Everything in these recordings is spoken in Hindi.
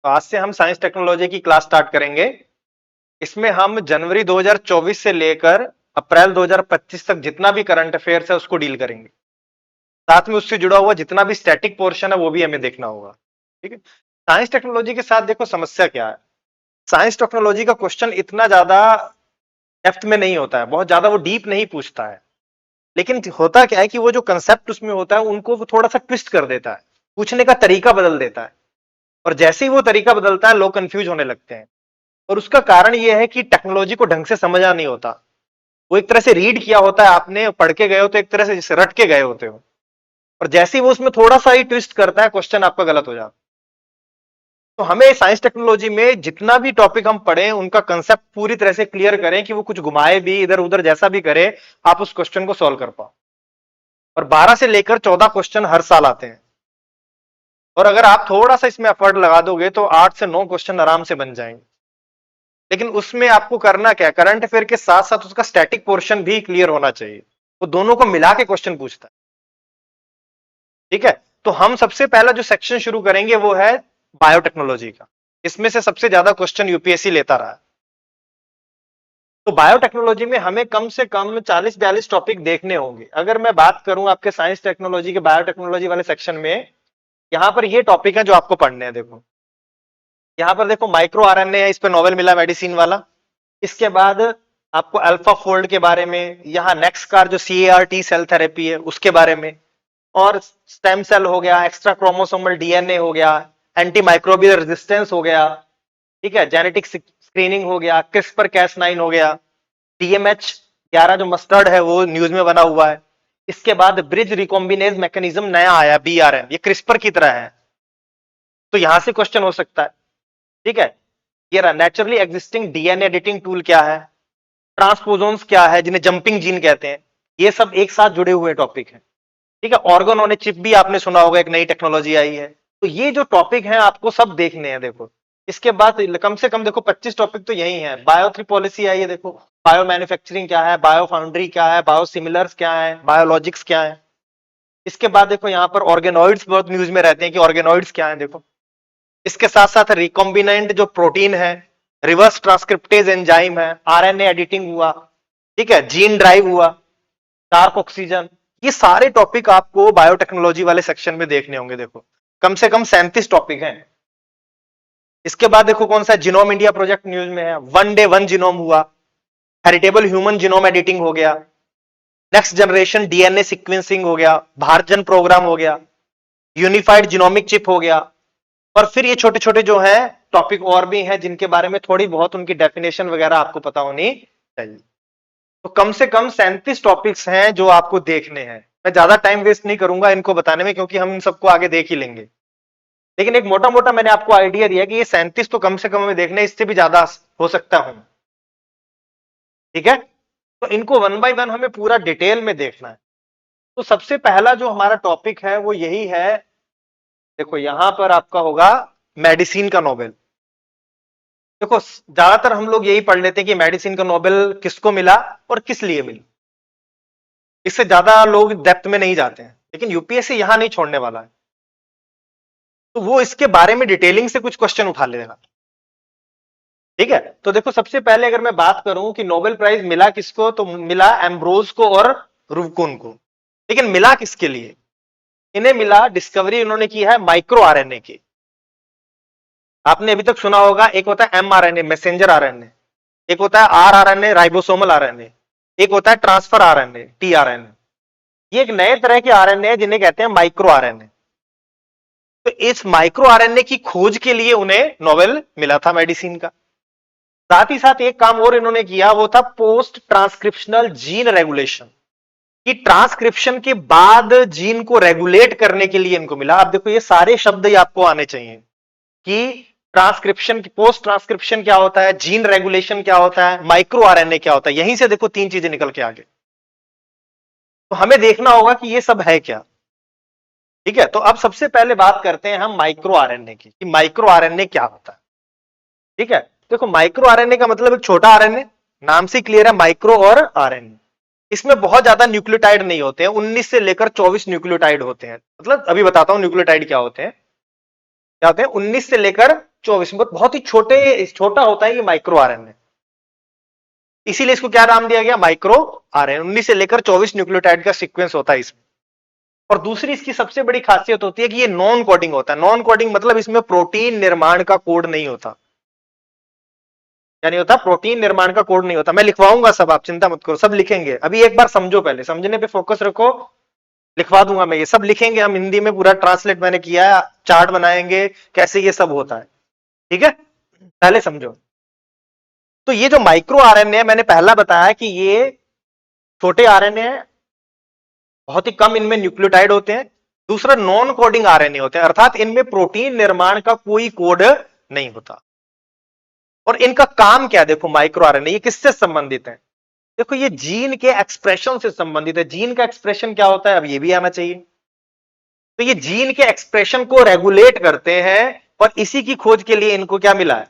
तो आज से हम साइंस टेक्नोलॉजी की क्लास स्टार्ट करेंगे। इसमें हम जनवरी 2024 से लेकर अप्रैल 2025 तक जितना भी करंट अफेयर्स है उसको डील करेंगे। साथ में उससे जुड़ा हुआ जितना भी स्टैटिक पोर्शन है वो भी हमें देखना होगा। ठीक है। साइंस टेक्नोलॉजी के साथ देखो समस्या क्या है। साइंस टेक्नोलॉजी का क्वेश्चन इतना ज्यादा डेप्थ में नहीं होता है, बहुत ज्यादा वो डीप नहीं पूछता है। लेकिन होता क्या है कि वो जो कंसेप्ट उसमें होता है उनको वो थोड़ा सा ट्विस्ट कर देता है, पूछने का तरीका बदल देता है। और जैसे ही वो तरीका बदलता है लोग कंफ्यूज होने लगते हैं। और उसका कारण यह है कि टेक्नोलॉजी को ढंग से समझा नहीं होता। वो एक तरह से रीड किया होता है, आपने पढ़ के गए हो तो एक तरह से जैसे रट के गए होते हो। और जैसे ही वो उसमें थोड़ा सा ही ट्विस्ट करता है क्वेश्चन आपका गलत हो जाता है। तो हमें साइंस टेक्नोलॉजी में जितना भी टॉपिक हम पढ़ें उनका कंसेप्ट पूरी तरह से क्लियर करें कि वो कुछ घुमाए भी इधर उधर जैसा भी करे आप उस क्वेश्चन को सॉल्व कर पाओ। और 12 से लेकर 14 क्वेश्चन हर साल आते हैं। और अगर आप थोड़ा सा इसमें एफर्ट लगा दोगे तो 8 से 9 क्वेश्चन आराम से बन जाएंगे। लेकिन उसमें आपको करना क्या है, करंट अफेयर के साथ साथ उसका स्टैटिक पोर्शन भी क्लियर होना चाहिए। वो दोनों को मिला के क्वेश्चन पूछता है। ठीक है। तो हम सबसे पहला जो सेक्शन शुरू करेंगे वो है बायोटेक्नोलॉजी का। इसमें से सबसे ज्यादा क्वेश्चन यूपीएससी लेता रहा है। तो बायोटेक्नोलॉजी में हमें कम से कम 40-42 टॉपिक देखने होंगे। अगर मैं बात करूं आपके साइंस टेक्नोलॉजी के बायोटेक्नोलॉजी वाले सेक्शन में, यहां पर ये टॉपिक है जो आपको पढ़ने हैं। देखो यहां पर देखो माइक्रो आरएनए है, इस पे नोबेल मिला मेडिसिन वाला। इसके बाद आपको अल्फा फोल्ड के बारे में, यहाँ नेक्स्ट कार जो CAR-T सेल थेरेपी है उसके बारे में, और स्टेम सेल हो गया, एक्स्ट्रा क्रोमोसोमल डीएनए हो गया, एंटी माइक्रोबियल रेजिस्टेंस हो गया, ठीक है, जेनेटिक स्क्रीनिंग हो गया, क्रिस्पर Cas9 हो गया, DMH11 जो मस्टर्ड है वो न्यूज में बना हुआ है। इसके बाद ब्रिज रिकॉम्बिनेज मैकेनिज्म नया आया BRM, ये क्रिस्पर की तरह है। तो यहां से क्वेश्चन हो सकता है। ठीक है। ये रहा naturally existing DNA editing tool क्या है, ट्रांसपोजोन्स क्या है जिन्हें जंपिंग जीन कहते हैं। ये सब एक साथ जुड़े हुए टॉपिक हैं। ठीक है। ऑर्गन ऑन ए चिप भी आपने सुना होगा, एक नई टेक्नोलॉजी आई है। तो ये जो टॉपिक हैं आपको सब देखने हैं। देखो इसके बाद कम से कम देखो 25 टॉपिक तो यही है। बायो 3 पॉलिसी आई है, देखो बायो मैन्युफैक्चरिंग क्या है, बायो फाउंड्री क्या है, बायो सिमिलर्स क्या है, बायोलॉजिक्स क्या है। इसके बाद देखो यहाँ पर ऑर्गेनॉइड्स बहुत न्यूज में रहते हैं कि ऑर्गेनॉइड्स क्या है। देखो इसके साथ साथ रिकॉम्बिनेंट जो प्रोटीन है, रिवर्स ट्रांसक्रिप्टेज एंजाइम है, आरएनए एडिटिंग हुआ, ठीक है, जीन ड्राइव हुआ, डार्क ऑक्सीजन, ये सारे टॉपिक आपको बायोटेक्नोलॉजी वाले सेक्शन में देखने होंगे। देखो कम से कम 37 टॉपिक हैं। इसके बाद देखो कौन सा जिनोम इंडिया प्रोजेक्ट न्यूज में है, 1 डे 1 जिनोम हुआ, हेरिटेबल ह्यूमन जिनोम एडिटिंग हो गया, नेक्स्ट जनरेशन डीएनए सीक्वेंसिंग हो गया, भारत जन प्रोग्राम हो गया, यूनिफाइड जिनोमिक चिप हो गया। और फिर ये छोटे छोटे जो है टॉपिक और भी हैं जिनके बारे में थोड़ी बहुत उनकी डेफिनेशन वगैरह आपको पता होनी चाहिए। तो कम से कम 37 टॉपिक्स हैं जो आपको देखने हैं। मैं ज्यादा टाइम वेस्ट नहीं करूंगा इनको बताने में क्योंकि हम इन सबको आगे देख ही लेंगे। लेकिन एक मोटा मोटा मैंने आपको आइडिया दिया कि ये 37 तो कम से कम हमें देखने, इससे भी ज्यादा हो सकता हूं। ठीक है। तो इनको 1 बाय 1 हमें पूरा डिटेल में देखना है। तो सबसे पहला जो हमारा टॉपिक है वो यही है। देखो यहां पर आपका होगा मेडिसिन का नोबेल। देखो ज्यादातर हम लोग यही पढ़ लेते हैं कि मेडिसिन का नोबेल किसको मिला और किस लिए मिला। इससे ज्यादा लोग डेप्थ में नहीं जाते हैं। लेकिन यूपीएससी यहां नहीं छोड़ने वाला है। तो वो इसके बारे में डिटेलिंग से कुछ क्वेश्चन उठा लेगा। ठीक है। तो देखो सबसे पहले अगर मैं बात करूं कि नोबेल प्राइज मिला किसको, तो मिला एम्ब्रोज को और रुबकुन को। लेकिन मिला किसके लिए? इन्हें मिला, डिस्कवरी इन्होंने की है माइक्रो आरएनए की। आपने अभी तक सुना होगा, एक होता है mRNA मैसेंजर आरएनए, एक होता है rRNA राइबोसोमल आरएनए, एक होता है ट्रांसफर आरएनए tRNA। ये एक नए तरह के आरएनए जिन्हें कहते हैं माइक्रो आरएनए। तो इस माइक्रो आरएनए की खोज के लिए उन्हें नोबेल मिला था मेडिसिन का। साथ ही साथ एक काम और इन्होंने किया, वो था पोस्ट ट्रांसक्रिप्शनल जीन रेगुलेशन, कि ट्रांसक्रिप्शन के बाद जीन को रेगुलेट करने के लिए इनको मिला। अब देखो ये सारे शब्द ही आपको आने चाहिए कि ट्रांसक्रिप्शन, पोस्ट ट्रांसक्रिप्शन क्या होता है, जीन रेगुलेशन क्या होता है, माइक्रो आरएनए क्या होता है। यहीं से देखो 3 चीजें निकल के आगे। तो हमें देखना होगा कि ये सब है क्या। ठीक है। तो अब सबसे पहले बात करते हैं हम माइक्रो आरएनए की, कि माइक्रो आरएनए क्या होता है। ठीक है। देखो माइक्रो आरएनए का मतलब एक छोटा आरएनए, नाम से क्लियर है, माइक्रो और आरएनए। इसमें बहुत ज्यादा न्यूक्लियोटाइड नहीं होते हैं, 19 से लेकर 24 न्यूक्लियोटाइड होते हैं। मतलब अभी बताता हूं न्यूक्लियोटाइड क्या होते हैं। क्या होते हैं? 19 से लेकर 24 में बहुत ही छोटा होता है ये माइक्रो आरएनए, इसीलिए इसको क्या नाम दिया गया, माइक्रो आरएनए। 19 से लेकर 24 न्यूक्लियोटाइड का सीक्वेंस होता है इसमें। और दूसरी इसकी सबसे बड़ी खासियत होती है कि ये नॉन कोडिंग होता है। नॉन कोडिंग मतलब इसमें प्रोटीन निर्माण का कोड नहीं होता, यानी होता प्रोटीन निर्माण का कोड नहीं होता। मैं लिखवाऊंगा सब, आप चिंता मत करो, सब लिखेंगे। अभी एक बार समझो, पहले समझने पे फोकस रखो। लिखवा दूंगा मैं, ये सब लिखेंगे हम हिंदी में, पूरा ट्रांसलेट मैंने किया है, चार्ट बनाएंगे कैसे ये सब होता है, ठीक है। पहले समझो। तो ये जो माइक्रो आरएनए मैंने पहला बताया कि ये छोटे आरएनए है, बहुत ही कम इनमें न्यूक्लियोटाइड होते हैं। दूसरा नॉन कोडिंग आरएनए होते हैं, अर्थात इनमें प्रोटीन निर्माण का कोई कोड नहीं होता। और इनका काम क्या है, देखो माइक्रो आरएनए ये किससे संबंधित है, देखो ये जीन के एक्सप्रेशन से संबंधित है। जीन का एक्सप्रेशन क्या होता है, अब ये भी आना चाहिए। तो ये जीन के एक्सप्रेशन को रेगुलेट करते हैं, और इसी की खोज के लिए इनको क्या मिला है,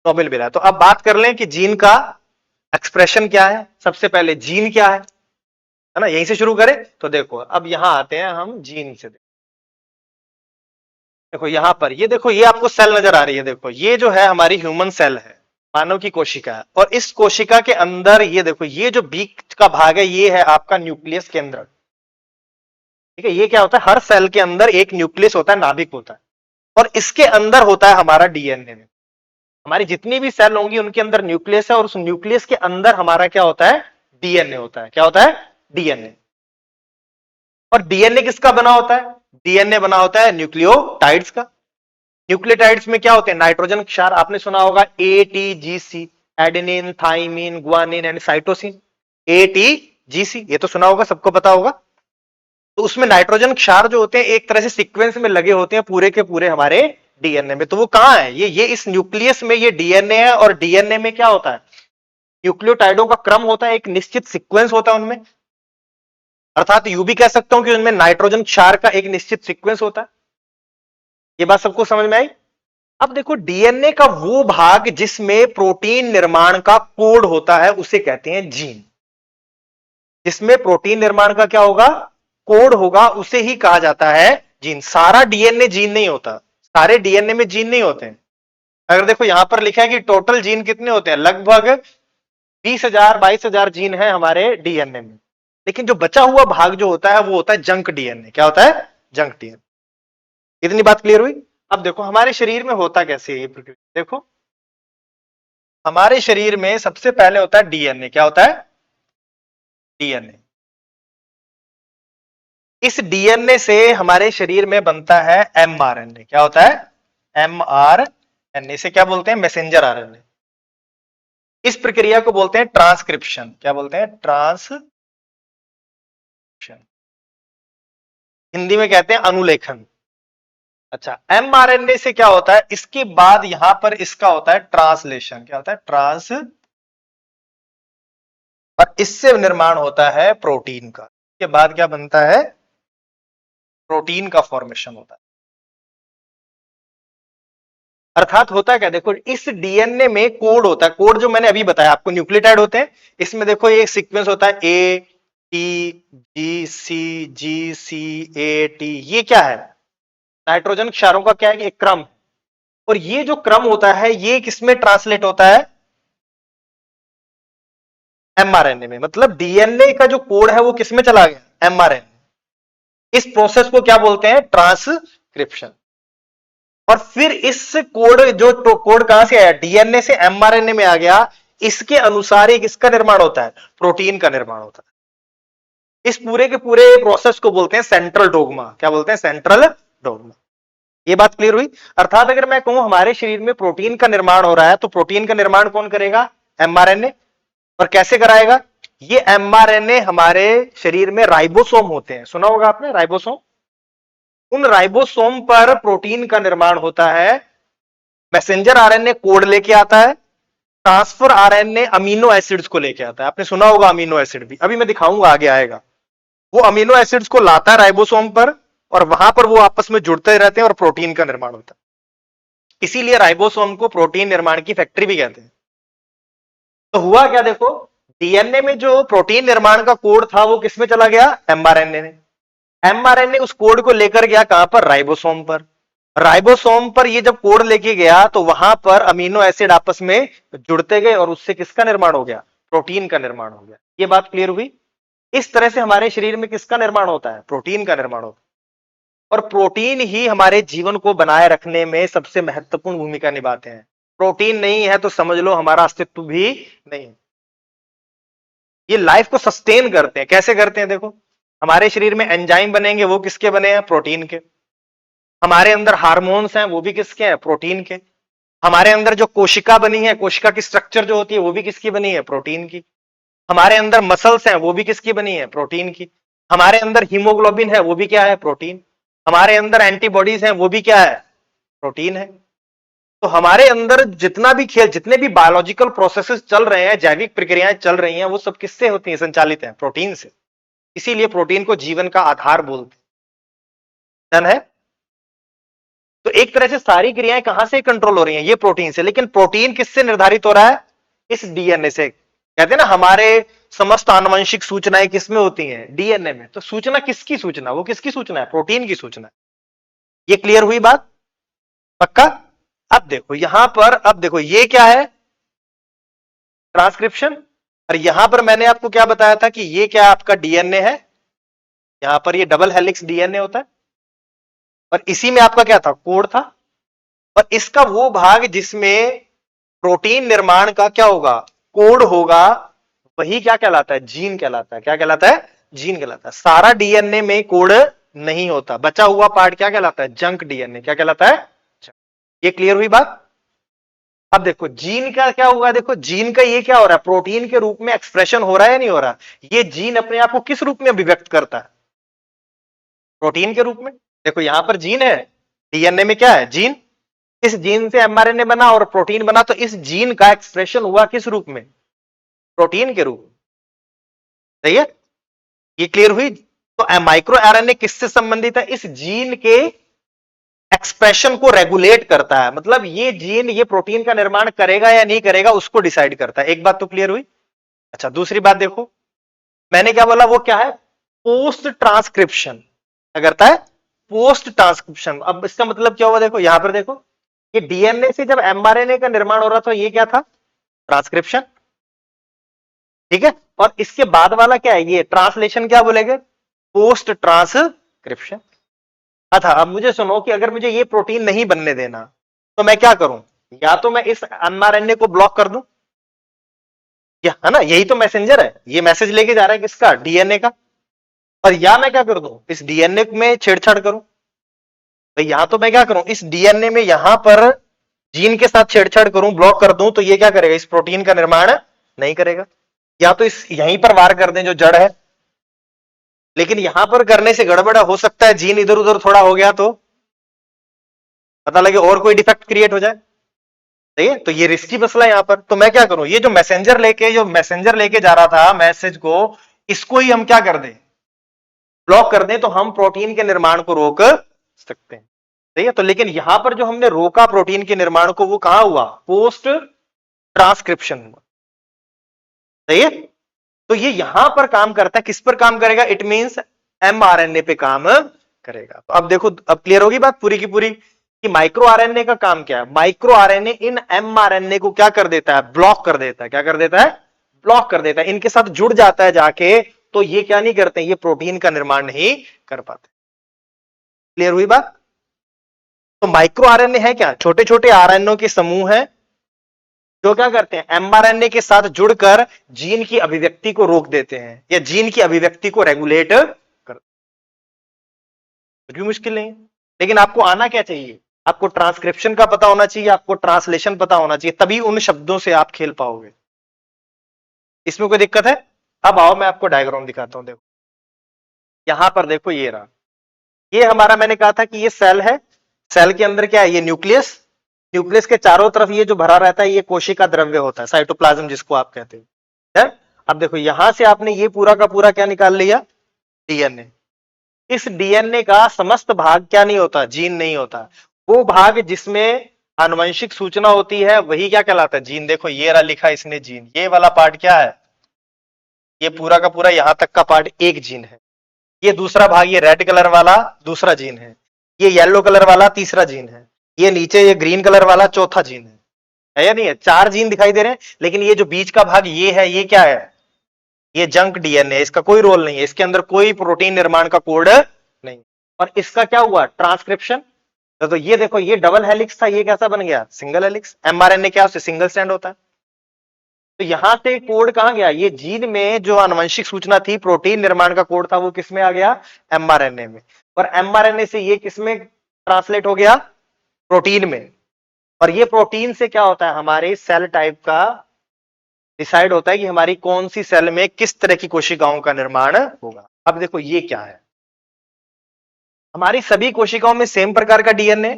नोबेल मिला है। तो अब बात कर लें कि जीन का एक्सप्रेशन क्या है। सबसे पहले जीन क्या है ना, यहीं से शुरू करें। तो देखो अब यहां आते हैं हम जीन से। देखो यहां पर ये देखो, ये आपको सेल नजर आ रही है, देखो ये जो है हमारी ह्यूमन सेल है, मानव की कोशिका है। और इस कोशिका के अंदर ये देखो, ये जो बीच का भाग है ये है आपका न्यूक्लियस केंद्र, ठीक है। ये क्या होता है, हर सेल के अंदर एक न्यूक्लियस होता है, नाभिक होता है, और इसके अंदर होता है हमारा डीएनए। हमारी जितनी भी सेल होंगी उनके अंदर न्यूक्लियस है, और उस न्यूक्लियस के अंदर हमारा क्या होता है, डीएनए होता है। क्या होता है, डीएनए। और डीएनए किसका बना होता है, डीएनए बना होता है न्यूक्लियोटाइड्स का। न्यूक्लियोटाइड्स में क्या होते हैं, नाइट्रोजन क्षार, आपने सुना होगा ATGC, adenine, thymine, guanine and cytosine. ATGC ये तो सुना होगा, सबको पता होगा। तो उसमें नाइट्रोजन क्षार जो होते हैं एक तरह से सीक्वेंस में लगे होते हैं पूरे के पूरे हमारे डीएनए में। तो वो कहां है, ये इस न्यूक्लियस में ये डीएनए है। और डीएनए में क्या होता है, न्यूक्लियोटाइडों का क्रम होता है, एक निश्चित सीक्वेंस होता है उनमें, अर्थात यू भी कह सकता हूं कि उनमें नाइट्रोजन क्षार का एक निश्चित सीक्वेंस होता है। ये बात सबको समझ में आई। अब देखो डीएनए का वो भाग जिसमें प्रोटीन निर्माण का कोड होता है उसे कहते हैं जीन। जिसमें प्रोटीन निर्माण का क्या होगा, कोड होगा, उसे ही कहा जाता है जीन। सारा डीएनए जीन नहीं होता, सारे डीएनए में जीन नहीं होते हैं। अगर देखो यहां पर लिखा है कि टोटल जीन कितने होते हैं, लगभग 20,000 22,000 जीन है हमारे डीएनए में। लेकिन जो बचा हुआ भाग जो होता है वो होता है जंक डीएनए। क्या होता है, जंक डीएनए। इतनी बात क्लियर हुई। अब देखो हमारे शरीर में होता कैसे है ये प्रक्रिया। देखो हमारे शरीर में सबसे पहले होता है डीएनए। क्या होता है, डीएनए। इस डीएनए से हमारे शरीर में बनता है एमआरएनए। क्या होता है, एमआरएनए। से क्या बोलते हैं, मैसेंजर आरएनए। इस प्रक्रिया को बोलते हैं ट्रांसक्रिप्शन। क्या बोलते हैं, ट्रांसक्रिप्शन। हिंदी में कहते हैं अनुलेखन। अच्छा, एमआरएनए से क्या होता है, इसके बाद यहां पर इसका होता है ट्रांसलेशन। क्या होता है, ट्रांस। और इससे निर्माण होता है प्रोटीन का। इसके बाद क्या बनता है, प्रोटीन का फॉर्मेशन होता है। अर्थात होता है क्या, देखो इस डीएनए में कोड होता है। कोड जो मैंने अभी बताया आपको, न्यूक्लियोटाइड होते हैं। इसमें देखो ये सीक्वेंस होता है A T G C ji C A T. ये क्या है, नाइट्रोजन क्षारों का क्या है, एक क्रम। और ये जो क्रम होता है ये किसमें ट्रांसलेट होता है, एमआरएनए में। मतलब डीएनए का जो कोड है वो किसमें चला गया, एमआरएनए। इस प्रोसेस को क्या बोलते हैं, ट्रांसक्रिप्शन। और फिर इस कोड जो तो कोड कहां से आया, डीएनए से एमआरएनए में आ गया। इसके अनुसार एक इसका निर्माण होता है, प्रोटीन का निर्माण होता है। इस पूरे के पूरे प्रोसेस को बोलते हैं सेंट्रल डोग्मा। क्या बोलते हैं, सेंट्रल डोग्मा। ये बात क्लियर हुई। अर्थात अगर मैं कहूं हमारे शरीर में प्रोटीन का निर्माण हो रहा है, तो प्रोटीन का निर्माण कौन करेगा, एमआरएनए। और कैसे कराएगा, ये एमआरएनए हमारे शरीर में राइबोसोम होते हैं, सुना होगा आपने राइबोसोम। उन राइबोसोम पर प्रोटीन का निर्माण होता है। मैसेंजर आरएनए कोड लेके आता है, ट्रांसफर आरएनए अमीनो एसिड्स को लेके आता है। आपने सुना होगा अमीनो एसिड भी, अभी मैं दिखाऊंगा आगे आएगा। वो अमीनो एसिड्स को लाता है राइबोसोम पर, और वहां पर वो आपस में जुड़ते रहते हैं और प्रोटीन का निर्माण होता है। इसीलिए राइबोसोम को प्रोटीन निर्माण की फैक्ट्री भी कहते हैं। तो हुआ क्या, देखो डीएनए में जो प्रोटीन निर्माण का कोड था वो किसमें चला गया, एमआरएनए में। एमआरएनए उस कोड को लेकर गया कहां पर, राइबोसोम पर। राइबोसोम पर ये जब कोड लेके गया तो वहां पर अमीनो एसिड आपस में जुड़ते गए और उससे किसका निर्माण हो गया? प्रोटीन का निर्माण हो गया। ये बात क्लियर हुई? इस तरह से हमारे शरीर में किसका निर्माण होता है? प्रोटीन का निर्माण होता है। और प्रोटीन ही हमारे जीवन को बनाए रखने में सबसे महत्वपूर्ण भूमिका निभाते हैं। प्रोटीन नहीं है तो समझ लो हमारा अस्तित्व भी नहीं है। ये लाइफ को सस्टेन करते हैं। कैसे करते हैं? देखो, हमारे शरीर में एंजाइम बनेंगे, वो किसके बने हैं? प्रोटीन के। हमारे अंदर हार्मोन्स हैं, वो भी किसके हैं? प्रोटीन के। हमारे अंदर जो कोशिका बनी है, कोशिका की स्ट्रक्चर जो होती है वो भी किसकी बनी है? प्रोटीन की। हमारे अंदर मसल्स हैं, वो भी किसकी बनी है? प्रोटीन की। हमारे अंदर हीमोग्लोबिन है, वो भी क्या है? प्रोटीन। हमारे अंदर एंटीबॉडीज हैं, वो भी क्या है? प्रोटीन है। तो हमारे अंदर जितना भी खेल, जितने भी बायोलॉजिकल प्रोसेसेस चल रहे हैं, जैविक प्रक्रियाएं चल रही हैं, वो सब किससे होती हैं? संचालित हैं प्रोटीन से। इसीलिए प्रोटीन को जीवन का आधार बोलते हैं। डन है? तो एक तरह से सारी क्रियाएं कहां से कंट्रोल हो रही हैं? ये प्रोटीन से। लेकिन प्रोटीन किससे निर्धारित हो रहा है? इस डीएनए से। कहते हैं ना, हमारे समस्त आनुवंशिक सूचनाएं किसमें होती हैं? डीएनए में। तो सूचना किसकी सूचना? वो किसकी सूचना है? प्रोटीन की सूचना है। ये क्लियर हुई बात? पक्का? अब देखो यहां पर, अब देखो ये क्या है? ट्रांसक्रिप्शन। और यहां पर मैंने आपको क्या बताया था कि ये क्या आपका डीएनए है। यहां पर ये डबल हेलिक्स डीएनए होता है और इसी में आपका क्या था? कोड था। और इसका वो भाग जिसमें प्रोटीन निर्माण का क्या होगा? कोड होगा, वही क्या कहलाता है? जीन कहलाता है। क्या कहलाता है? जीन कहलाता है। सारा डीएनए में कोड नहीं होता, बचा हुआ पार्ट क्या कहलाता है? Junk DNA. क्या कहलाता है? ये क्लियर हुई बात? अब देखो जीन का क्या हुआ। देखो जीन का ये क्या हो रहा है? प्रोटीन के रूप में एक्सप्रेशन हो रहा है या नहीं हो रहा? ये जीन अपने आप को किस रूप में अभिव्यक्त करता है? प्रोटीन के रूप में। देखो यहां पर जीन है, डीएनए में क्या है? जीन। इस जीन से एमआरएनए बना और प्रोटीन बना, तो इस जीन का एक्सप्रेशन हुआ किस रूप में? प्रोटीन के रूप में। सही है? ये क्लियर हुई? तो माइक्रो आरएनए किससे संबंधित है? इस जीन के एक्सप्रेशन को रेगुलेट करता है। मतलब ये जीन ये प्रोटीन का निर्माण करेगा या नहीं करेगा उसको डिसाइड करता है। एक बात तो क्लियर हुई? अच्छा, दूसरी बात देखो, मैंने क्या बोला? वो क्या है? Post transcription. क्या करता है? Post transcription. अब इसका मतलब क्या हुआ? देखो यहां पर देखो, ये डीएनए से जब एमआरएनए का निर्माण हो रहा था, ये क्या था? ट्रांसक्रिप्शन। ठीक है? और इसके बाद वाला क्या है? ये ट्रांसलेशन। क्या बोलेंगे? Post transcription. अच्छा, अब मुझे सुनो कि अगर मुझे ये प्रोटीन नहीं बनने देना तो मैं क्या करूं? या तो मैं इस एमआरएनए को ब्लॉक कर दूं, या है ना, यही तो मैसेंजर है, ये मैसेज लेके जा रहा है किसका? डीएनए का। और या मैं क्या कर दूं? इस डीएनए में छेड़छाड़ करूं। भाई यहां तो मैं क्या करूं? इस डीएनए में यहां पर जीन के साथ छेड़छाड़ करूं, ब्लॉक कर दूं, तो ये क्या करेगा? इस प्रोटीन का निर्माण नहीं करेगा। या तो इस यहीं पर वार कर दें जो जड़ है, लेकिन यहां पर करने से गड़बड़ा हो सकता है, जीन इधर उधर थोड़ा हो गया तो पता लगे और कोई डिफेक्ट क्रिएट हो जाए। सही है? तो ये रिस्की मसला है यहां पर। तो मैं क्या करूं? ये जो मैसेंजर लेके जा रहा था मैसेज को, इसको ही हम क्या कर दें? ब्लॉक कर दें, तो हम प्रोटीन के निर्माण को रोक सकते हैं। सही है? तो लेकिन यहां पर जो हमने रोका प्रोटीन के निर्माण को, वो कहां हुआ? पोस्ट ट्रांसक्रिप्शन हुआ। सही है? तो ये यहां पर काम करता है। किस पर काम करेगा? इट मींस एमआरएनए पे काम करेगा। तो अब देखो, अब क्लियर होगी बात पूरी की पूरी कि माइक्रो आरएनए का काम क्या है? माइक्रो आरएनए इन एमआरएनए को क्या कर देता है? ब्लॉक कर देता है। क्या कर देता है? ब्लॉक कर देता है। इनके साथ जुड़ जाता है जाके, तो ये क्या नहीं करते? ये प्रोटीन का निर्माण नहीं कर पाते। क्लियर हुई बात? तो माइक्रो आरएनए है क्या? छोटे छोटे आरएनए के समूह है जो क्या करते हैं? एमआरएनए के साथ जुड़कर जीन की अभिव्यक्ति को रोक देते हैं या जीन की अभिव्यक्ति को रेगुलेट कर। कुछ भी मुश्किल नहीं है। लेकिन आपको आना क्या चाहिए? आपको ट्रांसक्रिप्शन का पता होना चाहिए, आपको ट्रांसलेशन पता होना चाहिए, तभी उन शब्दों से आप खेल पाओगे। इसमें कोई दिक्कत है? अब आओ मैं आपको डायग्राम दिखाता हूं। देखो यहां पर देखो, ये रहा, ये हमारा, मैंने कहा था कि ये सेल है। सेल के अंदर क्या है? ये न्यूक्लियस। न्यूक्लियस के चारों तरफ ये जो भरा रहता है, ये कोशिका द्रव्य होता है, साइटोप्लाज्म जिसको आप कहते हैं। अब देखो यहां से आपने ये पूरा का पूरा क्या निकाल लिया? डीएनए। इस डीएनए का समस्त भाग क्या नहीं होता? जीन नहीं होता। वो भाग जिसमें आनुवंशिक सूचना होती है वही क्या कहलाता है? जीन। देखो ये रहा लिखा इसने जीन। ये वाला पार्ट क्या है? ये पूरा का पूरा यहां तक का पार्ट एक जीन है। ये दूसरा भाग, ये रेड कलर वाला दूसरा जीन है। ये येलो कलर वाला तीसरा जीन है, ये नीचे ये ग्रीन कलर वाला चौथा जीन है या नहीं है? 4 जीन दिखाई दे रहे हैं, लेकिन ये जो बीच का भाग ये है, ये क्या है? ये जंक डीएनए, इसका कोई रोल नहीं है, इसके अंदर कोई प्रोटीन निर्माण का कोड नहीं। और इसका क्या हुआ? ट्रांसक्रिप्शन। तो ये देखो, ये डबल हेलिक्स था, ये कैसा बन गया? Single helix. एमआरएनए क्या उससे सिंगल स्ट्रैंड होता है। तो यहां से कोड कहां गया? ये जीन में जो आनुवंशिक सूचना थी, प्रोटीन निर्माण का कोड था, वो किसमें आ गया? एमआरएनए में। और एमआरएनए से ये किसमें ट्रांसलेट हो गया? प्रोटीन में। और ये प्रोटीन से क्या होता है? हमारे सेल टाइप का डिसाइड होता है कि हमारी कौन सी सेल में किस तरह की कोशिकाओं का निर्माण होगा। अब देखो ये क्या है, हमारी सभी कोशिकाओं में सेम प्रकार का डीएनए,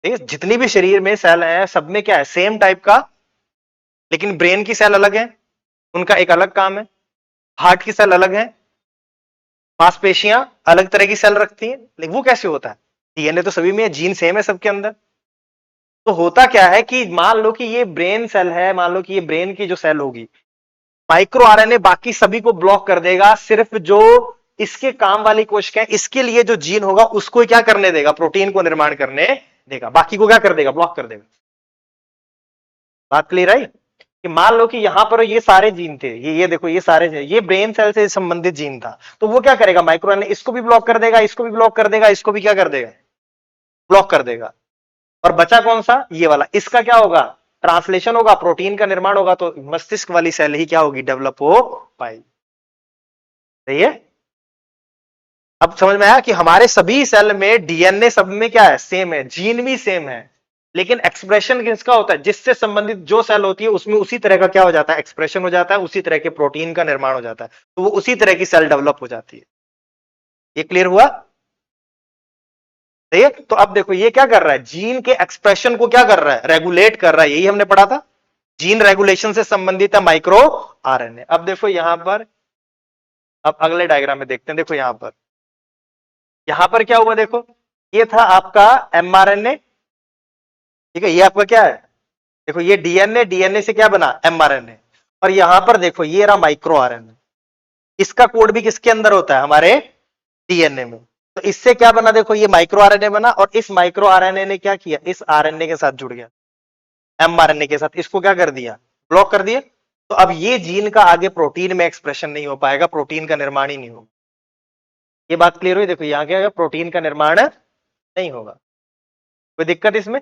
जितनी भी शरीर में सेल है सब में क्या है? सेम टाइप का। लेकिन ब्रेन की सेल अलग है, उनका एक अलग काम है। हार्ट की सेल अलग है, मांसपेशियां अलग तरह की सेल रखती हैं। लेकिन वो कैसे होता है? डीएनए तो सभी में है, जीन सेम है सबके अंदर। तो होता क्या है कि मान लो कि ये ब्रेन सेल है, मान लो कि ये ब्रेन की जो सेल होगी, माइक्रो आरएनए बाकी सभी को ब्लॉक कर देगा, सिर्फ जो इसके काम वाली कोशिकाएं, इसके लिए जो जीन होगा उसको क्या करने देगा? प्रोटीन को निर्माण करने देगा। बाकी को क्या कर देगा? ब्लॉक कर देगा। बात क्लियर आई? कि मान लो कि यहां पर ये सारे जीन थे, ये देखो, ये सारे ये ब्रेन सेल से संबंधित जीन था, तो वो क्या करेगा? माइक्रो आरएनए इसको भी ब्लॉक कर देगा, इसको भी ब्लॉक कर देगा, इसको भी क्या कर देगा? ब्लॉक कर देगा। और बचा कौन सा? ये वाला। इसका क्या होगा? ट्रांसलेशन होगा, प्रोटीन का निर्माण होगा, तो मस्तिष्क वाली सेल ही क्या होगी? डेवलप हो पाएगी। सही है? अब समझ में आया कि हमारे सभी सेल में डीएनए सब में क्या है? सेम है, जीन भी सेम है, लेकिन एक्सप्रेशन किसका होता है? जिससे संबंधित जो सेल होती है उसमें उसी तरह का क्या हो जाता है? एक्सप्रेशन हो जाता है, उसी तरह के प्रोटीन का निर्माण हो जाता है, तो वो उसी तरह की सेल डेवलप हो जाती है। ये क्लियर हुआ? सही है? तो अब देखो ये क्या कर रहा है? जीन के एक्सप्रेशन को क्या कर रहा है? रेगुलेट कर रहा है। यही हमने पढ़ा था, जीन रेगुलेशन से संबंधित है माइक्रो आरएनए। अब देखो यहां पर, अब अगले डायग्राम में देखते हैं। देखो यहां पर क्या हुआ? देखो ये था आपका एमआरएनए, ठीक है, ये आपका क्या है? देखो ये डीएनए, डीएनए से क्या बना? एमआरएनए। और यहां पर देखो ये रहा माइक्रो आरएनए, इसका कोड भी किसके अंदर होता है? हमारे डीएनए में। तो इससे क्या बना? देखो ये माइक्रो आरएनए बना, और इस माइक्रो आरएनए ने क्या किया? इस आरएनए के साथ जुड़ गया, एमआरएनए के साथ, इसको क्या कर दिया? ब्लॉक कर दिया। तो अब ये जीन का आगे प्रोटीन में एक्सप्रेशन नहीं हो पाएगा, प्रोटीन का निर्माण ही नहीं होगा। ये बात क्लियर हुई? देखो यहां क्या है? प्रोटीन का निर्माण नहीं होगा। कोई दिक्कत इसमें?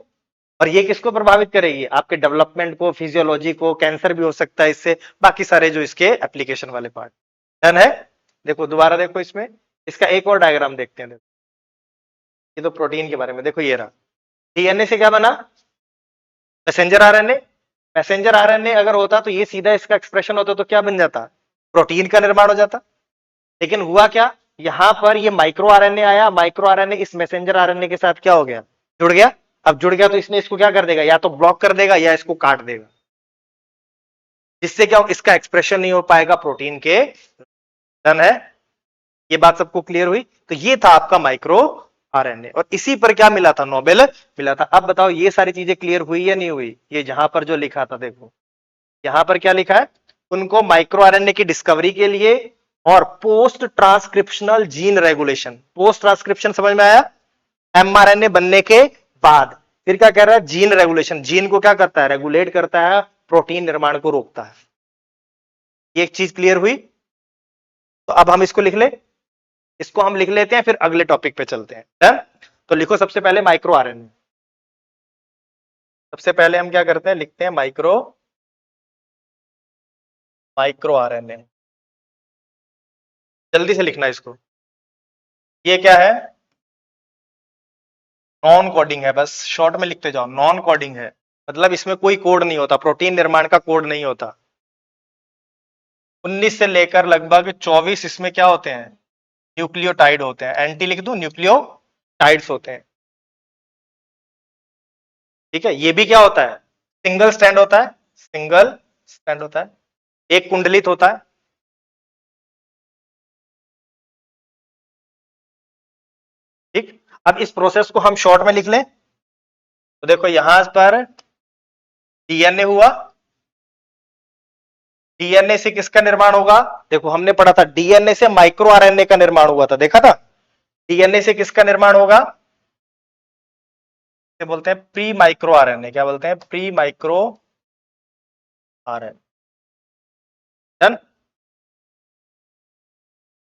और ये किसको प्रभावित करेगी? आपके डेवलपमेंट को, फिजियोलॉजी को, कैंसर भी हो सकता है इससे, बाकी सारे जो इसके एप्लीकेशन वाले पार्ट। डन है? देखो दोबारा देखो, इसमें इसका एक और डायग्राम देखते हैं। देखो ये तो प्रोटीन के बारे में। देखो ये रहा, डीएनए से क्या बना? Messenger RNA. मैसेंजर आरएनए अगर होता तो ये सीधा इसका एक्सप्रेशन होता तो क्या बन जाता? प्रोटीन का निर्माण हो जाता। लेकिन हुआ क्या? यहां पर ये माइक्रो आरएनए आया, माइक्रो आरएनए इस मैसेंजर आरएनए के साथ क्या हो गया? जुड़ गया। अब जुड़ गया तो इसने इसको क्या कर देगा? या तो ब्लॉक कर देगा या इसको काट देगा, जिससे क्या हो? इसका एक्सप्रेशन नहीं हो पाएगा प्रोटीन के। डन है? ये बात सबको क्लियर हुई? तो ये था आपका माइक्रो आरएनए, और इसी पर क्या मिला था? नोबेल मिला था। अब बताओ ये सारी चीजें क्लियर हुई या नहीं हुई? ये जहां पर जो लिखा था, देखो यहां पर क्या लिखा है? उनको माइक्रो आरएनए की डिस्कवरी के लिए और post transcriptional gene regulation. Post transcription समझ में आया? एमआरएनए बनने के बाद फिर क्या कह रहा है? Gene regulation. जीन को क्या करता है? रेगुलेट करता है, प्रोटीन निर्माण को रोकता है। ये एक चीज क्लियर हुई? तो अब हम इसको लिख ले, इसको हम लिख लेते हैं, फिर अगले टॉपिक पे चलते हैं। डन? तो लिखो सबसे पहले माइक्रो आरएनए। सबसे पहले हम क्या करते हैं? लिखते हैं माइक्रो आरएनए। जल्दी से लिखना इसको। ये क्या है? नॉन कोडिंग है, बस शॉर्ट में लिखते जाओ। नॉन कोडिंग है, मतलब इसमें कोई कोड नहीं होता, प्रोटीन निर्माण का कोड नहीं होता। 19 से लेकर लगभग 24 इसमें क्या होते हैं? न्यूक्लियोटाइड होते हैं। एंटी लिख दूं? न्यूक्लियोटाइड्स होते हैं। ठीक है? ये भी क्या होता है? सिंगल स्टैंड होता है। सिंगल स्टैंड होता है, एक कुंडलित होता है। ठीक, अब इस प्रोसेस को हम शॉर्ट में लिख लें तो देखो यहां पर डीएनए हुआ, डीएनए से किसका निर्माण होगा? देखो हमने पढ़ा था डीएनए से माइक्रो आरएनए का निर्माण हुआ था, देखा था। डीएनए से किसका निर्माण होगा? बोलते हैं प्री माइक्रो आरएनए। क्या बोलते हैं? Pre micro RNA. डन।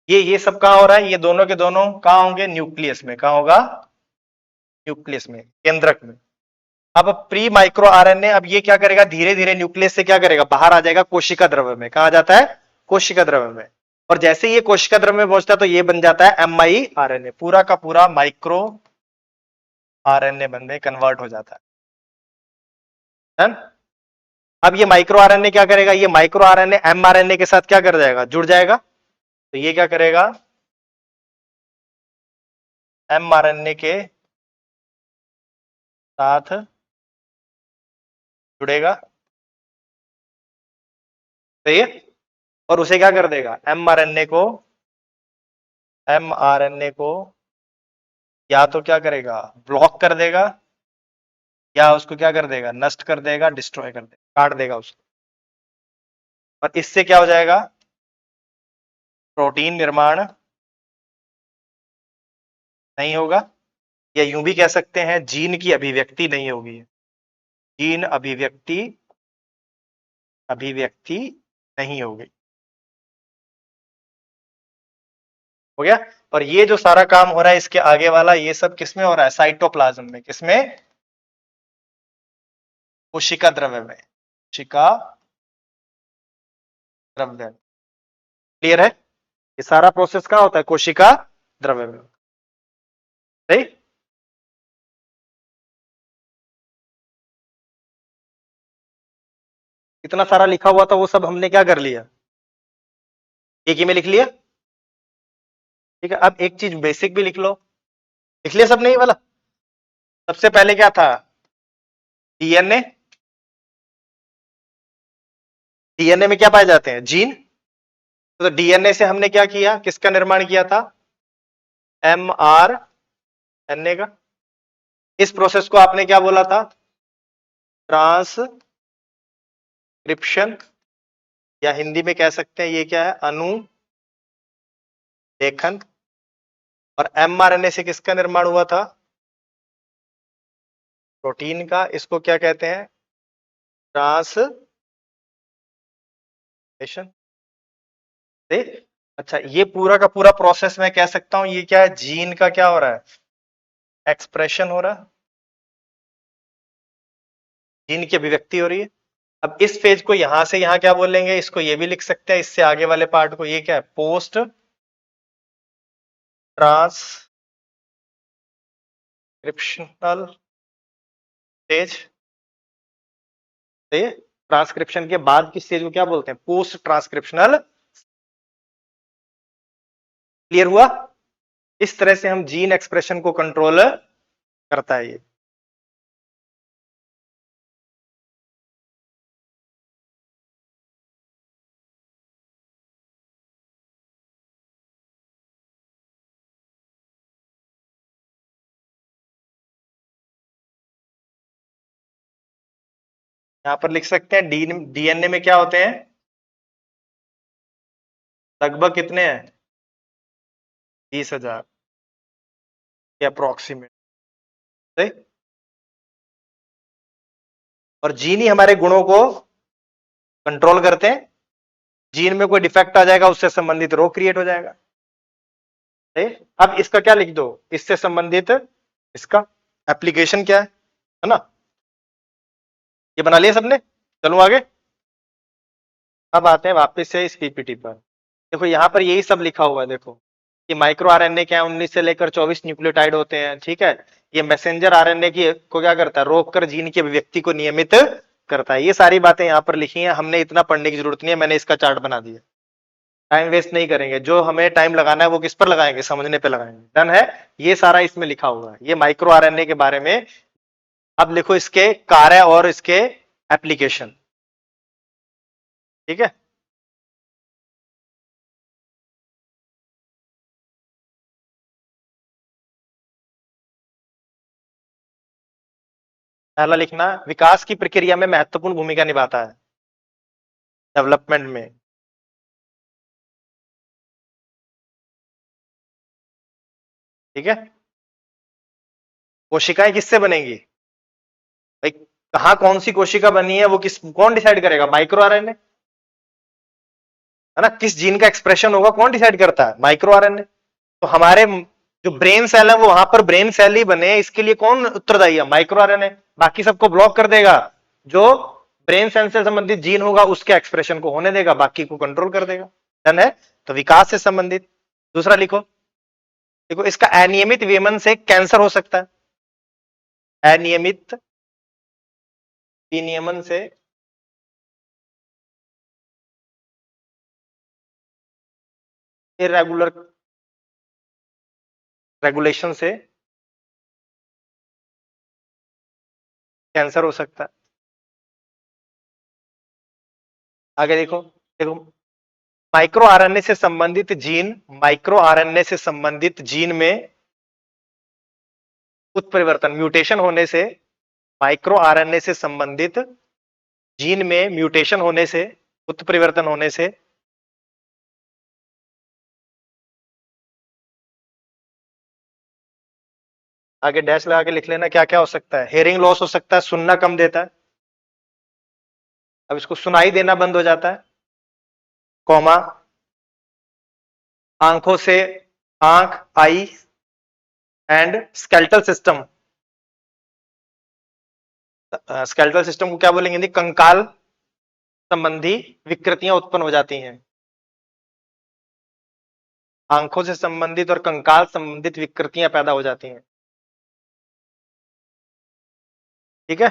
ये सब कहां हो रहा है? ये दोनों के दोनों कहां होंगे? न्यूक्लियस में। कहां होगा? न्यूक्लियस में, केंद्रक में। अब प्री माइक्रो आरएनए, अब ये क्या करेगा? धीरे धीरे न्यूक्लियस से क्या करेगा? बाहर आ जाएगा कोशिका द्रव्य में। कहा जाता है? कोशिका द्रव्य में। और जैसे ये कोशिका द्रव्य में पहुंचता है तो ये बन जाता है एमआई आरएनए, पूरा का पूरा माइक्रो आरएनए बन में कन्वर्ट हो जाता है। अब ये माइक्रो आरएनए क्या करेगा? ये माइक्रो आरएनए एमआरएनए के साथ क्या कर जाएगा? जुड़ जाएगा। तो ये क्या करेगा? एमआरएनए के साथ जुड़ेगा। सही है। और उसे क्या कर देगा? एमआरएनए को या तो क्या करेगा? ब्लॉक कर देगा, या उसको क्या कर देगा? नष्ट कर देगा, डिस्ट्रॉय कर देगा, काट देगा उसको। और इससे क्या हो जाएगा? प्रोटीन निर्माण नहीं होगा, या यूं भी कह सकते हैं जीन की अभिव्यक्ति नहीं होगी। जीन अभिव्यक्ति अभिव्यक्ति नहीं होगी। हो गया। और ये जो सारा काम हो रहा है इसके आगे वाला, ये सब किसमें हो रहा है? साइटोप्लाज्म में। किसमें? कोशिका द्रव्य में। कोशिका द्रव्य। क्लियर है? ये सारा प्रोसेस कहां होता है? कोशिका द्रव्य में। सही। इतना सारा लिखा हुआ था वो सब हमने क्या कर लिया? एक ही में लिख लिया। ठीक है। अब एक चीज बेसिक भी लिख लो। लिख लिया सब? नहीं वाला। सबसे पहले क्या था? डीएनए। डीएनए में क्या पाए जाते हैं? जीन। तो डीएनए से हमने क्या किया? किसका निर्माण किया था? एमआरएनए का। इस प्रोसेस को आपने क्या बोला था? ट्रांसक्रिप्शन, या हिंदी में कह सकते हैं ये क्या है? अनुलेखन। और एमआरएनए से किसका निर्माण हुआ था? प्रोटीन का। इसको क्या कहते हैं? ट्रांसलेशन। अच्छा, ये पूरा का पूरा प्रोसेस मैं कह सकता हूं ये क्या है? जीन का क्या हो रहा है? एक्सप्रेशन हो रहा है। जीन की अभिव्यक्ति हो रही है। अब इस फेज को यहां से यहां क्या बोलेंगे? इसको ये भी लिख सकते हैं, इससे आगे वाले पार्ट को ये क्या है? Post transcriptional stage. ट्रांसक्रिप्शन के बाद की स्टेज को क्या बोलते हैं? Post transcriptional. क्लियर हुआ? इस तरह से हम जीन एक्सप्रेशन को कंट्रोल करता है ये। यहां पर लिख सकते हैं डीएनए में क्या होते हैं? लगभग कितने हैं? 20,000 के अप्रोक्सीमेट। सही। और जीन ही हमारे गुणों को कंट्रोल करते हैं। जीन में कोई डिफेक्ट आ जाएगा, उससे संबंधित रोग क्रिएट हो जाएगा। सही। अब इसका क्या लिख दो? इससे संबंधित इसका एप्लीकेशन क्या है ना? ये बना लिया सबने? चलो आगे। अब आते हैं वापस से इस पीपीटी पर। देखो यहां पर यही सब लिखा हुआ है। देखो कि माइक्रो आरएनए क्या है? 19 से लेकर 24 न्यूक्लियोटाइड होते हैं। ठीक है। ये मैसेंजर आरएनए की को क्या करता है? रोककर जीन की अभिव्यक्ति को नियमित करता है। ये सारी बातें यहां पर लिखी हैं, हमने इतना पढ़ने की जरूरत नहीं है, मैंने इसका चार्ट बना दिया। टाइम वेस्ट नहीं करेंगे, जो हमें टाइम लगाना है वो किस पर लगाएंगे? समझने पे लगाएंगे। डन है। ये सारा इसमें लिखा हुआ है, ये माइक्रो आरएनए के बारे में। अब लिखो इसके कार्य और इसके एप्लीकेशन। ठीक है। पहला लिखना, विकास की प्रक्रिया में महत्वपूर्ण भूमिका निभाता है। डेवलपमेंट में। ठीक है, कोशिकाएं किससे बनेंगी भाई, कहां कौन सी कोशिका बनी है वो कौन डिसाइड करेगा, माइक्रो आरएनए, है ना, किस जीन का एक्सप्रेशन होगा कौन डिसाइड करता है, माइक्रो आरएनए। तो हमारे जो ब्रेन सेल है वो वहां पर ब्रेन सेल ही बने, इसके लिए कौन उत्तरदायी है, माइक्रो आरएनए। बाकी सबको ब्लॉक कर देगा, जो ब्रेन सेल से संबंधित जीन होगा उसके एक्सप्रेशन को होने देगा, बाकी को कंट्रोल कर देगा। डन है, तो विकास से संबंधित। दूसरा लिखो, देखो इसका अनियमित विनियमन से कैंसर हो सकता है, अनियमित विनियमन से इरेगुलर रेगुलेशन से कैंसर हो सकता है। आगे देखो, देखो माइक्रो आरएनए से संबंधित जीन, माइक्रो आरएनए से संबंधित जीन में उत्परिवर्तन, म्यूटेशन होने से, माइक्रो आरएनए से संबंधित जीन में म्यूटेशन होने से, उत्परिवर्तन होने से आगे डैश लगा के लिख लेना क्या क्या हो सकता है। हेयरिंग लॉस हो सकता है, सुनना कम देता है, अब इसको सुनाई देना बंद हो जाता है, कॉमा आंखों से, आंख, eye and skeletal system, skeletal system को क्या बोलेंगे, कंकाल संबंधी विकृतियां उत्पन्न हो जाती हैं, आंखों से संबंधित और कंकाल संबंधित विकृतियां पैदा हो जाती हैं। ठीक है,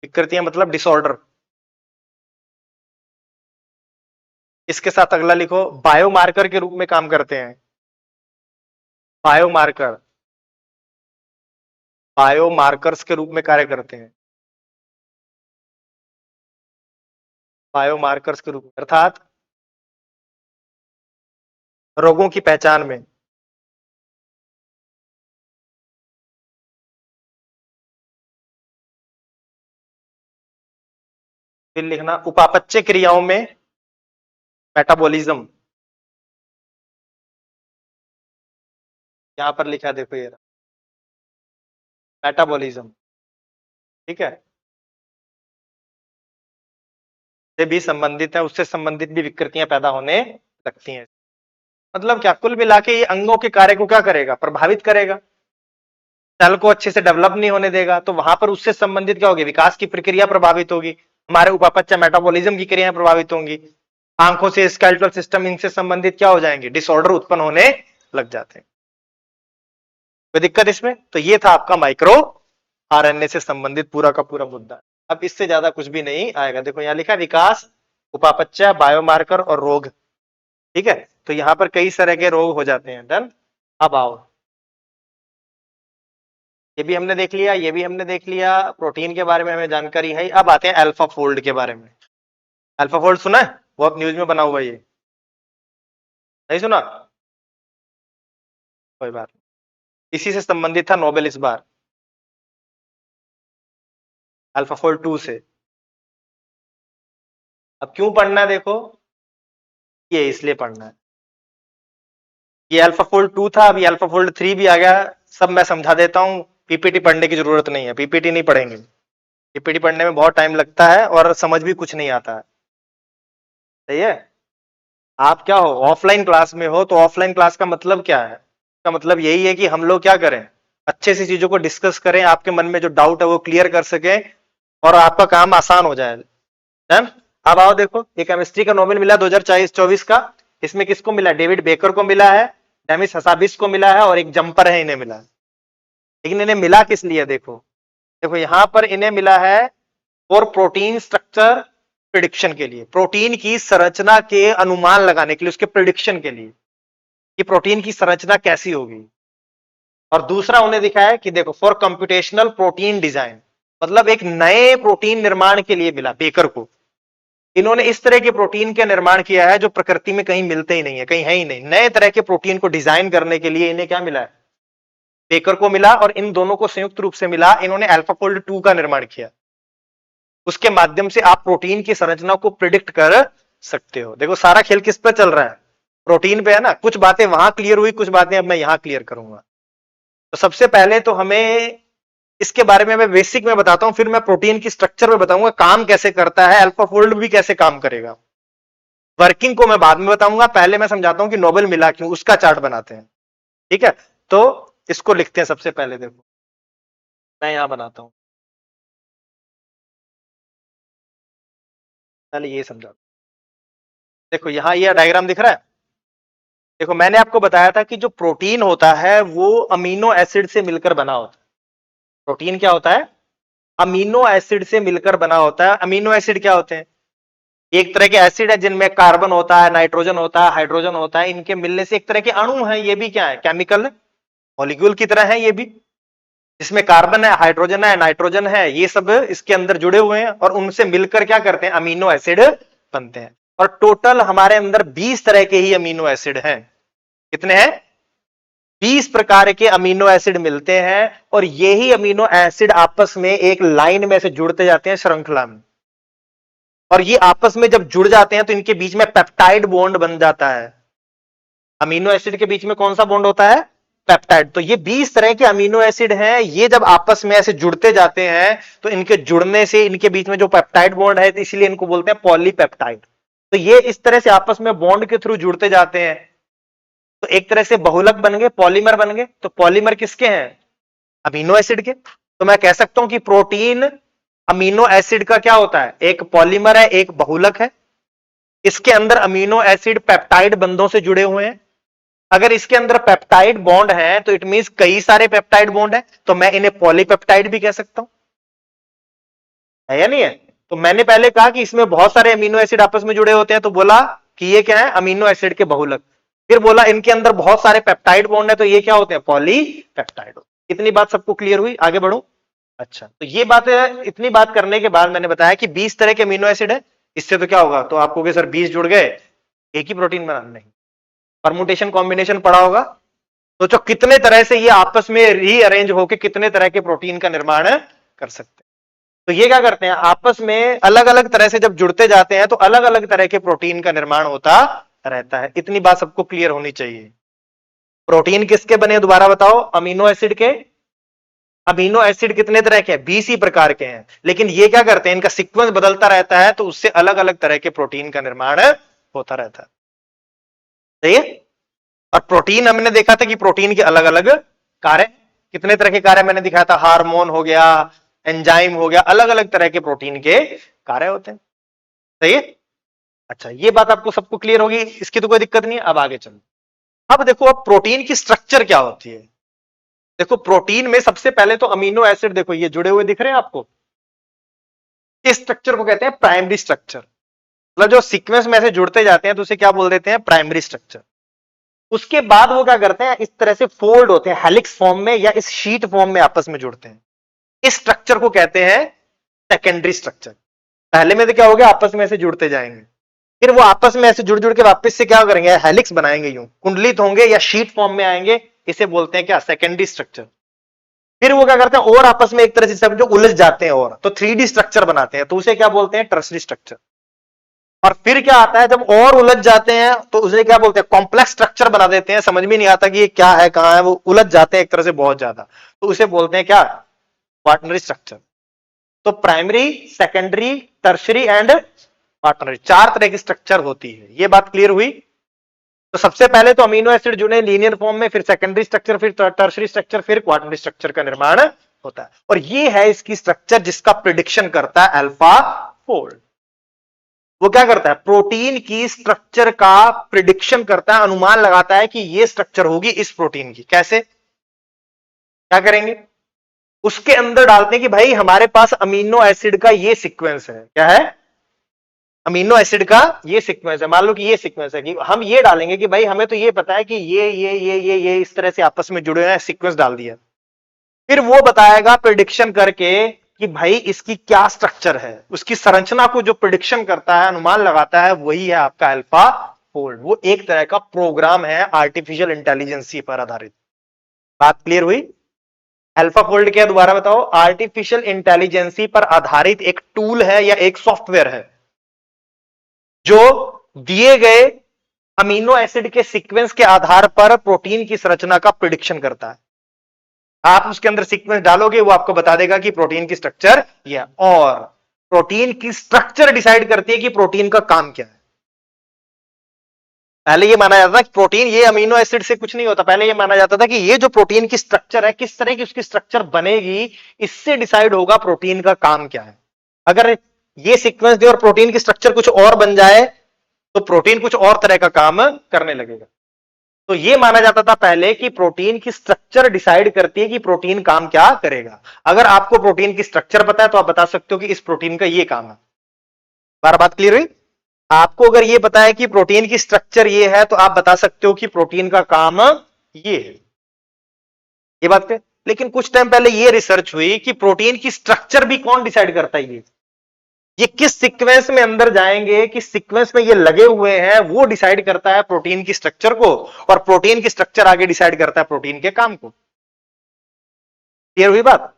विकृतियां मतलब डिसऑर्डर। इसके साथ अगला लिखो, बायोमार्कर के रूप में काम करते हैं, बायोमार्कर, बायोमार्कर्स के रूप में कार्य करते हैं, बायोमार्कर्स के रूप में, अर्थात रोगों की पहचान में। फिर लिखना उपापचय क्रियाओं में मेटाबॉलिज्म, यहां पर लिखा देखो ये मेटाबॉलिज्म, ठीक है, से भी संबंधित है, उससे संबंधित भी विकृतियां पैदा होने लगती हैं। मतलब क्या, कुल मिला के ये अंगों के कार्य को क्या करेगा, प्रभावित करेगा, सेल को अच्छे से डेवलप नहीं होने देगा, तो वहां पर उससे संबंधित क्या होगी, विकास की प्रक्रिया प्रभावित होगी, हमारे उपापचय मेटाबॉलिज्म की क्रियाएं प्रभावित होंगी, आंखों से, स्केलेटल सिस्टम, इनसे संबंधित क्या हो जाएंगे, डिसऑर्डर उत्पन्न होने लग जाते हैं। कोई दिक्कत इसमें? तो ये था आपका माइक्रो आरएनए से संबंधित पूरा का पूरा मुद्दा। अब इससे ज्यादा कुछ भी नहीं आएगा। देखो यहाँ लिखा विकास, उपापचय, बायोमार्कर और रोग, ठीक है, तो यहां पर कई तरह के रोग हो जाते हैं। डन, अब आओ, ये भी हमने देख लिया, ये भी हमने देख लिया, प्रोटीन के बारे में हमें जानकारी है। अब आते हैं अल्फा फोल्ड के बारे में। अल्फा फोल्ड सुना है, बहुत न्यूज में बना हुआ, ये नहीं सुना, कोई बात नहीं, इसी से संबंधित था नोबेल इस बार, अल्फा फोल्ड 2 से। अब क्यों पढ़ना है, देखो ये इसलिए पढ़ना है, ये अल्फा फोल्ड 2 था, अभी अल्फा फोल्ड 3 भी आ गया, सब मैं समझा देता हूं, पीपीटी पढ़ने की जरूरत नहीं है, पीपीटी नहीं पढ़ेंगे, पीपीटी पढ़ने में बहुत टाइम लगता है और समझ भी कुछ नहीं आता है। सही है, आप क्या हो, ऑफलाइन क्लास में हो, तो ऑफलाइन क्लास का मतलब क्या है, इसका मतलब यही है कि हम लोग क्या करें, अच्छे से चीजों को डिस्कस करें, आपके मन में जो डाउट है वो क्लियर कर सके और आपका काम आसान हो जाए। डन, अब आओ देखो, ये केमिस्ट्री का नोबेल मिला 2024 का, इसमें किसको मिला, डेविड बेकर को मिला है, डेमिस हसाबिस को मिला है और एक जंपर है इन्हें मिला है। लेकिन इन्हें मिला किस लिए, देखो देखो यहां पर इन्हें मिला है और प्रोटीन स्ट्रक्चर प्रिडिक्शन के लिए, प्रोटीन की संरचना के अनुमान लगाने के लिए, उसके प्रिडिक्शन के लिए कि प्रोटीन की संरचना कैसी होगी। और दूसरा उन्हें दिखा है कि देखो फॉर कंप्यूटेशनल प्रोटीन डिजाइन, मतलब एक नए प्रोटीन निर्माण के लिए मिला बेकर को। इन्होंने इस तरह के प्रोटीन का निर्माण किया है जो प्रकृति में कहीं मिलते ही नहीं है, कहीं है ही नहीं, नए तरह के प्रोटीन को डिजाइन करने के लिए इन्हें क्या मिला है, बेकर को मिला, और इन दोनों को संयुक्त रूप से मिला, इन्होंने अल्फाफोल्ड 2 का निर्माण किया। उसके माध्यम से आप प्रोटीन की संरचना को प्रिडिक्ट कर सकते हो। देखो सारा खेल किस पे चल रहा है, प्रोटीन पे है ना, कुछ बातें वहां क्लियर हुई, कुछ बातें अब मैं यहां क्लियर करूंगा। तो सबसे पहले तो हमें इसके बारे में मैं बेसिक में बताता हूं, फिर मैं प्रोटीन की स्ट्रक्चर में बताऊंगा काम कैसे करता है, अल्फा फोल्ड भी कैसे काम करेगा। वर्किंग को मैं बाद में बताऊंगा, पहले मैं समझाता हूं कि नोबेल मिला क्यों, उसका चार्ट बनाते हैं। ठीक है, तो इसको लिखते हैं सबसे पहले। देखो मैं यहां बनाता हूं, पहले ये समझा। देखो यहां ये डायग्राम दिख रहा है। देखो मैंने आपको बताया था कि जो प्रोटीन होता है वो अमीनो एसिड से मिलकर बना होता है। प्रोटीन क्या होता है? अमीनो एसिड से मिलकर बना होता है। अमीनो एसिड क्या होते हैं? एक तरह के एसिड है जिनमें कार्बन होता है, नाइट्रोजन होता है, हाइड्रोजन होता है। इनके मिलने से एक तरह के अणु हैं। ये भी क्या है? केमिकल मॉलिक्यूल की तरह है ये भी, जिसमें कार्बन है, हाइड्रोजन है, नाइट्रोजन है, ये सब इसके अंदर जुड़े हुए हैं और उनसे मिलकर क्या करते हैं? अमीनो एसिड बनते हैं। और टोटल हमारे अंदर 20 तरह के ही अमीनो एसिड हैं। कितने हैं? 20 प्रकार के अमीनो एसिड मिलते हैं और यही अमीनो एसिड आपस में एक लाइन में से जुड़ते जाते हैं, श्रृंखला में। और ये आपस में जब जुड़ जाते हैं तो इनके बीच में पेप्टाइड बॉन्ड बन जाता है। अमीनो एसिड के बीच में कौन सा बॉन्ड होता है? पेप्टाइड। तो ये 20 तरह के अमीनो एसिड हैं, ये जब आपस में ऐसे जुड़ते जाते हैं तो इनके जुड़ने से इनके बीच में जो पेप्टाइड बॉन्ड है, तो इसीलिए इनको बोलते हैं पॉलीपेप्टाइड। तो ये इस तरह से आपस में बॉन्ड के थ्रू जुड़ते जाते हैं, तो एक तरह से बहुलक बन गए, पॉलीमर बन गए। तो पॉलीमर किसके हैं? अमीनो एसिड के। तो मैं कह सकता हूं कि प्रोटीन अमीनो एसिड का क्या होता है? एक पॉलीमर है, एक बहुलक है। इसके अंदर अमीनो एसिड पेप्टाइड बंधों से जुड़े हुए हैं। अगर इसके अंदर पेप्टाइड बॉन्ड है तो इट मींस कई सारे पेप्टाइड बॉन्ड है, तो मैं इन्हें पॉलीपेप्टाइड भी कह सकता हूं, है या नहीं है? तो मैंने पहले कहा कि इसमें बहुत सारे अमीनो एसिड आपस में जुड़े होते हैं, तो बोला कि ये क्या है? अमीनो एसिड के बहुलक। फिर बोला इनके अंदर बहुत सारे पेप्टाइड बॉन्ड है, तो ये क्या होते हैं? पॉलीपेप्टाइड। इतनी बात सबको क्लियर हुई? आगे बढ़ो। अच्छा, तो ये बात है। इतनी बात करने के बाद मैंने बताया कि 20 तरह के अमीनो एसिड है। इससे तो क्या होगा? तो आपको कि सर 20 जुड़ गए, एक ही प्रोटीन बना? नहीं, परमुटेशन कॉम्बिनेशन पढ़ा होगा। तो जो कितने तरह से ये आपस में रीअरेंज होकर कितने तरह के प्रोटीन का निर्माण कर सकते हैं। तो ये क्या करते हैं? आपस में अलग अलग तरह से जब जुड़ते जाते हैं तो अलग अलग तरह के प्रोटीन का निर्माण होता रहता है। इतनी बात सबको क्लियर होनी चाहिए। प्रोटीन किसके बने? दोबारा बताओ। अमीनो एसिड के। अमीनो एसिड कितने तरह के हैं? 20 ही प्रकार के हैं। लेकिन ये क्या करते हैं? इनका सीक्वेंस बदलता रहता है, तो उससे अलग अलग तरह के प्रोटीन का निर्माण होता रहता है। सही है? और प्रोटीन हमने देखा था कि प्रोटीन के अलग अलग कार्य, कितने तरह के कार्य मैंने दिखाया था। हार्मोन हो गया, एंजाइम हो गया, अलग अलग तरह के प्रोटीन के कार्य होते हैं। सही है? अच्छा, ये बात आपको सबको क्लियर होगी, इसकी तो कोई दिक्कत नहीं है। अब आगे चलो। अब देखो, अब प्रोटीन की स्ट्रक्चर क्या होती है। देखो प्रोटीन में सबसे पहले तो अमीनो एसिड, देखो ये जुड़े हुए दिख रहे हैं आपको, इस स्ट्रक्चर को कहते हैं प्राइमरी स्ट्रक्चर। मतलब जो सीक्वेंस में ऐसे जुड़ते जाते हैं तो उसे क्या बोल देते हैं? Primary structure. उसके बाद वो क्या करते हैं? इस तरह से फोल्ड होते हैं, हेलिक्स फॉर्म में या इस शीट फॉर्म में आपस में जुड़ते हैं। इस स्ट्रक्चर को कहते हैं सेकेंडरी स्ट्रक्चर। पहले में तो क्या हो गया? आपस में ऐसे जुड़ते जाएंगे, फिर वो आपस में ऐसे जुड़ जुड़ के वापस से क्या करेंगे? हेलिक्स बनाएंगे, यूं कुंडलित होंगे या शीट फॉर्म में आएंगे। इसे बोलते हैं क्या? Secondary structure. फिर वो क्या करते हैं? और आपस में एक तरह से सब जो उलझ जाते हैं और तो 3D स्ट्रक्चर बनाते हैं, तो उसे क्या बोलते हैं? Tertiary structure. और फिर क्या आता है? जब और उलझ जाते हैं तो उसे क्या बोलते हैं? कॉम्प्लेक्स स्ट्रक्चर बना देते हैं। समझ में नहीं आता कि ये क्या है, कहां है, वो उलझ जाते हैं एक तरह से बहुत ज्यादा, तो उसे बोलते हैं क्या? Quaternary structure. तो primary, secondary, tertiary and quaternary, 4 तरह की स्ट्रक्चर होती है। ये बात क्लियर हुई? तो सबसे पहले तो अमीनो एसिड जुड़े लीनियर फॉर्म में, फिर सेकेंडरी स्ट्रक्चर, फिर टर्शरी स्ट्रक्चर, फिर क्वाटरनरी स्ट्रक्चर का निर्माण होता है। और ये है इसकी स्ट्रक्चर जिसका प्रिडिक्शन करता है अल्फा फोल्ड। वो क्या करता है? प्रोटीन की स्ट्रक्चर का प्रिडिक्शन करता है, अनुमान लगाता है कि ये स्ट्रक्चर होगी इस प्रोटीन की। कैसे? क्या करेंगे? उसके अंदर डालते हैं कि भाई हमारे पास अमीनो एसिड का ये सीक्वेंस है। क्या है? अमीनो एसिड का ये सीक्वेंस है। मान लो कि ये सीक्वेंस है, कि हम ये डालेंगे कि भाई हमें तो ये पता है कि ये इस तरह से आपस में जुड़े हैं, सीक्वेंस डाल दिया। फिर वो बताएगा प्रिडिक्शन करके कि भाई इसकी क्या स्ट्रक्चर है। उसकी संरचना को जो प्रिडिक्शन करता है, अनुमान लगाता है, वही है आपका अल्फा फोल्ड। वो एक तरह का प्रोग्राम है आर्टिफिशियल इंटेलिजेंसी पर आधारित। बात क्लियर हुई? अल्फा फोल्ड क्या? दोबारा बताओ। आर्टिफिशियल इंटेलिजेंसी पर आधारित एक टूल है या एक सॉफ्टवेयर है जो दिए गए अमीनो एसिड के सीक्वेंस के आधार पर प्रोटीन की संरचना का प्रिडिक्शन करता है। आप उसके अंदर सीक्वेंस डालोगे, वो आपको बता देगा कि प्रोटीन की स्ट्रक्चर ये है। और प्रोटीन की स्ट्रक्चर डिसाइड करती है कि प्रोटीन का काम क्या है। पहले ये माना जाता था कि प्रोटीन ये अमीनो एसिड से कुछ नहीं होता, पहले ये माना जाता था कि ये जो प्रोटीन की स्ट्रक्चर है, किस तरह की उसकी स्ट्रक्चर बनेगी, इससे डिसाइड होगा प्रोटीन का काम क्या है। अगर ये सीक्वेंस दे और प्रोटीन की स्ट्रक्चर कुछ और बन जाए तो प्रोटीन कुछ और तरह का काम करने लगेगा। तो ये माना जाता था पहले कि प्रोटीन की स्ट्रक्चर डिसाइड करती है कि प्रोटीन काम क्या करेगा। अगर आपको प्रोटीन की स्ट्रक्चर पता है तो आप बता सकते हो कि इस प्रोटीन का ये काम है। बार बात क्लियर हुई? आपको अगर ये पता है कि प्रोटीन की स्ट्रक्चर ये है तो आप बता सकते हो कि प्रोटीन का काम ये है। ये बात पे, लेकिन कुछ टाइम पहले ये रिसर्च हुई कि प्रोटीन की स्ट्रक्चर भी कौन डिसाइड करता है, ये किस सीक्वेंस में अंदर जाएंगे, किस सीक्वेंस में ये लगे हुए हैं, वो डिसाइड करता है प्रोटीन की स्ट्रक्चर को, और प्रोटीन की स्ट्रक्चर आगे डिसाइड करता है प्रोटीन के काम को। क्लियर हुई बात?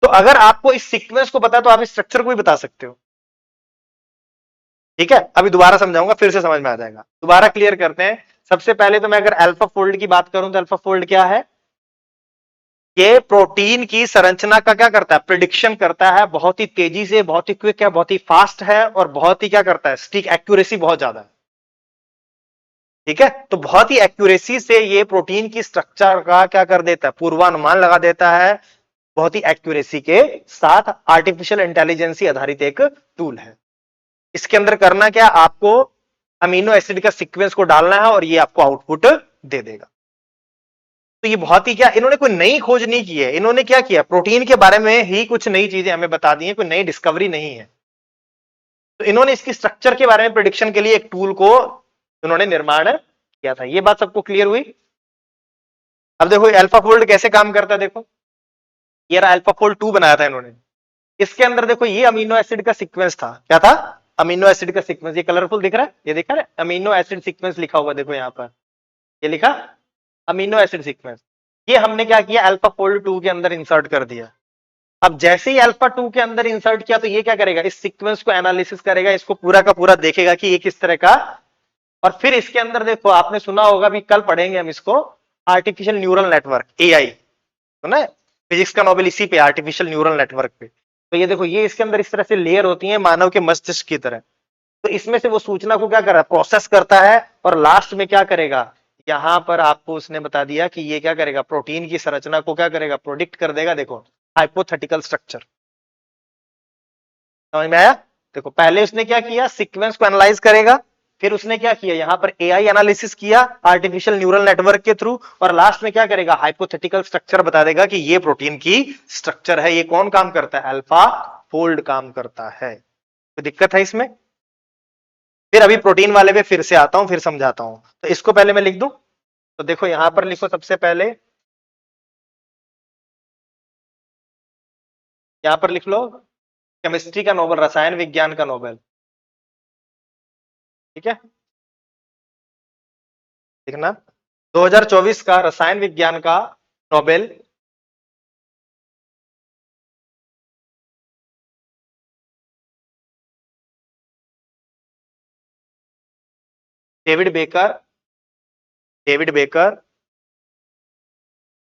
तो अगर आपको इस सीक्वेंस को पता है तो आप इस स्ट्रक्चर को भी बता सकते हो। ठीक है, अभी दोबारा समझाऊंगा, फिर से समझ में आ जाएगा। दोबारा क्लियर करते हैं। सबसे पहले तो मैं अगर अल्फा फोल्ड की बात करूं तो अल्फा फोल्ड क्या है? ये प्रोटीन की संरचना का क्या करता है? प्रिडिक्शन करता है, बहुत ही तेजी से, बहुत ही क्विक है, बहुत ही फास्ट है, और बहुत ही क्या करता है? स्टिक एक्यूरेसी बहुत ज्यादा है। ठीक है, तो बहुत ही एक्यूरेसी से ये प्रोटीन की स्ट्रक्चर का क्या कर देता है? पूर्वानुमान लगा देता है। बहुत ही एक्यूरेसी के साथ आर्टिफिशियल इंटेलिजेंसी आधारित एक टूल है। इसके अंदर करना क्या? आपको अमीनो एसिड का सीक्वेंस को डालना है और ये आपको आउटपुट दे देगा। तो ये बहुत ही क्या, इन्होंने कोई नई खोज नहीं की है, इन्होंने क्या किया? प्रोटीन के बारे में ही कुछ नई चीजें हमें बता दी है, कोई नई डिस्कवरी नहीं है। तो इन्होंने इसकी स्ट्रक्चर के बारे में प्रिडिक्शन के लिए एक टूल को इन्होंने निर्माण किया था। ये बात सबको क्लियर हुई? अब देखो अल्फा फोल्ड कैसे काम करता है। देखो ये रहा अल्फा फोल्ड 2 बनाया था इन्होंने। इसके अंदर देखो ये अमीनो एसिड का सीक्वेंस था। क्या था? अमीनो एसिड का सीक्वेंस। ये कलरफुल दिख रहा है, ये दिख रहा है अमीनो एसिड सीक्वेंस लिखा हुआ, देखो यहां पर ये लिखा अमीनो एसिड सीक्वेंस। ये हमने क्या किया? अल्फा फोल्ड 2 के अंदर इंसर्ट कर दिया। अब जैसे ही अल्फा 2 के अंदर इंसर्ट किया तो ये क्या करेगा? इस सीक्वेंस को एनालिसिस करेगा, इसको पूरा का पूरा देखेगा कि ये किस तरह का। और फिर इसके अंदर देखो, आपने सुना होगा भी, कल पढ़ेंगे हम इसको, आर्टिफिशियल न्यूरल नेटवर्क, एआई, सुना है? फिजिक्स का नोबेल इसी पे, आर्टिफिशियल न्यूरल नेटवर्क पे। तो ये देखो, ये इसके अंदर इस तरह से लेयर होती है मानव के मस्तिष्क की तरह। तो इसमें से वो सूचना को क्या कर रहा है? प्रोसेस करता है, और लास्ट में क्या करेगा? यहां पर आपको उसने बता दिया कि ये क्या करेगा? प्रोटीन की संरचना को क्या करेगा? प्रोडिक्ट कर देगा। देखो हाइपोथेटिकल स्ट्रक्चर, समझ में आया? देखो पहले उसने क्या किया? सीक्वेंस को एनालाइज करेगा, फिर उसने क्या किया? यहां पर एआई एनालिसिस किया आर्टिफिशियल न्यूरल नेटवर्क के थ्रू, और लास्ट में क्या करेगा? हाइपोथेटिकल स्ट्रक्चर बता देगा कि ये प्रोटीन की स्ट्रक्चर है। ये कौन काम करता है? अल्फा फोल्ड काम करता है। कोई दिक्कत है इसमें? फिर अभी प्रोटीन वाले पे फिर से आता हूं, फिर समझाता हूं। तो इसको पहले मैं लिख दूं, तो देखो यहां पर लिखो सबसे पहले, यहां पर लिख लो केमिस्ट्री का नोबेल, रसायन विज्ञान का नोबेल। ठीक है, लिखना 2024 का रसायन विज्ञान का Nobel David baker, David baker,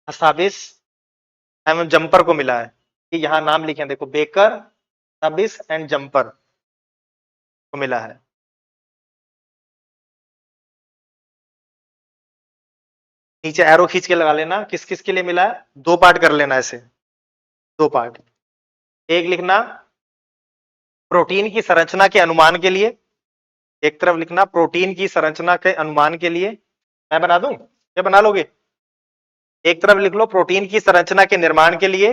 Hassabis एवं जम्पर को मिला है। कि यहां नाम लिखे, देखो बेकर, हसाबिस एंड जम्पर को मिला है। नीचे एरो खींच के लगा लेना, किस किस के लिए मिला है। दो पार्ट कर लेना ऐसे, दो पार्ट। एक लिखना प्रोटीन की संरचना के अनुमान के लिए, एक तरफ लिखना प्रोटीन की संरचना के अनुमान के लिए। मैं बना दूं या बना लोगे? एक तरफ लिख लो प्रोटीन की संरचना के निर्माण के लिए,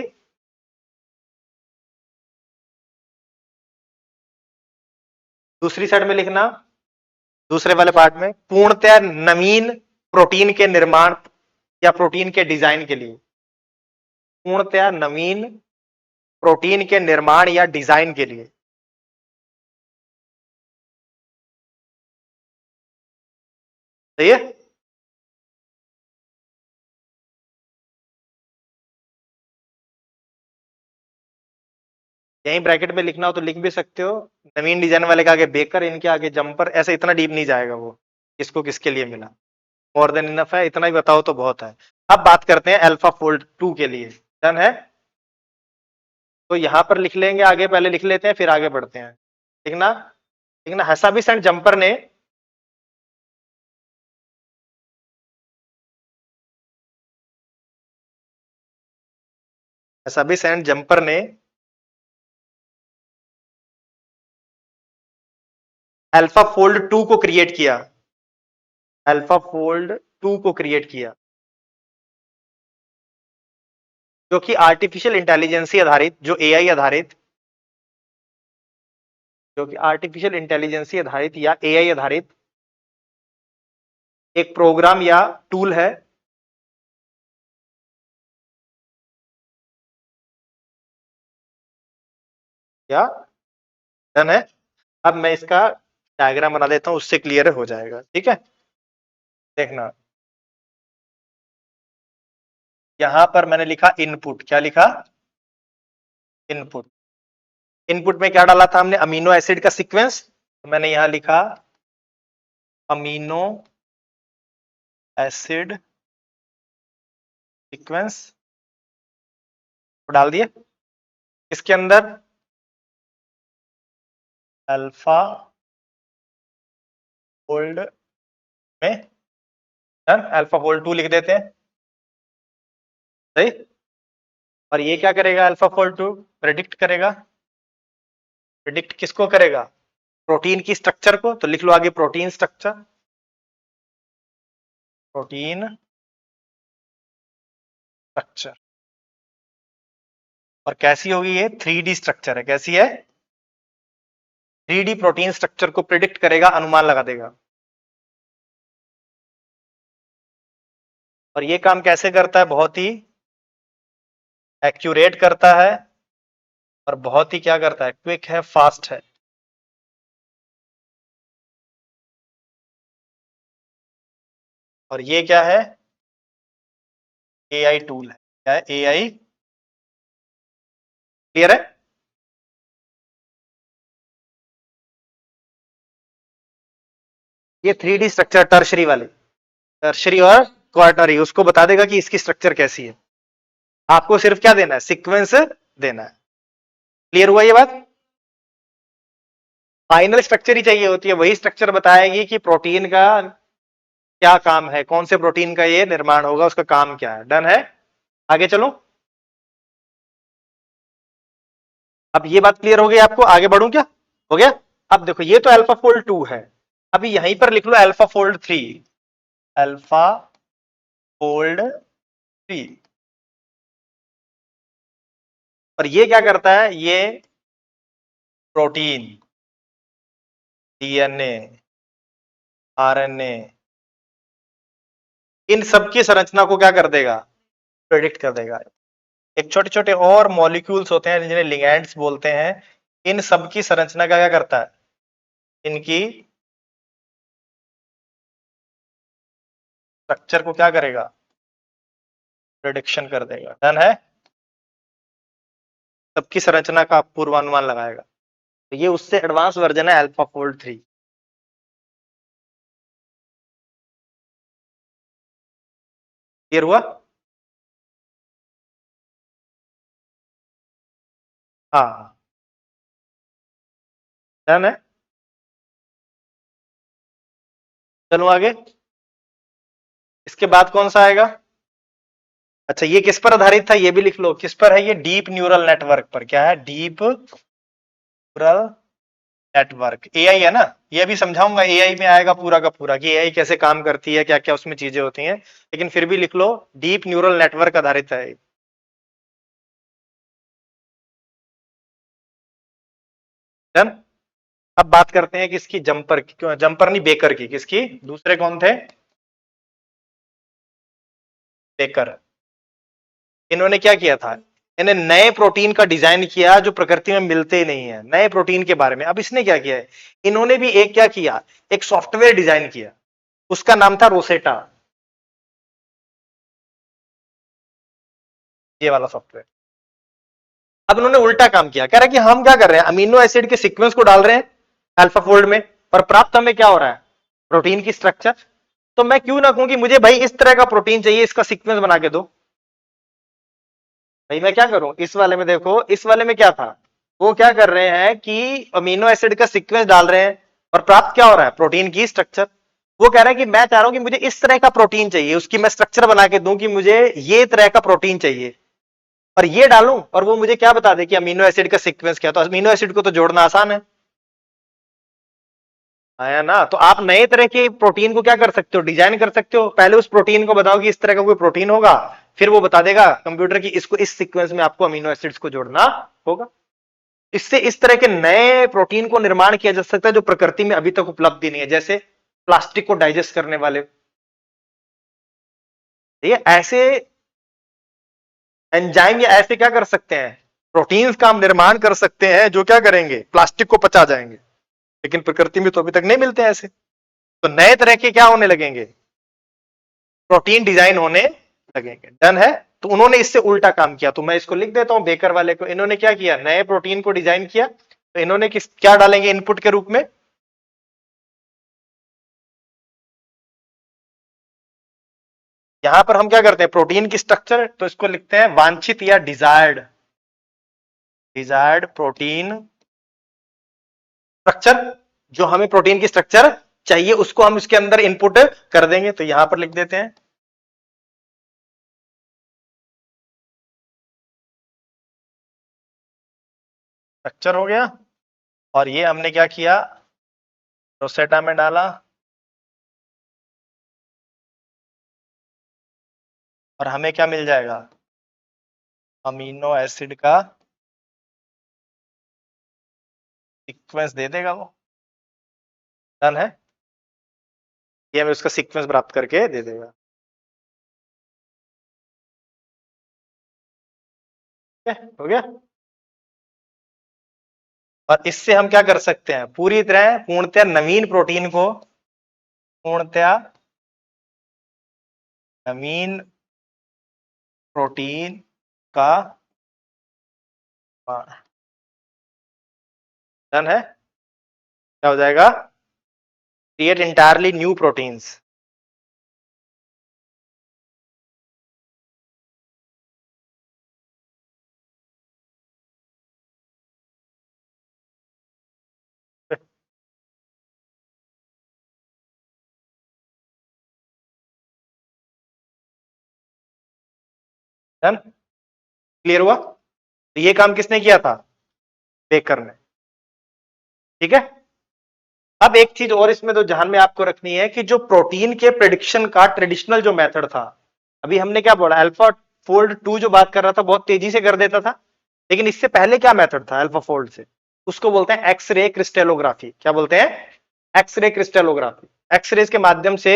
दूसरी साइड में लिखना, दूसरे वाले पार्ट में, पूर्णतः नवीन प्रोटीन के निर्माण या प्रोटीन के डिजाइन के लिए। पूर्णतः नवीन प्रोटीन के निर्माण या डिजाइन के लिए। सही है? यहीं ब्रैकेट में लिखना हो तो लिख भी सकते हो। नवीन डिजाइन वाले के आगे बेकर, इनके आगे जंपर, ऐसे इतना डीप नहीं जाएगा वो किसको किसके लिए मिला। मोर देन इनफ है, इतना ही बताओ तो बहुत है। अब बात करते हैं अल्फा फोल्ड 2 के लिए। डन है? तो यहां पर लिख लेंगे, आगे पहले लिख लेते हैं फिर आगे बढ़ते हैं। ठीक ना? ठीक ना? हसाबिस एंड जंपर ने हसाबिस एंड जंपर ने अल्फा फोल्ड 2 को क्रिएट किया। अल्फा फोल्ड 2 को क्रिएट किया, जो कि आर्टिफिशियल इंटेलिजेंसी आधारित, जो एआई आधारित, जो कि आर्टिफिशियल इंटेलिजेंसी आधारित या एआई आधारित एक प्रोग्राम या टूल है। या डन है? अब मैं इसका डायग्राम बना देता हूं, उससे क्लियर हो जाएगा। ठीक है, देखना। यहां पर मैंने लिखा इनपुट। क्या लिखा? इनपुट। इनपुट में क्या डाला था हमने? अमीनो एसिड का सीक्वेंस। तो मैंने यहां लिखा अमीनो एसिड सीक्वेंस डाल दिए। इसके अंदर अल्फा फोल्ड में अल्फा फोल्ड 2 लिख देते हैं। सही। और ये क्या करेगा? अल्फा फोल्ड 2 प्रेडिक्ट करेगा। प्रेडिक्ट किसको करेगा? प्रोटीन की स्ट्रक्चर को। तो लिख लो आगे प्रोटीन स्ट्रक्चर। Protein structure. और कैसी होगी ये? 3D स्ट्रक्चर है। कैसी है? 3D प्रोटीन स्ट्रक्चर को प्रिडिक्ट करेगा, अनुमान लगा देगा। और ये काम कैसे करता है? बहुत ही एक्यूरेट करता है, और बहुत ही क्या करता है? क्विक है, फास्ट है। और ये क्या है? एआई टूल है। क्या है? एआई। क्लियर है? ये 3D स्ट्रक्चर टर्शरी वाले, टर्शरी और क्वार्टनरी, उसको बता देगा कि इसकी स्ट्रक्चर कैसी है। आपको सिर्फ क्या देना है? सीक्वेंस देना है। क्लियर हुआ ये बात? फाइनल स्ट्रक्चर ही चाहिए होती है, वही स्ट्रक्चर बताएगी कि प्रोटीन का क्या काम है, कौन से प्रोटीन का ये निर्माण होगा, उसका काम क्या है। डन है? आगे चलो। अब ये बात क्लियर हो गई आपको? आगे बढ़ूं क्या? हो गया? अब देखो, ये तो अल्फा फोल्ड 2 है। अभी यहीं पर लिख लो अल्फा फोल्ड 3। Alpha fold 3। और ये क्या करता है? ये प्रोटीन, डीएनए, आरएनए, इन सब की संरचना को क्या कर देगा? प्रेडिक्ट कर देगा। एक छोटे छोटे और मॉलिक्यूल्स होते हैं जिन्हें लिगैंड्स बोलते हैं, इन सब की संरचना का क्या करता है? इनकी स्ट्रक्चर को क्या करेगा? प्रेडिक्शन कर देगा। डन है? सबकी संरचना का पूर्वानुमान लगाएगा। तो ये उससे एडवांस वर्जन है अल्फा फोल्ड 3। क्लियर हुआ? हाँ, डन है। चलो आगे। इसके बाद कौन सा आएगा? अच्छा, ये किस पर आधारित था? ये भी लिख लो किस पर है। ये डीप न्यूरल नेटवर्क पर। क्या है? Deep neural network. एआई है ना? ये भी समझाऊंगा, एआई में आएगा पूरा का पूरा कि एआई कैसे काम करती है, क्या क्या उसमें चीजें होती हैं। लेकिन फिर भी लिख लो डीप न्यूरल नेटवर्क आधारित है। डन। अब बात करते हैं किसकी? जंपर की। क्यों जंपर नहीं, बेकर की। किसकी? दूसरे कौन थे? बेकर। इन्होंने क्या किया था? इन्हें नए प्रोटीन का डिजाइन किया जो प्रकृति में मिलते ही नहीं है, नए प्रोटीन के बारे में। अब इसने क्या किया है? इन्होंने भी एक क्या किया? एक सॉफ्टवेयर डिजाइन किया, उसका नाम था रोसेटा। ये वाला सॉफ्टवेयर। अब इन्होंने उल्टा काम किया, कह रहा है कि हम क्या कर रहे हैं? अमीनो एसिड के सीक्वेंस को डाल रहे हैं अल्फा फोल्ड में, और प्राप्त हमें क्या हो रहा है? प्रोटीन की स्ट्रक्चर। तो मैं क्यों ना कहूं कि मुझे भाई इस तरह का प्रोटीन चाहिए, इसका सीक्वेंस बना के दो। भाई मैं क्या करूं, इस वाले में देखो, इस वाले में क्या था, वो क्या कर रहे हैं कि अमीनो एसिड का सीक्वेंस डाल रहे हैं और प्राप्त क्या हो रहा है, प्रोटीन की स्ट्रक्चर। वो कह रहा है कि मैं चाह रहा हूं कि मुझे इस तरह का प्रोटीन चाहिए, उसकी मैं स्ट्रक्चर बना के दूं कि मुझे ये तरह का प्रोटीन चाहिए और ये डालूं, और वो मुझे क्या बता दे कि अमीनो एसिड का सीक्वेंस क्या। तो अमीनो एसिड को तो जोड़ना आसान है, आया ना। तो आप नए तरह के प्रोटीन को क्या कर सकते हो, डिजाइन कर सकते हो। पहले उस प्रोटीन को बताओ कि इस तरह का कोई प्रोटीन होगा, फिर वो बता देगा कंप्यूटर की इसको इस सीक्वेंस में आपको अमीनो एसिड्स को जोड़ना होगा। इससे इस तरह के नए प्रोटीन को निर्माण किया जा सकता है जो प्रकृति में अभी तक उपलब्ध ही नहीं है, जैसे प्लास्टिक को डाइजेस्ट करने वाले। ये ऐसे एंजाइम या ऐसे क्या कर सकते हैं, प्रोटीन्स का हम निर्माण कर सकते हैं जो क्या करेंगे, प्लास्टिक को पचा जाएंगे। लेकिन प्रकृति में तो अभी तक नहीं मिलते ऐसे। तो नए तरह के क्या होने लगेंगे, प्रोटीन डिजाइन होने लगेंगे। डन है। तो उन्होंने इससे उल्टा काम किया, तो मैं इसको लिख देता हूं बेकर वाले को। इन्होंने क्या किया, नए प्रोटीन को डिजाइन किया। तो इन्होंने क्या डालेंगे इनपुट के रूप में, यहां पर हम क्या करते हैं, प्रोटीन की स्ट्रक्चर, तो इसको लिखते हैं वांछित या डिजायर्ड, डिजायर्ड प्रोटीन स्ट्रक्चर। जो हमें प्रोटीन की स्ट्रक्चर चाहिए उसको हम इसके अंदर इनपुट कर देंगे। तो यहां पर लिख देते हैं स्ट्रक्चर हो गया। और ये हमने क्या किया, रोसेटा में डाला और हमें क्या मिल जाएगा, अमीनो एसिड का सीक्वेंस दे देगा वो। डन है। ये हमें उसका सीक्वेंस प्राप्त करके दे देगा। हो गया। और इससे हम क्या कर सकते हैं, पूरी तरह पूर्णतया नवीन प्रोटीन को, पूर्णतया नवीन प्रोटीन का, डन है, क्या हो जाएगा, create entirely new proteins. Done, clear हुआ। तो ये काम किसने किया था, बेकर ने। ठीक है। अब एक चीज और इसमें तो ध्यान में आपको रखनी है कि जो प्रोटीन के प्रेडिक्शन का ट्रेडिशनल जो मेथड था, अभी हमने क्या बोला, अल्फा फोल्ड 2 जो बात कर रहा था बहुत तेजी से कर देता था, लेकिन इससे पहले क्या मेथड था अल्फा फोल्ड से, उसको बोलते हैं एक्सरे क्रिस्टेलोग्राफी। क्या बोलते हैं, एक्सरे क्रिस्टेलोग्राफी। एक्सरेज के माध्यम से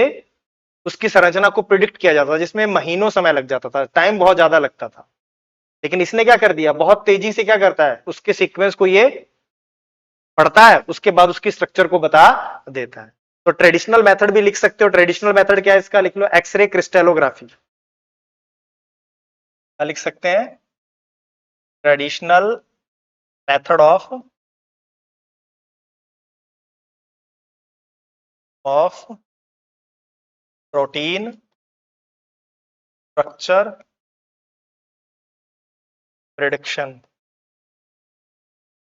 उसकी संरचना को प्रिडिक्ट किया जाता था, जिसमें महीनों समय लग जाता था, टाइम बहुत ज्यादा लगता था। लेकिन इसने क्या कर दिया, बहुत तेजी से क्या करता है, उसके सीक्वेंस को ये पढ़ता है, उसके बाद उसकी स्ट्रक्चर को बता देता है। तो ट्रेडिशनल मेथड भी लिख सकते हो। ट्रेडिशनल मेथड क्या है इसका, लिख लो एक्सरे क्रिस्टेलोग्राफी। क्या लिख सकते हैं, traditional method of protein structure prediction.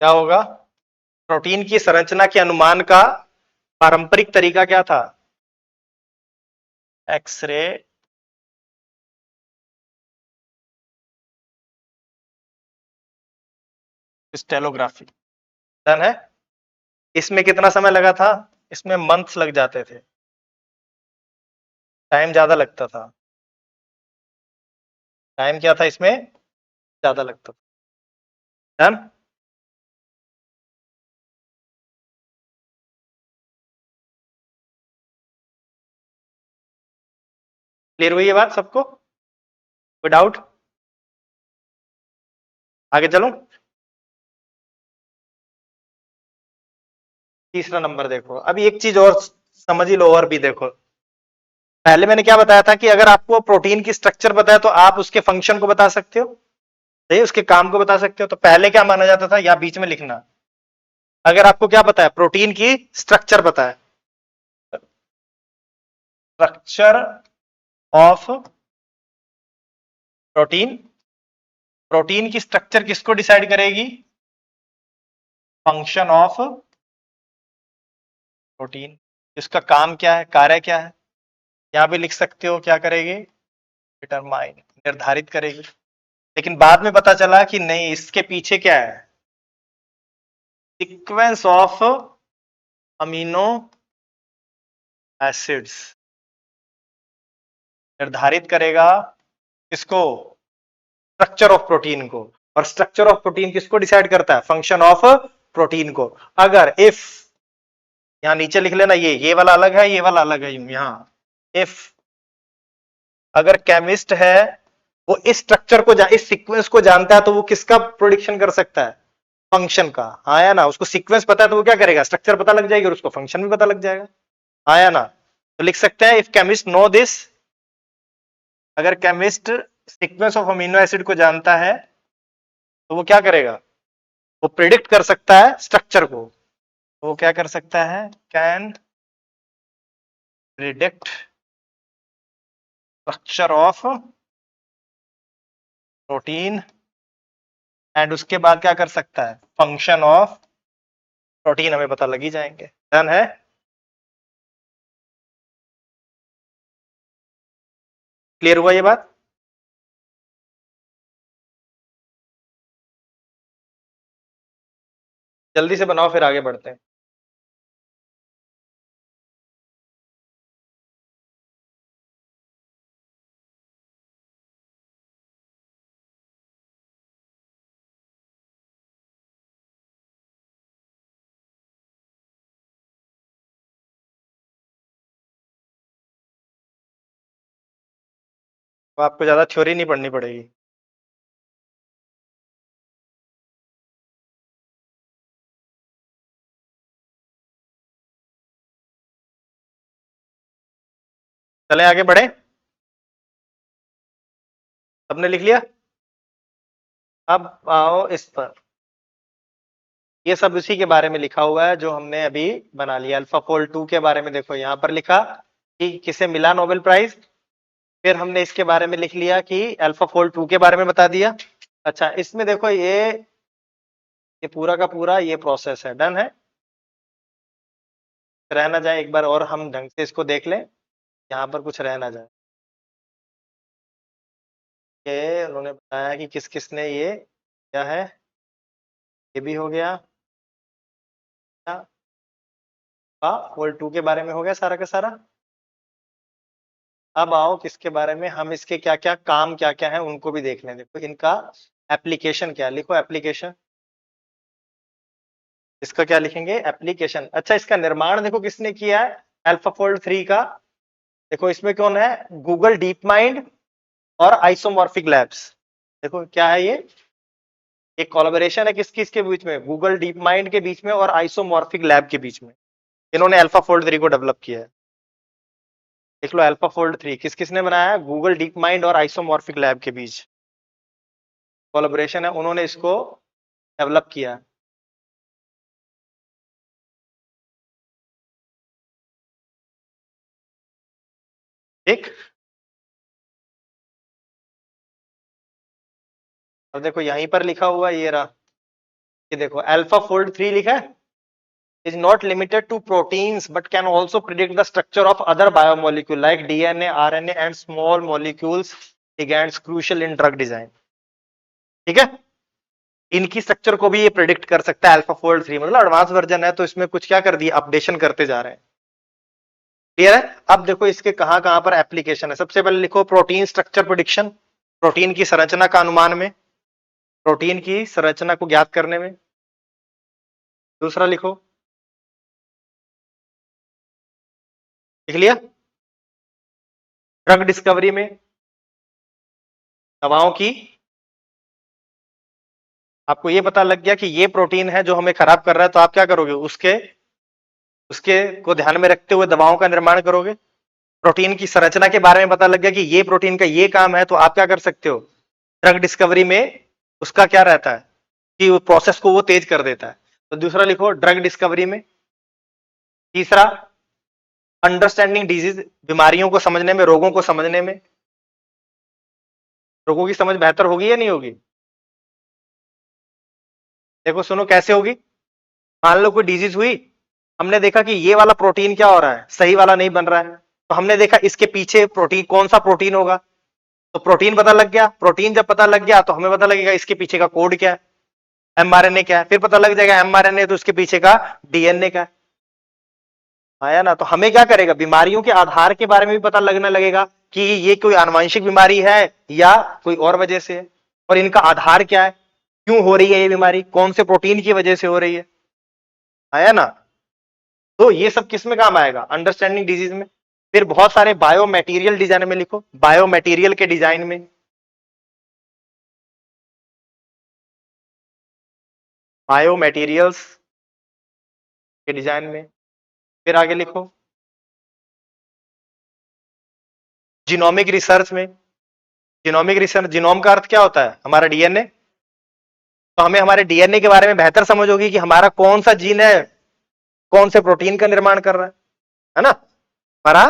क्या होगा, प्रोटीन की संरचना के अनुमान का पारंपरिक तरीका क्या था, एक्सरे क्रिस्टेलोग्राफी। डन है। इसमें कितना समय लगा था, इसमें मंथ्स लग जाते थे, टाइम ज्यादा लगता था। टाइम क्या था इसमें, ज्यादा लगता था। डन। क्लियर हुई ये बात सबको, कोई डाउट, आगे चलो। तीसरा नंबर देखो, अभी एक चीज और समझ ही लो, और भी देखो। पहले मैंने क्या बताया था कि अगर आपको प्रोटीन की स्ट्रक्चर पता है तो आप उसके फंक्शन को बता सकते हो, सही, उसके काम को बता सकते हो। तो पहले क्या माना जाता था, या बीच में लिखना, अगर आपको क्या पता है, प्रोटीन की स्ट्रक्चर पता है, स्ट्रक्चर ऑफ प्रोटीन। प्रोटीन की स्ट्रक्चर किसको डिसाइड करेगी? Function of protein. इसका काम क्या है, कार्य क्या है, यहां पे लिख सकते हो, क्या करेगी? डिटरमाइन, निर्धारित करेगी। लेकिन बाद में पता चला कि नहीं, इसके पीछे क्या है? सीक्वेंस ऑफ अमीनो एसिड्स निर्धारित करेगा किसको? स्ट्रक्चर ऑफ प्रोटीन को। और स्ट्रक्चर ऑफ प्रोटीन किसको डिसाइड करता है? फंक्शन ऑफ प्रोटीन को। अगर इफ, यहां नीचे लिख लेना, ये वाला अलग है, ये वाला अलग है, यहां इफ अगर केमिस्ट है वो इस स्ट्रक्चर को इस सीक्वेंस को जानता है तो वो किसका प्रोडिक्शन कर सकता है? फंक्शन का। आया ना? उसको सीक्वेंस पता है तो वो क्या करेगा? स्ट्रक्चर पता लग जाएगी और उसको फंक्शन भी पता लग जाएगा। आया ना? तो लिख सकते हैं इफ केमिस्ट नो दिस, अगर chemist sequence of amino acid को जानता है तो वो क्या करेगा? वो प्रिडिक्ट कर सकता है स्ट्रक्चर को। तो वो क्या कर सकता है? Can predict structure of protein and उसके बाद क्या कर सकता है? फंक्शन ऑफ प्रोटीन हमें पता लग ही जाएंगे। डन है? क्लियर हुआ ये बात? जल्दी से बनाओ फिर आगे बढ़ते हैं। तो आपको ज्यादा थ्योरी नहीं पढ़नी पड़ेगी। चलें आगे बढ़े। सबने लिख लिया? अब आओ इस पर। ये सब उसी के बारे में लिखा हुआ है जो हमने अभी बना लिया। अल्फा फोल्ड 2 के बारे में देखो, यहां पर लिखा कि किसे मिला नोबेल प्राइज। फिर हमने इसके बारे में लिख लिया कि अल्फा फोल्ड 2 के बारे में बता दिया। अच्छा, इसमें देखो ये पूरा का पूरा ये प्रोसेस है। डन है? रह ना जाए एक बार और हम ढंग से इसको देख लें, यहाँ पर कुछ रह ना जाए। ये उन्होंने बताया कि किस किस ने ये क्या है, ये भी हो गया, फोल्ड 2 के बारे में हो गया सारा का सारा। अब आओ किसके बारे में, हम इसके क्या क्या काम क्या क्या है उनको भी देख लें। देखो इनका एप्लीकेशन क्या, लिखो एप्लीकेशन। इसका क्या लिखेंगे? एप्लीकेशन। अच्छा, इसका निर्माण देखो किसने किया है? अल्फाफोल्ड 3 का। देखो इसमें कौन है? गूगल डीप माइंड और आइसोमॉर्फिक लैब्स। देखो क्या है ये? एक कोलैबोरेशन है किस किस के बीच में? गूगल डीप माइंड के बीच में और आइसोमॉर्फिक लैब के बीच में। इन्होंने अल्फाफोल्ड 3 को डेवलप किया है। देख लो अल्फाफोल्ड 3 किस किसने बनाया है? गूगल डीप माइंड और आइसोमॉर्फिक लैब के बीच कोलैबोरेशन है, उन्होंने इसको डेवलप किया। ठीक। अब देखो यहीं पर लिखा हुआ ये रहा, ये देखो अल्फा फोल्ड 3 लिखा है, is not limited to proteins but can also predict the structure of other biomolecule like DNA, RNA and small molecules, ligands crucial in drug design। ठीक है? इनकी स्ट्रक्चर को भी ये प्रिडिक्ट कर सकता है अल्फा फोल्ड 3, मतलब एडवांस वर्जन है तो इसमें कुछ क्या कर दिया, अपडेशन करते जा रहे हैं। क्लियर है? अब देखो इसके कहां कहां पर एप्लीकेशन है। सबसे पहले लिखो प्रोटीन स्ट्रक्चर प्रिडिक्शन, प्रोटीन की संरचना का अनुमान में, प्रोटीन की संरचना को ज्ञात करने में। दूसरा लिखो, लिख लिया? ड्रग डिस्कवरी में, दवाओं की, आपको ये पता लग गया कि ये प्रोटीन है जो हमें खराब कर रहा है तो आप क्या करोगे? उसके उसके को ध्यान में रखते हुए दवाओं का निर्माण करोगे। प्रोटीन की संरचना के बारे में पता लग गया कि ये प्रोटीन का ये काम है तो आप क्या कर सकते हो? ड्रग डिस्कवरी में उसका क्या रहता है कि वो प्रोसेस को वो तेज कर देता है। तो दूसरा लिखो ड्रग डिस्कवरी में। तीसरा अंडरस्टैंडिंग डिजीज, बीमारियों को समझने में, रोगों को समझने में। रोगों की समझ बेहतर होगी या नहीं होगी? देखो सुनो कैसे होगी। मान लो कोई डिजीज हुई, हमने देखा कि ये वाला प्रोटीन क्या हो रहा है, सही वाला नहीं बन रहा है, तो हमने देखा इसके पीछे प्रोटीन, कौन सा प्रोटीन होगा, तो प्रोटीन पता लग गया। प्रोटीन जब पता लग गया तो हमें पता लगेगा इसके पीछे का कोड क्या है, एमआरएनए क्या है, फिर पता लग जाएगा एमआरएनए तो उसके पीछे का डीएनए क्या है। आया ना? तो हमें क्या करेगा, बीमारियों के आधार के बारे में भी पता लगने लगेगा कि ये कोई आनुवंशिक बीमारी है या कोई और वजह से है, और इनका आधार क्या है, क्यों हो रही है ये बीमारी, कौन से प्रोटीन की वजह से हो रही है। आया ना? तो ये सब किस में काम आएगा, अंडरस्टैंडिंग डिजीज में। फिर बहुत सारे बायो मटेरियल डिजाइन में लिखो, बायो मटेरियल के डिजाइन में, बायो मटेरियल्स के डिजाइन में। फिर आगे लिखो जीनोमिक रिसर्च में। जीनोमिक रिसर्च, जीनोम का अर्थ क्या होता है, हमारा डीएनए। तो हमें हमारे डीएनए के बारे में बेहतर समझ होगी कि हमारा कौन सा जीन है, कौन से प्रोटीन का निर्माण कर रहा है ना? हमारा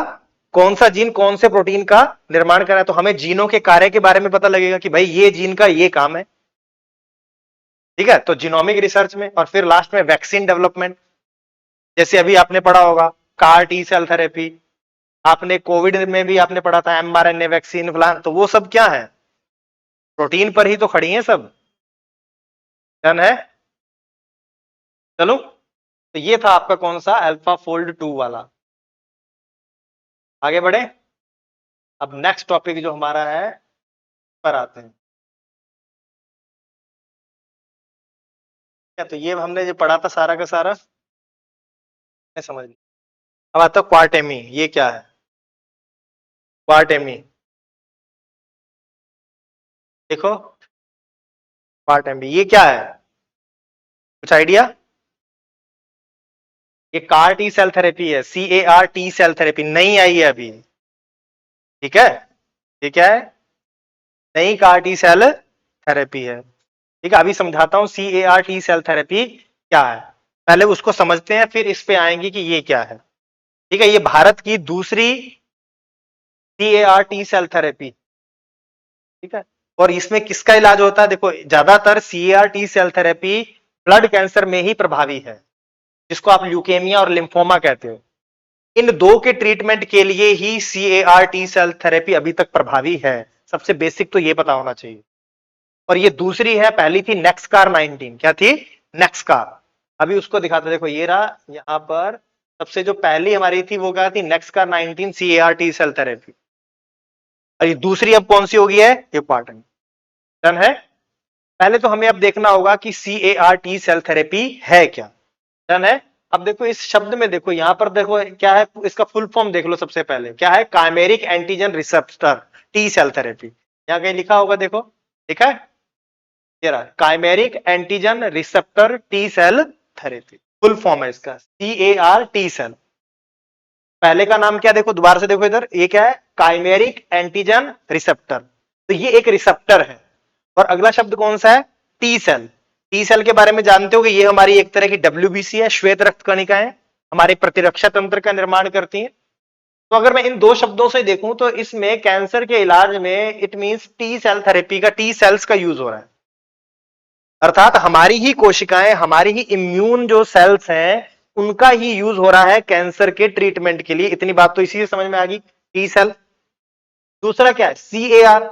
कौन सा जीन कौन से प्रोटीन का निर्माण कर रहा है, तो हमें जीनों के कार्य के बारे में पता लगेगा कि भाई ये जीन का ये काम है। ठीक है, तो जीनोमिक रिसर्च में। और फिर लास्ट में वैक्सीन डेवलपमेंट, जैसे अभी आपने पढ़ा होगा कार टी सेल थेरेपी, आपने कोविड में भी आपने पढ़ा था एमआरएनए वैक्सीन फलान, तो वो सब क्या है, प्रोटीन पर ही तो खड़ी है सब। डन है? चलो, तो ये था आपका कौन सा, अल्फा फोल्ड 2 वाला। आगे बढ़े, अब नेक्स्ट टॉपिक जो हमारा है पर आते हैं। तो ये हमने जो पढ़ा था सारा का सारा समझ लिया। अब आता क्वार्टेमी, ये क्या है क्वार्टेमी, देखो क्वार्टेमी ये क्या है, कुछ आइडिया? ये कार टी सेल थेरेपी है, CAR टी सेल थेरेपी, नई आई है अभी। ठीक है, ये क्या है, नई कार टी सेल थेरेपी है। ठीक है, अभी समझाता हूं CAR टी सेल थेरेपी क्या है, पहले उसको समझते हैं फिर इस पे आएंगे कि ये क्या है। ठीक है, ये भारत की दूसरी CAR टी सेल थेरेपी। ठीक है, और इसमें किसका इलाज होता है, देखो ज्यादातर CAR T cell therapy blood cancer में ही प्रभावी है, जिसको आप ल्यूकेमिया और लिम्फोमा कहते हो। इन दो के ट्रीटमेंट के लिए ही CAR टी सेल थेरेपी अभी तक प्रभावी है। सबसे बेसिक तो ये पता होना चाहिए। और ये दूसरी है, पहली थी नेक्सकार 19, क्या थी, नेक्सकार। अभी उसको दिखाते, देखो ये रहा यहां पर, सबसे जो पहली हमारी थी वो क्या थी, नेक्सकार 19 CAR टी सेल थेरेपी। और ये दूसरी अब कौन सी होगी है, ये पार्टन। डन है? पहले तो हमें अब देखना होगा कि CAR टी सेल थेरेपी है क्या। डन है? अब देखो इस शब्द में, देखो यहां पर देखो क्या है, इसका फुल फॉर्म देख लो सबसे पहले, क्या है, chimeric antigen receptor T cell therapy. यहां कहीं लिखा होगा, देखो लिखा है, ये रहा chimeric antigen receptor T cell therapy, full form है इसका CAR टी सेल। पहले का नाम क्या, देखो दोबारा से देखो इधर, ये क्या है, काइमेरिक एंटीजन रिसेप्टर, तो ये एक रिसेप्टर है। और अगला शब्द कौन सा है, टी सेल। टी सेल के बारे में जानते हो कि ये हमारी एक तरह की WBC है, श्वेत रक्त कणिकाएं, हमारे प्रतिरक्षा तंत्र का निर्माण करती हैं। तो अगर मैं इन दो शब्दों से देखूं तो इसमें कैंसर के इलाज में it means T cell therapy का, टी सेल्स का यूज हो रहा है, अर्थात हमारी ही कोशिकाएं, हमारी ही इम्यून जो सेल्स हैं उनका ही यूज हो रहा है कैंसर के ट्रीटमेंट के लिए। इतनी बात तो इसी से समझ में आ गई, टी सेल। दूसरा क्या है, CAR,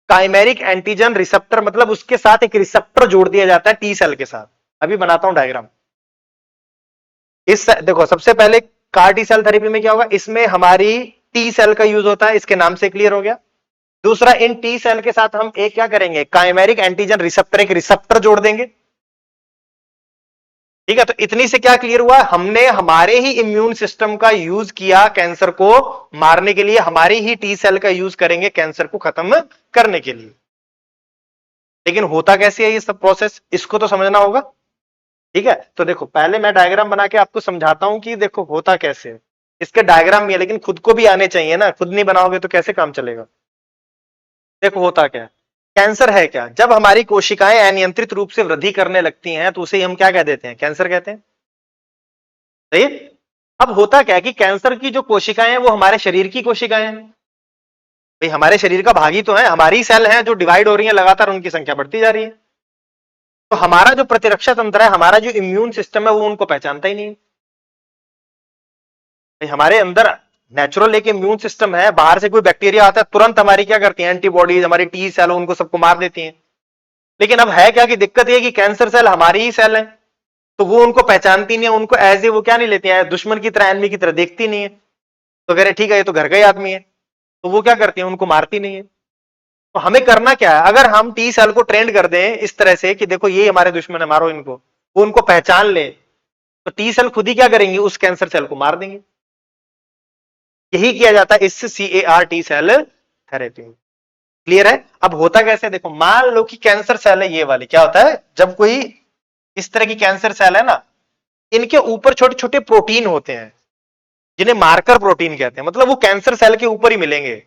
काइमेरिक एंटीजन रिसेप्टर, मतलब उसके साथ एक रिसेप्टर जोड़ दिया जाता है टी सेल के साथ। अभी बनाता हूं डायग्राम। इस देखो सबसे पहले कार टी सेल थेरेपी में क्या होगा, इसमें हमारी टी सेल का यूज होता है, इसके नाम से क्लियर हो गया। दूसरा, इन टी सेल के साथ हम एक क्या करेंगे, काइमेरिक एंटीजन रिसेप्टर, एक रिसेप्टर जोड़ देंगे। ठीक है, तो इतनी से क्या क्लियर हुआ, हमने हमारे ही इम्यून सिस्टम का यूज किया कैंसर को मारने के लिए, हमारी ही टी सेल का यूज करेंगे कैंसर को खत्म करने के लिए। लेकिन होता कैसे है ये सब प्रोसेस, इसको तो समझना होगा। ठीक है, तो देखो पहले मैं डायग्राम बना के आपको समझाता हूं कि देखो होता कैसे है। इसके डायग्राम भी है, लेकिन खुद को भी आने चाहिए ना, खुद नहीं बनाओगे तो कैसे काम चलेगा। देखो होता क्या है, कैंसर है क्या, जब हमारी कोशिकाएं अनियंत्रित रूप से वृद्धि करने लगती हैं तो उसे हम क्या कह देते हैं, कैंसर कहते हैं। सही है? अब होता क्या है कि कैंसर की जो कोशिकाएं हैं वो हमारे शरीर की कोशिकाएं हैं, भाई हमारे शरीर का भाग ही तो है, हमारी सेल हैं जो डिवाइड हो रही है लगातार, उनकी संख्या बढ़ती जा रही है। तो हमारा जो प्रतिरक्षा तंत्र है, हमारा जो इम्यून सिस्टम है, वो उनको पहचानता ही नहीं है। भाई हमारे अंदर नेचुरल एक इम्यून सिस्टम है, बाहर से कोई बैक्टीरिया आता है तुरंत हमारी क्या करती है, एंटीबॉडीज, हमारी टी सेल उनको सबको मार देती हैं। लेकिन अब है क्या कि दिक्कत ये कि कैंसर सेल हमारी ही सेल है, तो वो उनको पहचानती नहीं है, उनको एज ए वो क्या नहीं लेती है, दुश्मन की तरह, एनमी की तरह देखती नहीं है। तो कह रहे ठीक है ये तो घर का ही आदमी है, तो वो क्या करती है, उनको मारती नहीं है। तो हमें करना क्या है, अगर हम टी सेल को ट्रेंड कर दें इस तरह से कि देखो ये हमारे दुश्मन है, मारो इनको, वो उनको पहचान ले, तो टी सेल खुद ही क्या करेंगे, उस कैंसर सेल को मार देंगे। यही किया जाता है इस CAR टी सेल थेरेपी में। क्लियर है? अब होता कैसे, देखो मान लो कि कैंसर सेल है ये वाली, क्या होता है जब कोई इस तरह की कैंसर सेल है ना, इनके ऊपर छोटे छोटे प्रोटीन होते हैं जिन्हें मार्कर प्रोटीन कहते हैं, मतलब वो कैंसर सेल के ऊपर ही मिलेंगे।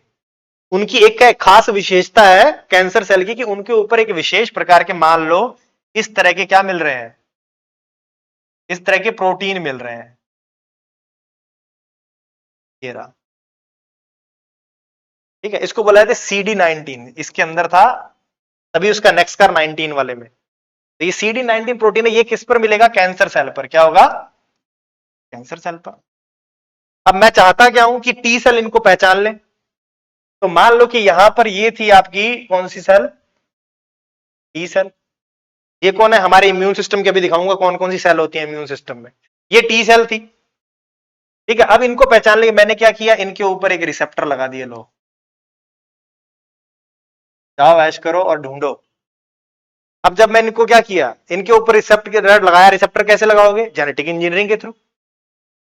उनकी एक खास विशेषता है कैंसर सेल की कि उनके ऊपर एक विशेष प्रकार के, मान लो इस तरह के क्या मिल रहे हैं, इस तरह के प्रोटीन मिल रहे हैं। ये रहा, ठीक है, इसको बोला जाता है CD19, इसके अंदर था, तभी उसका नेक्स्ट कर 19 वाले में। तो ये CD19 प्रोटीन है, ये किस पर मिलेगा, कैंसर सेल पर। क्या होगा, कैंसर सेल पर। अब मैं चाहता क्या हूं कि टी सेल इनको पहचान ले, तो मान लो कि यहां पर ये थी आपकी कौन सी सेल, टी सेल। ये कौन है, हमारे इम्यून सिस्टम के, भी दिखाऊंगा कौन कौन सी सेल होती है इम्यून सिस्टम में। ये टी सेल थी, ठीक है। अब इनको पहचान ले, मैंने क्या किया, इनके ऊपर एक रिसेप्टर लगा दिए, लो जाओ ऐश करो और ढूंढो। अब जब मैंने इनको क्या किया, इनके ऊपर रिसेप्टर लगाया, रिसेप्टर कैसे लगाओगे, जेनेटिक इंजीनियरिंग के थ्रू।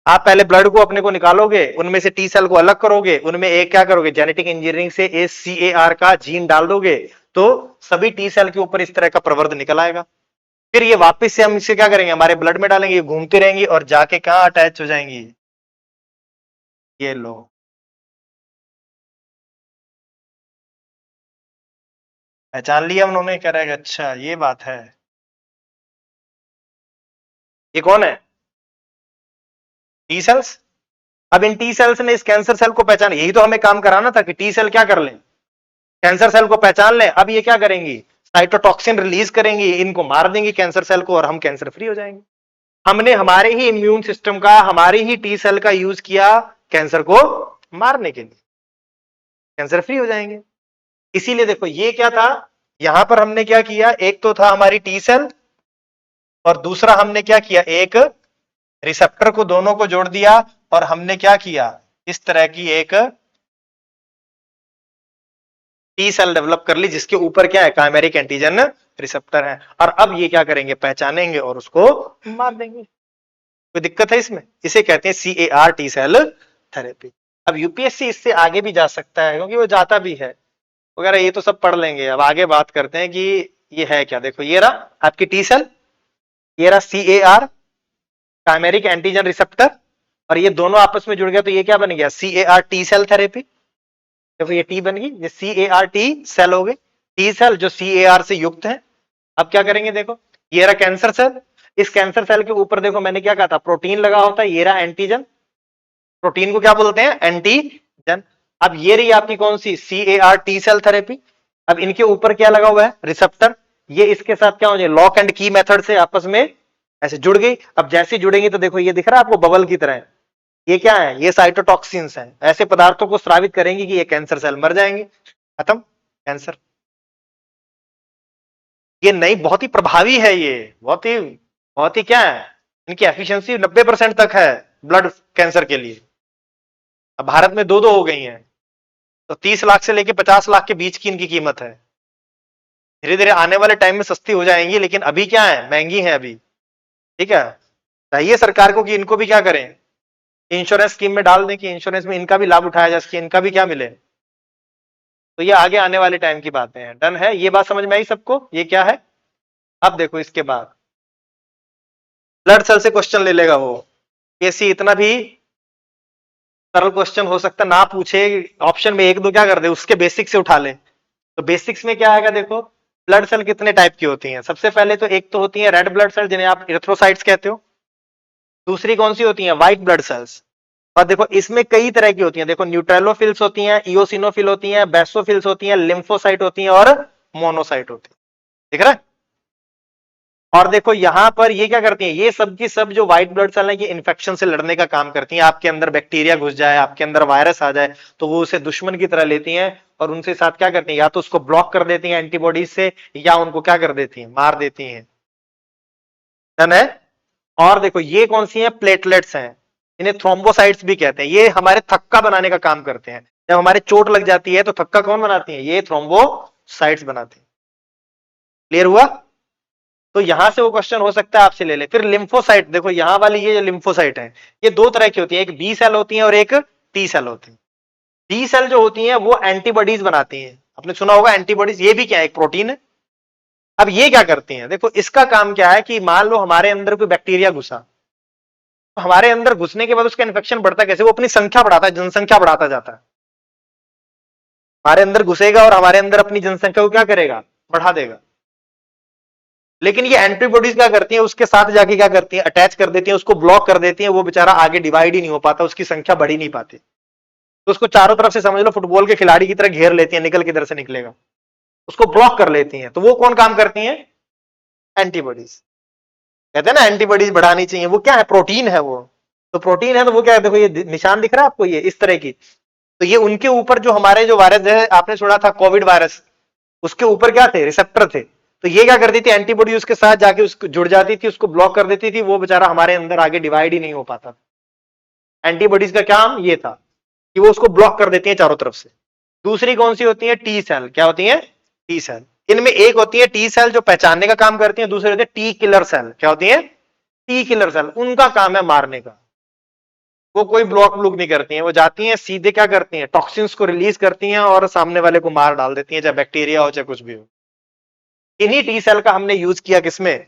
आप पहले ब्लड को अपने को निकालोगे, उनमें से टी सेल को अलग करोगे, उनमें एक क्या करोगे, जेनेटिक इंजीनियरिंग से ACAR का जीन डाल दोगे, तो सभी टी सेल के ऊपर इस तरह का प्रवर्ध निकल आएगा। फिर ये वापस से हम इसे क्या करेंगे, हमारे ब्लड में डालेंगे, घूमती रहेंगी और जाके कहां अटैच हो जाएंगी, ये लो। पहचान लिया उन्होंने, कह रहे अच्छा ये बात है। ये कौन है, टी सेल्स। अब इन टी सेल्स ने इस कैंसर सेल को पहचान, यही तो हमें काम कराना था कि टी सेल क्या कर ले, कैंसर सेल को पहचान ले। अब ये क्या करेंगी, साइटोटॉक्सिन रिलीज करेंगी, इनको मार देंगी कैंसर सेल को, और हम कैंसर फ्री हो जाएंगे। हमने हमारे ही इम्यून सिस्टम का, हमारी ही टी सेल का यूज किया कैंसर को मारने के लिए, कैंसर फ्री हो जाएंगे। इसीलिए देखो ये क्या था, यहां पर हमने क्या किया, एक तो था हमारी टी सेल, और दूसरा हमने क्या किया, एक रिसेप्टर को, दोनों को जोड़ दिया, और हमने क्या किया, इस तरह की एक टी सेल डेवलप कर ली, जिसके ऊपर क्या है, काइमेरिक एंटीजन रिसेप्टर है। और अब ये क्या करेंगे, पहचानेंगे और उसको मार देंगे। कोई दिक्कत है इसमें, इसे कहते हैं CAR टी सेल थेरेपी। अब यूपीएससी इससे आगे भी जा सकता है, क्योंकि वो जाता भी है वगैरह, ये तो सब पढ़ लेंगे। अब आगे बात करते हैं कि ये है क्या। देखो ये रहा आपकी टी सेल, ये रहा CAR, काइमेरिक एंटीजन रिसेप्टर, और ये दोनों आपस में जुड़ गया तो ये क्या बन गया, CAR टी सेल थेरेपी। देखो ये टी बन गई, ये CAR टी सेल हो गए, टी सेल जो CAR से युक्त है। अब क्या करेंगे, देखो ये रहा कैंसर सेल, इस कैंसर सेल के ऊपर देखो मैंने क्या कहा था, प्रोटीन लगा होता है, ये रहा एंटीजन, प्रोटीन को क्या बोलते हैं, एंटीजन। अब ये रही आपकी कौन सी, CAR टी सेल थेरेपी। अब इनके ऊपर क्या लगा हुआ है, रिसेप्टर, ये इसके साथ क्या हो जाए, लॉक एंड की मेथड से आपस में ऐसे जुड़ गई। अब जैसे जुड़ेंगी तो देखो ये दिख रहा है आपको बबल की तरह, ये क्या है, ये साइटोटॉक्सिन्स हैं, ऐसे पदार्थों को स्रावित करेंगे कि ये कैंसर सेल मर जाएंगे, खत्म कैंसर। ये नहीं, बहुत ही प्रभावी है, ये बहुत ही क्या है, इनकी एफिशिएंसी 90% तक है ब्लड कैंसर के लिए। अब भारत में दो हो गई हैं, तो 30 लाख से लेके 50 लाख के बीच की इनकी कीमत है। धीरे धीरे आने वाले टाइम में सस्ती हो जाएंगी, लेकिन अभी क्या है, महंगी है अभी। ठीक है, चाहिए सरकार को कि इनको भी क्या करें, इंश्योरेंस स्कीम में डाल दें कि इंश्योरेंस में इनका भी लाभ उठाया जा सके, इनका भी क्या मिले। तो ये आगे आने वाले टाइम की बातें हैं। डन है, ये बात समझ में आई सबको, ये क्या है। अब देखो इसके बाद ब्लड सेल से क्वेश्चन ले लेगा वो, कैसी इतना भी सरल क्वेश्चन हो सकता ना पूछे, ऑप्शन में एक दो क्या कर दे, उसके बेसिक से उठा ले। तो बेसिक्स में क्या आएगा, देखो ब्लड सेल कितने टाइप की होती हैं। सबसे पहले तो एक तो होती है रेड ब्लड सेल, जिन्हें आप इरिथ्रोसाइट्स कहते हो। दूसरी कौन सी होती है, व्हाइट ब्लड सेल्स। और देखो इसमें कई तरह की होती हैं, देखो न्यूट्रलोफिल्स होती हैं, इओसिनोफिल होती हैं, बेसोफिल्स होती हैं, लिम्फोसाइट होती हैं और मोनोसाइट होती है। दिख रहा है। और देखो यहां पर ये क्या करती हैं, ये सब की सब जो व्हाइट ब्लड सेल है ये इन्फेक्शन से लड़ने का काम करती हैं। आपके अंदर बैक्टीरिया घुस जाए, आपके अंदर वायरस आ जाए तो वो उसे दुश्मन की तरह लेती हैं और उनसे साथ क्या करती हैं, या तो उसको ब्लॉक कर देती हैं एंटीबॉडीज से, या उनको क्या कर देती हैं, मार देती हैं। डन है। और देखो ये कौन सी है, प्लेटलेट्स हैं, इन्हें थ्रोम्बोसाइट्स भी कहते हैं। ये हमारे थक्का बनाने का काम करते हैं। जब हमारे चोट लग जाती है तो थक्का कौन बनाती है, ये थ्रोम्बोसाइट्स बनाते हैं। क्लियर हुआ। तो यहां से वो क्वेश्चन हो सकता है आपसे ले ले। फिर लिम्फोसाइट, देखो यहां वाली ये जो लिम्फोसाइट है ये दो तरह की होती है, एक बी सेल होती है और एक टी सेल होती है। बी सेल जो होती है वो एंटीबॉडीज बनाती हैं, आपने सुना होगा एंटीबॉडीज, ये भी क्या है, एक प्रोटीन है। अब ये क्या करती हैं, देखो इसका काम क्या है कि मान लो हमारे अंदर कोई बैक्टीरिया घुसा, तो हमारे अंदर घुसने के बाद उसका इन्फेक्शन बढ़ता कैसे, वो अपनी संख्या बढ़ाता है, जनसंख्या बढ़ाता जाता है। हमारे अंदर घुसेगा और हमारे अंदर अपनी जनसंख्या को क्या करेगा, बढ़ा देगा। लेकिन ये एंटीबॉडीज क्या करती हैं, उसके साथ जाके क्या करती हैं, अटैच कर देती हैं, उसको ब्लॉक कर देती हैं, वो बेचारा आगे डिवाइड ही नहीं हो पाता, उसकी संख्या बढ़ ही नहीं पाती। तो उसको चारों तरफ से समझ लो फुटबॉल के खिलाड़ी की तरह घेर लेती हैं, निकल किधर से निकलेगा, उसको ब्लॉक कर लेती हैं। तो वो कौन काम करती हैं, एंटीबॉडीज। कहते हैं ना एंटीबॉडीज बढ़ानी चाहिए, वो क्या है, प्रोटीन है वो। तो प्रोटीन है तो वो क्या है, देखो ये निशान दिख रहा है आपको, ये इस तरह की। तो ये उनके ऊपर जो हमारे जो वायरस है, आपने सुना था कोविड वायरस, उसके ऊपर क्या थे, रिसेप्टर थे। तो ये क्या करती थी, एंटीबॉडी उसके साथ जाके उसको जुड़ जाती थी, उसको ब्लॉक कर देती थी, वो बेचारा हमारे अंदर आगे डिवाइड ही नहीं हो पाता। एंटीबॉडीज का काम ये था कि वो उसको ब्लॉक कर देती है चारों तरफ से। दूसरी कौन सी होती है, टी सेल। क्या होती है, टी सेल। इनमें एक होती है टी सेल जो पहचानने का काम करती है, दूसरी होती है टी किलर सेल। क्या होती है, टी किलर सेल, उनका काम है मारने का। वो कोई ब्लॉक ब्लूक नहीं करती हैं, वो जाती हैं सीधे क्या करती हैं, टॉक्सिन्स को रिलीज करती हैं और सामने वाले को मार डाल देती हैं, चाहे बैक्टीरिया हो चाहे कुछ भी हो। इन्हीं टी सेल का हमने यूज किया किसमें,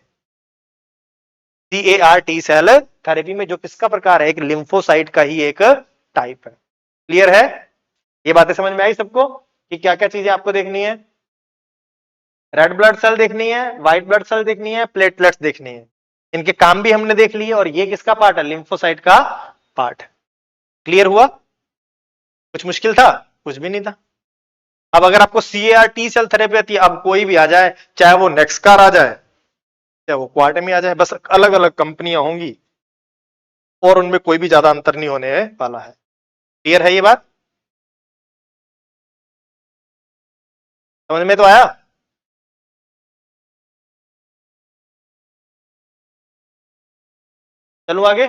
CAR टी सेल थेरेपी में, जो किसका प्रकार है, एक लिम्फोसाइट का ही एक टाइप है। क्लियर है। ये बातें समझ में आई सबको कि क्या क्या चीजें आपको देखनी है, रेड ब्लड सेल देखनी है, व्हाइट ब्लड सेल देखनी है, प्लेटलेट्स देखनी है। इनके काम भी हमने देख लिए और ये किसका पार्ट है, लिम्फोसाइट का पार्ट। क्लियर हुआ। कुछ मुश्किल था, कुछ भी नहीं था। अब अगर आपको CAR टी सेल थेरेपी आती है, अब कोई भी आ जाए, चाहे वो नेक्सकार आ जाए चाहे वो क्वार्टमी आ जाए, बस अलग अलग कंपनियां होंगी और उनमें कोई भी ज्यादा अंतर नहीं होने वाला है। क्लियर है ये बात, समझ में तो आया। चलो आगे।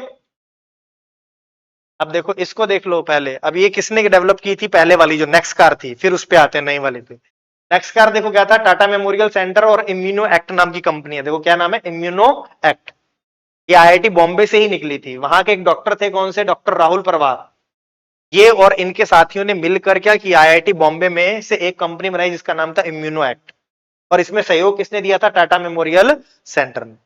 अब देखो इसको देख लो पहले, अब ये किसने डेवलप की थी, पहले वाली जो नेक्स्ट कार थी, फिर उस पे आते हैं नई वाली पे। नेक्स्ट कार देखो क्या था, टाटा मेमोरियल सेंटर और इम्यूनो एक्ट नाम की कंपनी है। देखो क्या नाम है, इम्यूनो एक्ट। ये IIT बॉम्बे से ही निकली थी। वहां के एक डॉक्टर थे, कौन से, डॉक्टर राहुल परवार। ये और इनके साथियों ने मिलकर क्या किया, IIT बॉम्बे में से एक कंपनी बनाई जिसका नाम था इम्यूनो एक्ट। और इसमें सहयोग किसने दिया था, टाटा मेमोरियल सेंटर ने।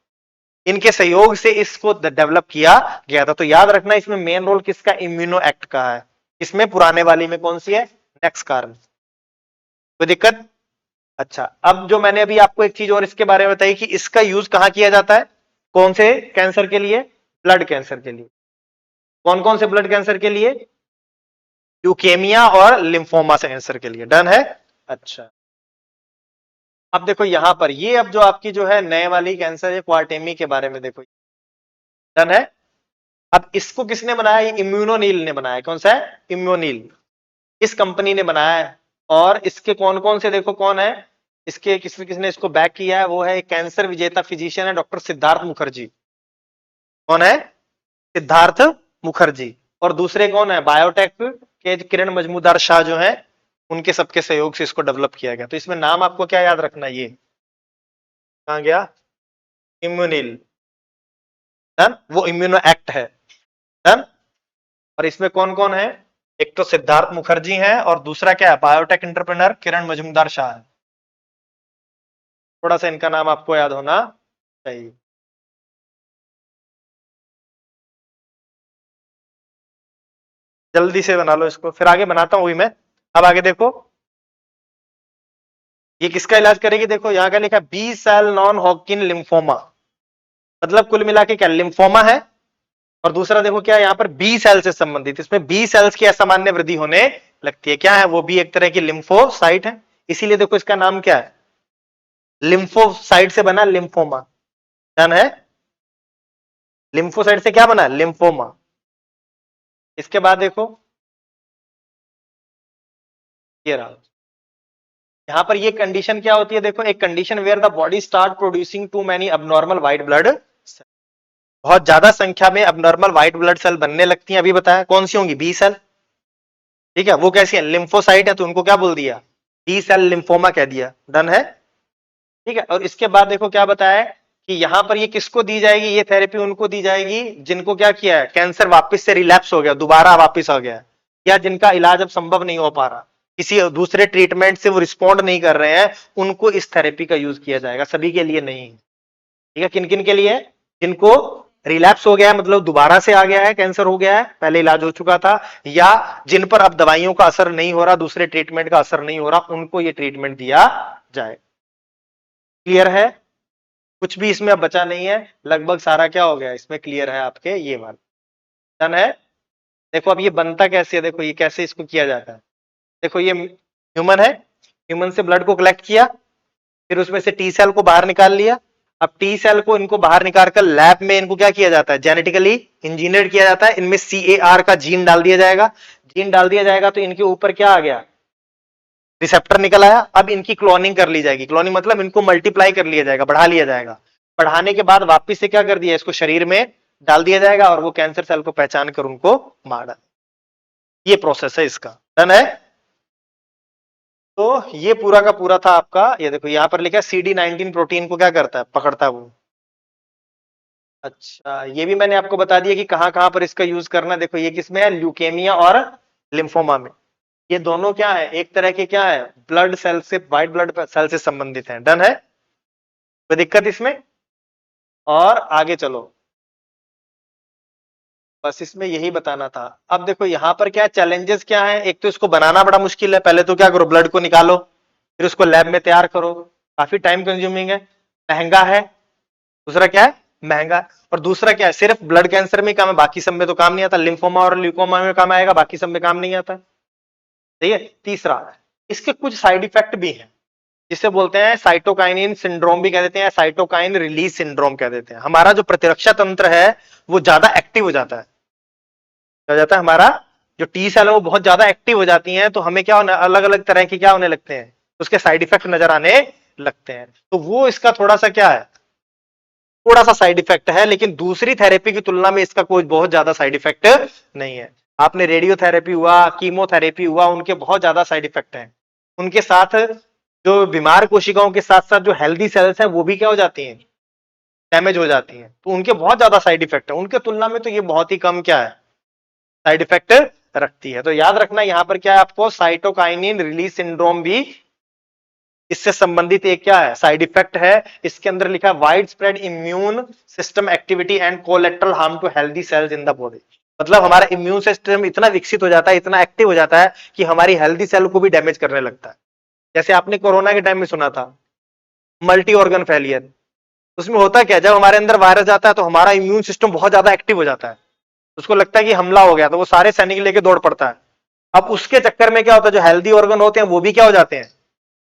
इनके सहयोग से इसको डेवलप किया गया था। तो याद रखना इसमें मेन रोल किसका, इम्यूनो एक्ट का है। इसमें पुराने वाली में कौन सी है, नेक्सकार में। कोई दिक्कत। अच्छा, अब जो मैंने अभी आपको एक चीज और इसके बारे में बताई कि इसका यूज कहां किया जाता है, कौन से कैंसर के लिए, ब्लड कैंसर के लिए। कौन कौन से ब्लड कैंसर के लिए, ल्यूकेमिया और लिम्फोमा से कैंसर के लिए। डन है। अच्छा, अब देखो यहां पर ये, अब जो आपकी जो है नए वाली कैंसर है क्वार्टेमी के बारे में देखो। डन है। अब इसको किसने बनाया, ये इम्यूनोनील ने बनाया। कौन सा है, इम्यूनोनील, इस कंपनी ने बनाया है। और इसके कौन कौन से, देखो कौन है इसके, किसने इसको बैक किया है, वो है कैंसर विजेता फिजिशियन है डॉक्टर सिद्धार्थ मुखर्जी। कौन है, सिद्धार्थ मुखर्जी। और दूसरे कौन है, बायोटेक के किरण मजमूदार शाह जो है, उनके सबके सहयोग से इसको डेवलप किया गया। तो इसमें नाम आपको क्या याद रखना, ये कहां गया, इम्यूनिल। डन, वो इम्यूनो एक्ट है। डन। और इसमें कौन कौन है, एक तो सिद्धार्थ मुखर्जी है और दूसरा क्या है, बायोटेक एंटरप्रेन्योर किरण मजूमदार शाह है। थोड़ा सा इनका नाम आपको याद होना चाहिए। जल्दी से बना लो इसको, फिर आगे बनाता हूं वही मैं। अब आगे देखो, ये किसका इलाज करेगी, देखो यहां का लिखा B cell non Hodgkin lymphoma. मतलब कुल मिला के क्या, लिम्फोमा है और दूसरा देखो क्या है यहाँ पर बी सेल से संबंधित, इसमें बी सेल्स की असामान्य वृद्धि होने लगती है। क्या है वो भी एक तरह की लिम्फोसाइट है, इसीलिए देखो इसका नाम क्या है, लिम्फोसाइट से बना लिम्फोमा। डन है, लिम्फोसाइट से क्या बना, लिम्फोमा। इसके बाद देखो ये रहा, यहां पर ये कंडीशन क्या होती है, देखो एक condition where the body start producing too many abnormal white blood, बहुत ज्यादा संख्या में अबनॉर्मल व्हाइट ब्लड सेल बनने लगती हैं। अभी बताया कौन सी होंगी, बी सेल। ठीक है, वो कैसी है, लिम्फोसाइट है, तो उनको क्या बोल दिया, बी सेल लिम्फोमा कह दिया। डन है, ठीक है। और इसके बाद देखो क्या बताया है कि यहां पर ये किसको दी जाएगी, ये थेरेपी उनको दी जाएगी जिनको क्या किया है, कैंसर वापस से रिलैप्स हो गया, दोबारा वापस आ गया, या जिनका इलाज अब संभव नहीं हो पा रहा, किसी दूसरे ट्रीटमेंट से वो रिस्पॉन्ड नहीं कर रहे हैं, उनको इस थेरेपी का यूज किया जाएगा, सभी के लिए नहीं। ठीक है, किन किन के लिए, जिनको रिलैप्स हो गया है, मतलब दोबारा से आ गया है, कैंसर हो गया है, पहले इलाज हो चुका था, या जिन पर अब दवाइयों का असर नहीं हो रहा, दूसरे ट्रीटमेंट का असर नहीं हो रहा, उनको ये ट्रीटमेंट दिया जाए। क्लियर है, कुछ भी इसमें अब बचा नहीं है, लगभग सारा क्या हो गया इसमें क्लियर है आपके, ये वाला डन है। देखो अब ये बनता कैसे है, देखो ये कैसे इसको किया जाता है। देखो ये ह्यूमन है, ह्यूमन से ब्लड को कलेक्ट किया, फिर उसमें से टी सेल को बाहर निकाल लिया। अब टी सेल को इनको बाहर निकाल कर लैब में इनको क्या किया जाता है, जेनेटिकली इंजीनियर किया जाता है। इनमें CAR का जीन डाल दिया जाएगा, जीन डाल दिया जाएगा तो इनके ऊपर क्या आ गया, रिसेप्टर निकल आया। अब इनकी क्लोनिंग कर ली जाएगी, क्लोनिंग मतलब इनको मल्टीप्लाई कर लिया जाएगा, बढ़ा लिया जाएगा। बढ़ाने के बाद वापिस से क्या कर दिया, इसको शरीर में डाल दिया जाएगा और वो कैंसर सेल को पहचान कर उनको मार डाले। ये प्रोसेस है इसका। डन है, तो ये पूरा का पूरा था आपका। ये देखो यहाँ पर लिखा है CD19 प्रोटीन को क्या करता है, पकड़ता है वो। अच्छा, ये भी मैंने आपको बता दिया कि कहां कहां पर इसका यूज करना है। देखो ये किसमें है, ल्यूकेमिया और लिम्फोमा में। ये दोनों क्या है, एक तरह के क्या है, ब्लड सेल से, व्हाइट ब्लड सेल से संबंधित है। डन है, कोई दिक्कत इसमें, और आगे चलो, बस इसमें यही बताना था। अब देखो यहाँ पर क्या चैलेंजेस क्या है, एक तो इसको बनाना बड़ा मुश्किल है, पहले तो क्या करो, ब्लड को निकालो, फिर उसको लैब में तैयार करो, काफी टाइम कंज्यूमिंग है, महंगा है। दूसरा क्या है, महंगा है। और दूसरा क्या है, सिर्फ ब्लड कैंसर में काम है, बाकी सब में तो काम नहीं आता। लिम्फोमा और ल्यूकोमा में काम आएगा, बाकी सब में काम नहीं आता। ठीक है, तीसरा, इसके कुछ साइड इफेक्ट भी हैं, जिसे बोलते हैं साइटोकाइनिन सिंड्रोम भी कह देते हैं, साइटोकाइन रिलीज सिंड्रोम कह देते हैं। हमारा जो प्रतिरक्षा तंत्र है वो ज्यादा एक्टिव हो जाता है, क्या हो जाता है, हमारा जो टी सेल है वो बहुत ज्यादा एक्टिव हो जाती हैं, तो हमें क्या होने, अलग अलग तरह के क्या होने लगते हैं, उसके साइड इफेक्ट नजर आने लगते हैं। तो वो इसका थोड़ा सा क्या है, थोड़ा सा साइड इफेक्ट है, लेकिन दूसरी थेरेपी की तुलना में इसका कोई बहुत ज्यादा साइड इफेक्ट नहीं है। आपने रेडियोथेरेपी हुआ, कीमोथेरेपी हुआ, उनके बहुत ज्यादा साइड इफेक्ट हैं। उनके साथ जो बीमार कोशिकाओं के साथ साथ जो हेल्दी सेल्स हैं वो भी क्या हो जाती हैं, डैमेज हो जाती हैं, तो उनके बहुत ज्यादा साइड इफेक्ट है। उनके तुलना में तो ये बहुत ही कम क्या है, साइड इफेक्ट रखती है। तो याद रखना यहां पर क्या है, आपको साइटोकाइनिन रिलीज सिंड्रोम भी इससे संबंधित एक क्या है, साइड इफेक्ट है। इसके अंदर लिखा है wide spread immune system activity and collateral harm to healthy cells in the body. मतलब हमारा इम्यून सिस्टम इतना विकसित हो जाता है, इतना एक्टिव हो जाता है कि हमारी हेल्दी सेल को भी डैमेज करने लगता है। जैसे आपने कोरोना के टाइम में सुना था मल्टी ऑर्गन फेलियर, उसमें होता क्या, जब हमारे अंदर वायरस जाता है तो हमारा इम्यून सिस्टम बहुत ज्यादा एक्टिव हो जाता है, उसको लगता है कि हमला हो गया, तो वो सारे सैनिक लेके दौड़ पड़ता है। अब उसके चक्कर में क्या होता है, जो हेल्दी ऑर्गन होते हैं वो भी क्या हो जाते हैं,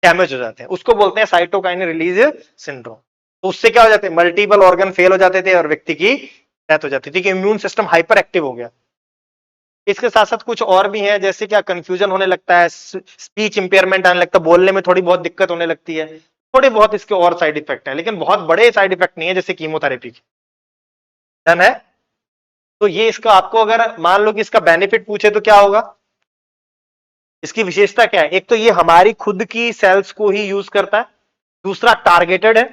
डैमेज हो जाते हैं। उसको बोलते हैं साइटोकाइन रिलीज सिंड्रोम। तो उससे क्या हो जाते हैं, मल्टीपल ऑर्गन फेल हो जाते थे और व्यक्ति की डेथ हो जाती थी, कि इम्यून सिस्टम हाइपर एक्टिव हो गया। इसके साथ साथ कुछ और भी है, जैसे क्या कंफ्यूजन होने लगता है, स्पीच इंपेयरमेंट आने लगता है, बोलने में थोड़ी बहुत दिक्कत होने लगती है, थोड़े बहुत इसके और साइड इफेक्ट है, लेकिन बहुत बड़े साइड इफेक्ट नहीं है जैसे कीमोथेरेपी की। डन है, तो ये इसका आपको अगर मान लो कि इसका बेनिफिट पूछे तो क्या होगा, इसकी विशेषता क्या है, एक तो ये हमारी खुद की सेल्स को ही यूज करता है, दूसरा टारगेटेड है,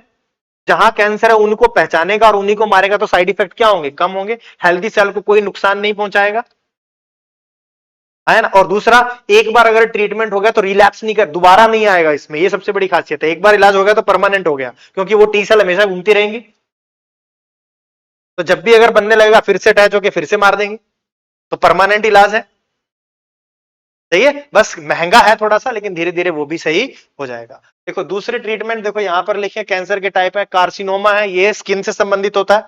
जहां कैंसर है उनको पहचानेगा और उन्हीं को मारेगा, तो साइड इफेक्ट क्या होंगे, कम होंगे, हेल्दी सेल को कोई नुकसान नहीं पहुंचाएगा, है ना। और दूसरा, एक बार अगर ट्रीटमेंट हो गया तो रिलैप्स नहीं कर, दोबारा नहीं आएगा इसमें, ये सबसे बड़ी खासियत है। एक बार इलाज हो गया तो परमानेंट हो गया, क्योंकि वो टी सेल हमेशा घूमती रहेंगी, तो जब भी अगर बनने लगेगा फिर से अटैच होकर फिर से मार देंगे, तो परमानेंट इलाज है। सही है, बस महंगा है थोड़ा सा, लेकिन धीरे धीरे वो भी सही हो जाएगा। देखो दूसरे ट्रीटमेंट, देखो यहां पर लिखे कैंसर के टाइप है, कार्सिनोमा है, ये स्किन से संबंधित होता है,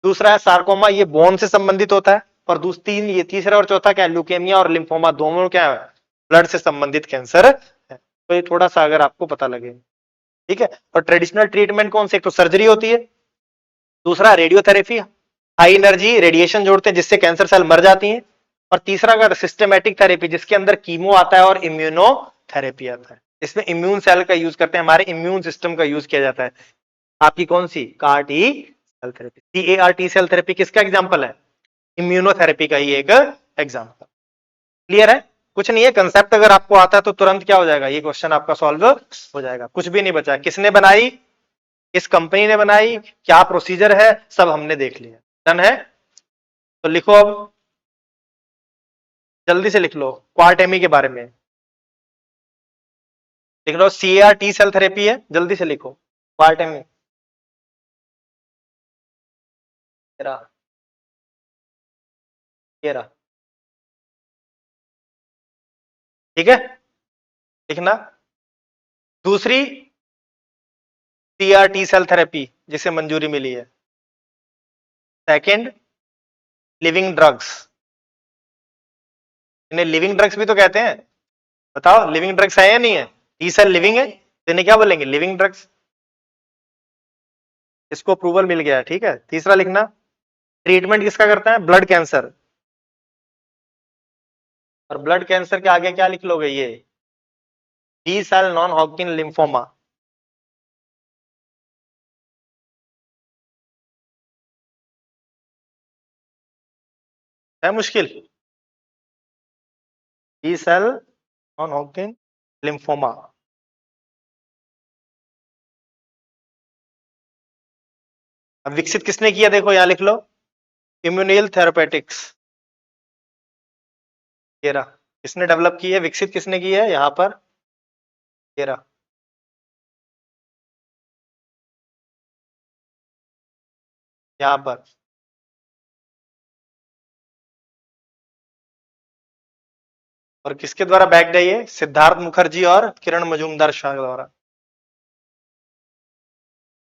दूसरा है सार्कोमा, ये बोन से संबंधित होता है। और ये तीसरा और चौथा क्या है, ल्यूकेमिया और लिम्फोमा दोनों क्या है, ब्लड से संबंधित कैंसर है। तो ये थोड़ा सा अगर आपको पता लगे, ठीक है। और ट्रेडिशनल ट्रीटमेंट कौन से, एक तो सर्जरी होती है, दूसरा रेडियोथेरेपी, हाई एनर्जी रेडिएशन जोड़ते हैं जिससे कैंसर सेल मर जाती हैं, और तीसरा अगर सिस्टमेटिक थेरेपी जिसके अंदर कीमो आता है और इम्यूनोथेरेपी आता है। इसमें इम्यून सेल का यूज करते हैं, हमारे इम्यून सिस्टम का यूज किया जाता है। आपकी कौन सी, CAR T cell therapy, CAR-T cell therapy किसका एग्जांपल है, इम्यूनोथेरेपी का ही एक एग्जांपल। क्लियर है, कुछ नहीं है, कंसेप्ट अगर आपको आता है तो तुरंत क्या हो जाएगा, ये क्वेश्चन आपका सॉल्व हो जाएगा, कुछ भी नहीं बचा। किसने बनाई, किस कंपनी ने बनाई, क्या प्रोसीजर है, सब हमने देख लिया, डन है। तो लिखो अब, जल्दी से लिख लो क्वार्टेमी के बारे में, लिख लो CAR-T सेल थेरेपी है, जल्दी से लिखो क्वार्टेमी। ये रहा, ठीक है, लिखना। दूसरी CAR-T सेल थेरेपी जिसे मंजूरी मिली है, सेकंड लिविंग ड्रग्स, इन्हें लिविंग ड्रग्स भी तो कहते हैं, बताओ लिविंग ड्रग्स है या नहीं है, टी सेल लिविंग है तो इन्हें क्या बोलेंगे, लिविंग ड्रग्स, इसको अप्रूवल मिल गया है, ठीक है। तीसरा लिखना, ट्रीटमेंट किसका करता है, ब्लड कैंसर, और ब्लड कैंसर के आगे क्या लिख लोगे, ये B cell non Hodgkin lymphoma, है मुश्किल, B cell non Hodgkin lymphoma. अब विकसित किसने किया, देखो यहां लिख लो, इम्यूनियल थेरापेटिक्स, ये रहा, किसने डेवलप की है, विकसित किसने की है, यहां पर ये रहा, यहां पर, और किसके द्वारा बैक्ड है, ये सिद्धार्थ मुखर्जी और किरण मजूमदार शाह द्वारा,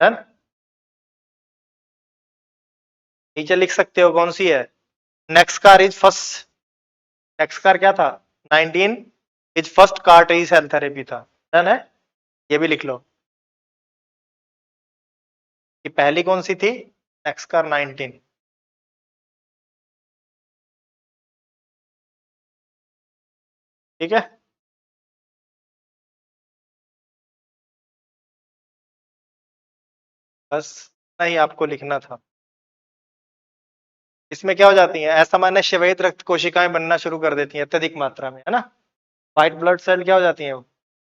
है ना? नीचे लिख सकते हो कौन सी है, नेक्सकार इज फर्स्ट, नेक्सकार क्या था, 19 इज फर्स्ट कार्टरी सेल थेरेपी था, डन है, ये भी लिख लो, ये पहली कौन सी थी, नेक्सकार 19, ठीक है। बस नहीं आपको लिखना था, इसमें क्या हो जाती है, असामान्य श्वेत रक्त कोशिकाएं बनना शुरू कर देती हैं अत्यधिक मात्रा में, है ना, व्हाइट ब्लड सेल क्या हो जाती है,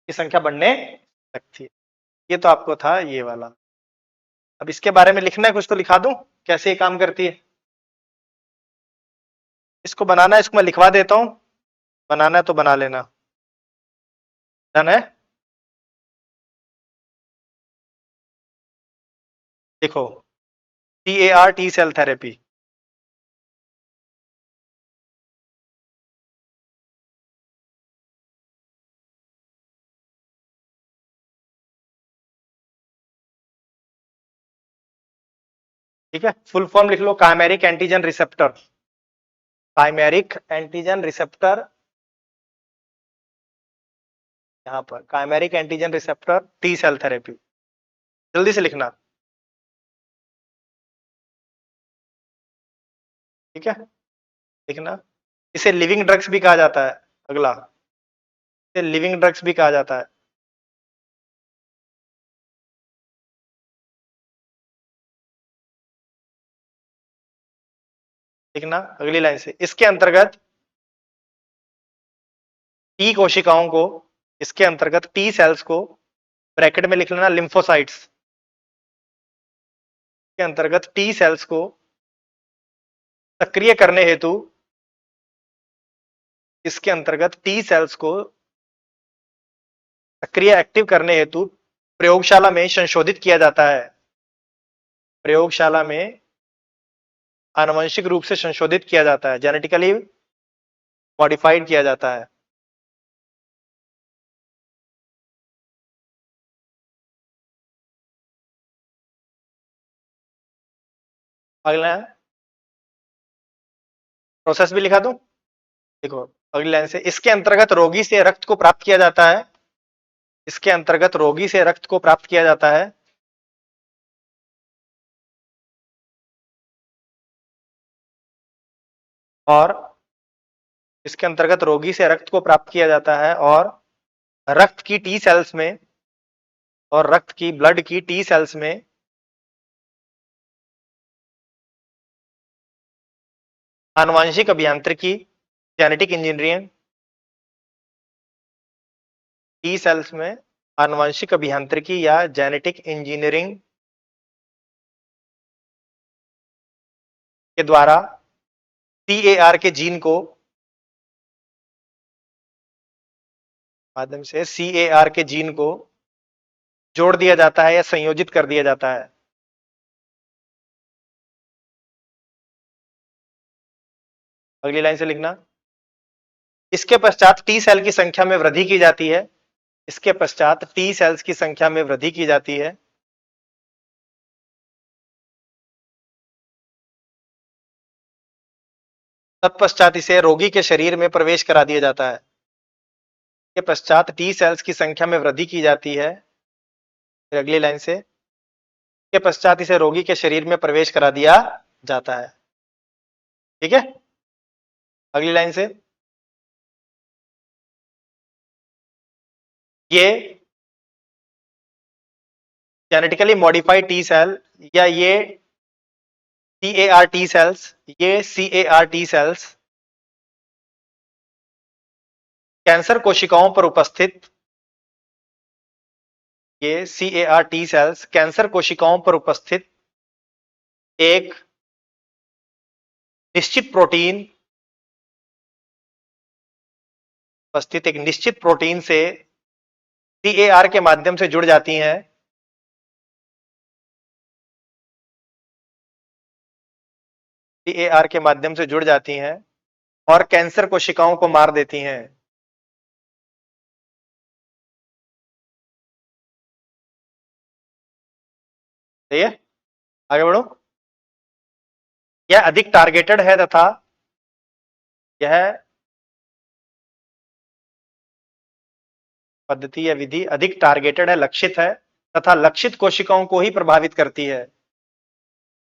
की संख्या बढ़ने लगती है। ये तो आपको था ये वाला। अब इसके बारे में लिखना है कुछ, तो लिखा दूं कैसे ये काम करती है, इसको बनाना है, इसको मैं लिखवा देता हूं, बनाना है तो बना लेना, डन है। देखो CAR-T सेल थेरेपी, ठीक है, फुल फॉर्म लिख लो, chimeric antigen receptor, chimeric antigen receptor, यहाँ पर chimeric antigen receptor T cell therapy, जल्दी से लिखना, ठीक है, लिखना। इसे लिविंग ड्रग्स भी कहा जाता है, अगला, इसे लिविंग ड्रग्स भी कहा जाता है, लिखना अगली लाइन से, इसके अंतर्गत टी कोशिकाओं को, इसके अंतर्गत टी सेल्स को, ब्रैकेट में लिख लेना लिम्फोसाइट्स, के अंतर्गत टी सेल्स को सक्रिय करने हेतु, इसके अंतर्गत टी सेल्स को सक्रिय एक्टिव करने हेतु प्रयोगशाला में संशोधित किया जाता है, प्रयोगशाला में आनुवंशिक रूप से संशोधित किया जाता है, जेनेटिकली मॉडिफाइड किया जाता है, अगला प्रोसेस भी लिखा दूं। देखो अगली लाइन से, इसके अंतर्गत रोगी से रक्त को प्राप्त किया जाता है। इसके अंतर्गत रोगी से रक्त को प्राप्त किया जाता है। और इसके अंतर्गत रोगी से रक्त को प्राप्त किया जाता है और रक्त की टी सेल्स में, और रक्त की ब्लड की टी सेल्स में आनुवांशिक अभियांत्रिकी, जेनेटिक इंजीनियरिंग, टी सेल्स में आनुवांशिक अभियांत्रिकी या जेनेटिक इंजीनियरिंग के द्वारा सीएआर के जीन को माध्यम से सीएआर के जीन को जोड़ दिया जाता है या संयोजित कर दिया जाता है। अगली लाइन से लिखना, इसके पश्चात टी सेल की संख्या में वृद्धि की जाती है। इसके पश्चात टी सेल्स की संख्या में वृद्धि की जाती है। तत्पश्चात इसे रोगी के शरीर में प्रवेश करा दिया जाता है। के पश्चात टी सेल्स की संख्या में वृद्धि की जाती है। फिर अगली लाइन से, के पश्चात इसे रोगी के शरीर में प्रवेश करा दिया जाता है। ठीक है, अगली लाइन से, ये जेनेटिकली मॉडिफाइड टी सेल या ये सीएआर टी सेल्स, ये सीएआर टी सेल्स कैंसर कोशिकाओं पर उपस्थित, ये सीएआर टी सेल्स कैंसर कोशिकाओं पर उपस्थित एक निश्चित प्रोटीन, एक निश्चित प्रोटीन से सीएआर के माध्यम से जुड़ जाती हैं। सीएआर के माध्यम से जुड़ जाती हैं और कैंसर कोशिकाओं को मार देती हैं। सही है, आगे बढ़ो। यह अधिक टारगेटेड है तथा यह पद्धति या विधि अधिक टारगेटेड है, लक्षित है तथा लक्षित कोशिकाओं को ही प्रभावित करती है।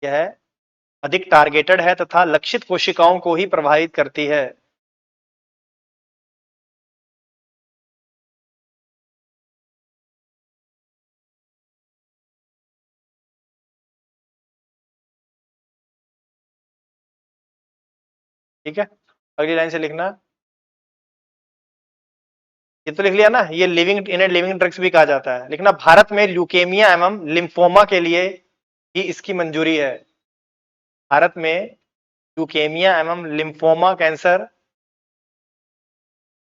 यह अधिक टारगेटेड है तथा लक्षित कोशिकाओं को ही प्रभावित करती है। ठीक है, अगली लाइन से लिखना, ये तो लिख लिया ना, ये लिविंग इन्हें लिविंग ड्रग्स भी कहा जाता है। लिखना, भारत में ल्यूकेमिया एवं लिम्फोमा के लिए ही इसकी मंजूरी है। भारत में ल्यूकेमिया एवं लिम्फोमा कैंसर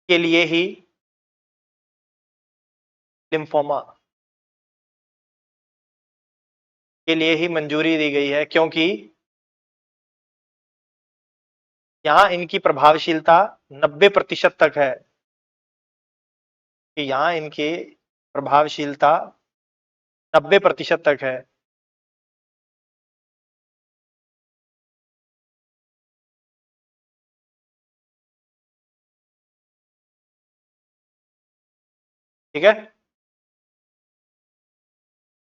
के लिए ही, लिम्फोमा के लिए ही मंजूरी दी गई है, क्योंकि यहां इनकी प्रभावशीलता 90% तक है। कि यहां इनकी प्रभावशीलता 90% तक है। ठीक है,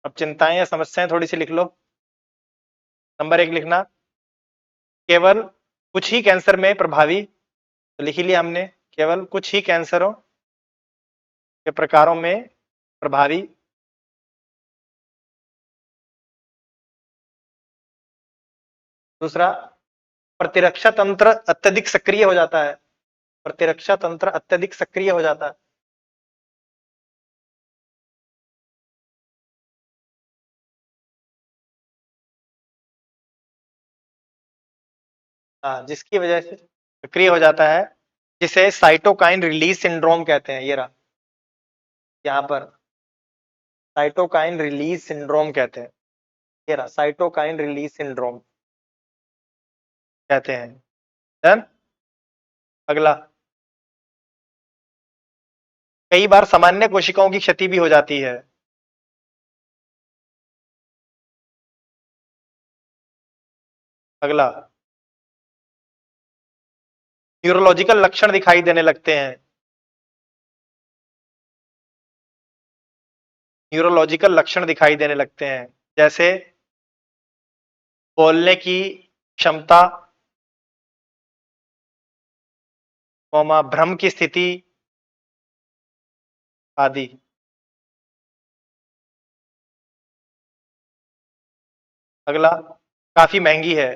अब चिंताएं या समस्याएं थोड़ी सी लिख लो। नंबर 1 लिखना, केवल कुछ ही कैंसर में प्रभावी, तो लिख ही लिया हमने, केवल कुछ ही कैंसरों के प्रकारों में प्रभावी। दूसरा, प्रतिरक्षा तंत्र अत्यधिक सक्रिय हो जाता है। प्रतिरक्षा तंत्र अत्यधिक सक्रिय हो जाता है। हाँ, जिसकी वजह से सक्रिय हो जाता है, जिसे साइटोकाइन रिलीज सिंड्रोम कहते हैं। ये रहा, यहाँ पर साइटोकाइन रिलीज सिंड्रोम कहते हैं। ये रहा, साइटोकाइन रिलीज सिंड्रोम कहते हैं। डन। अगला, कई बार सामान्य कोशिकाओं की क्षति भी हो जाती है। अगला, न्यूरोलॉजिकल लक्षण दिखाई देने लगते हैं। न्यूरोलॉजिकल लक्षण दिखाई देने लगते हैं, जैसे बोलने की क्षमता, भ्रम की स्थिति आदि। अगला, काफी महंगी है,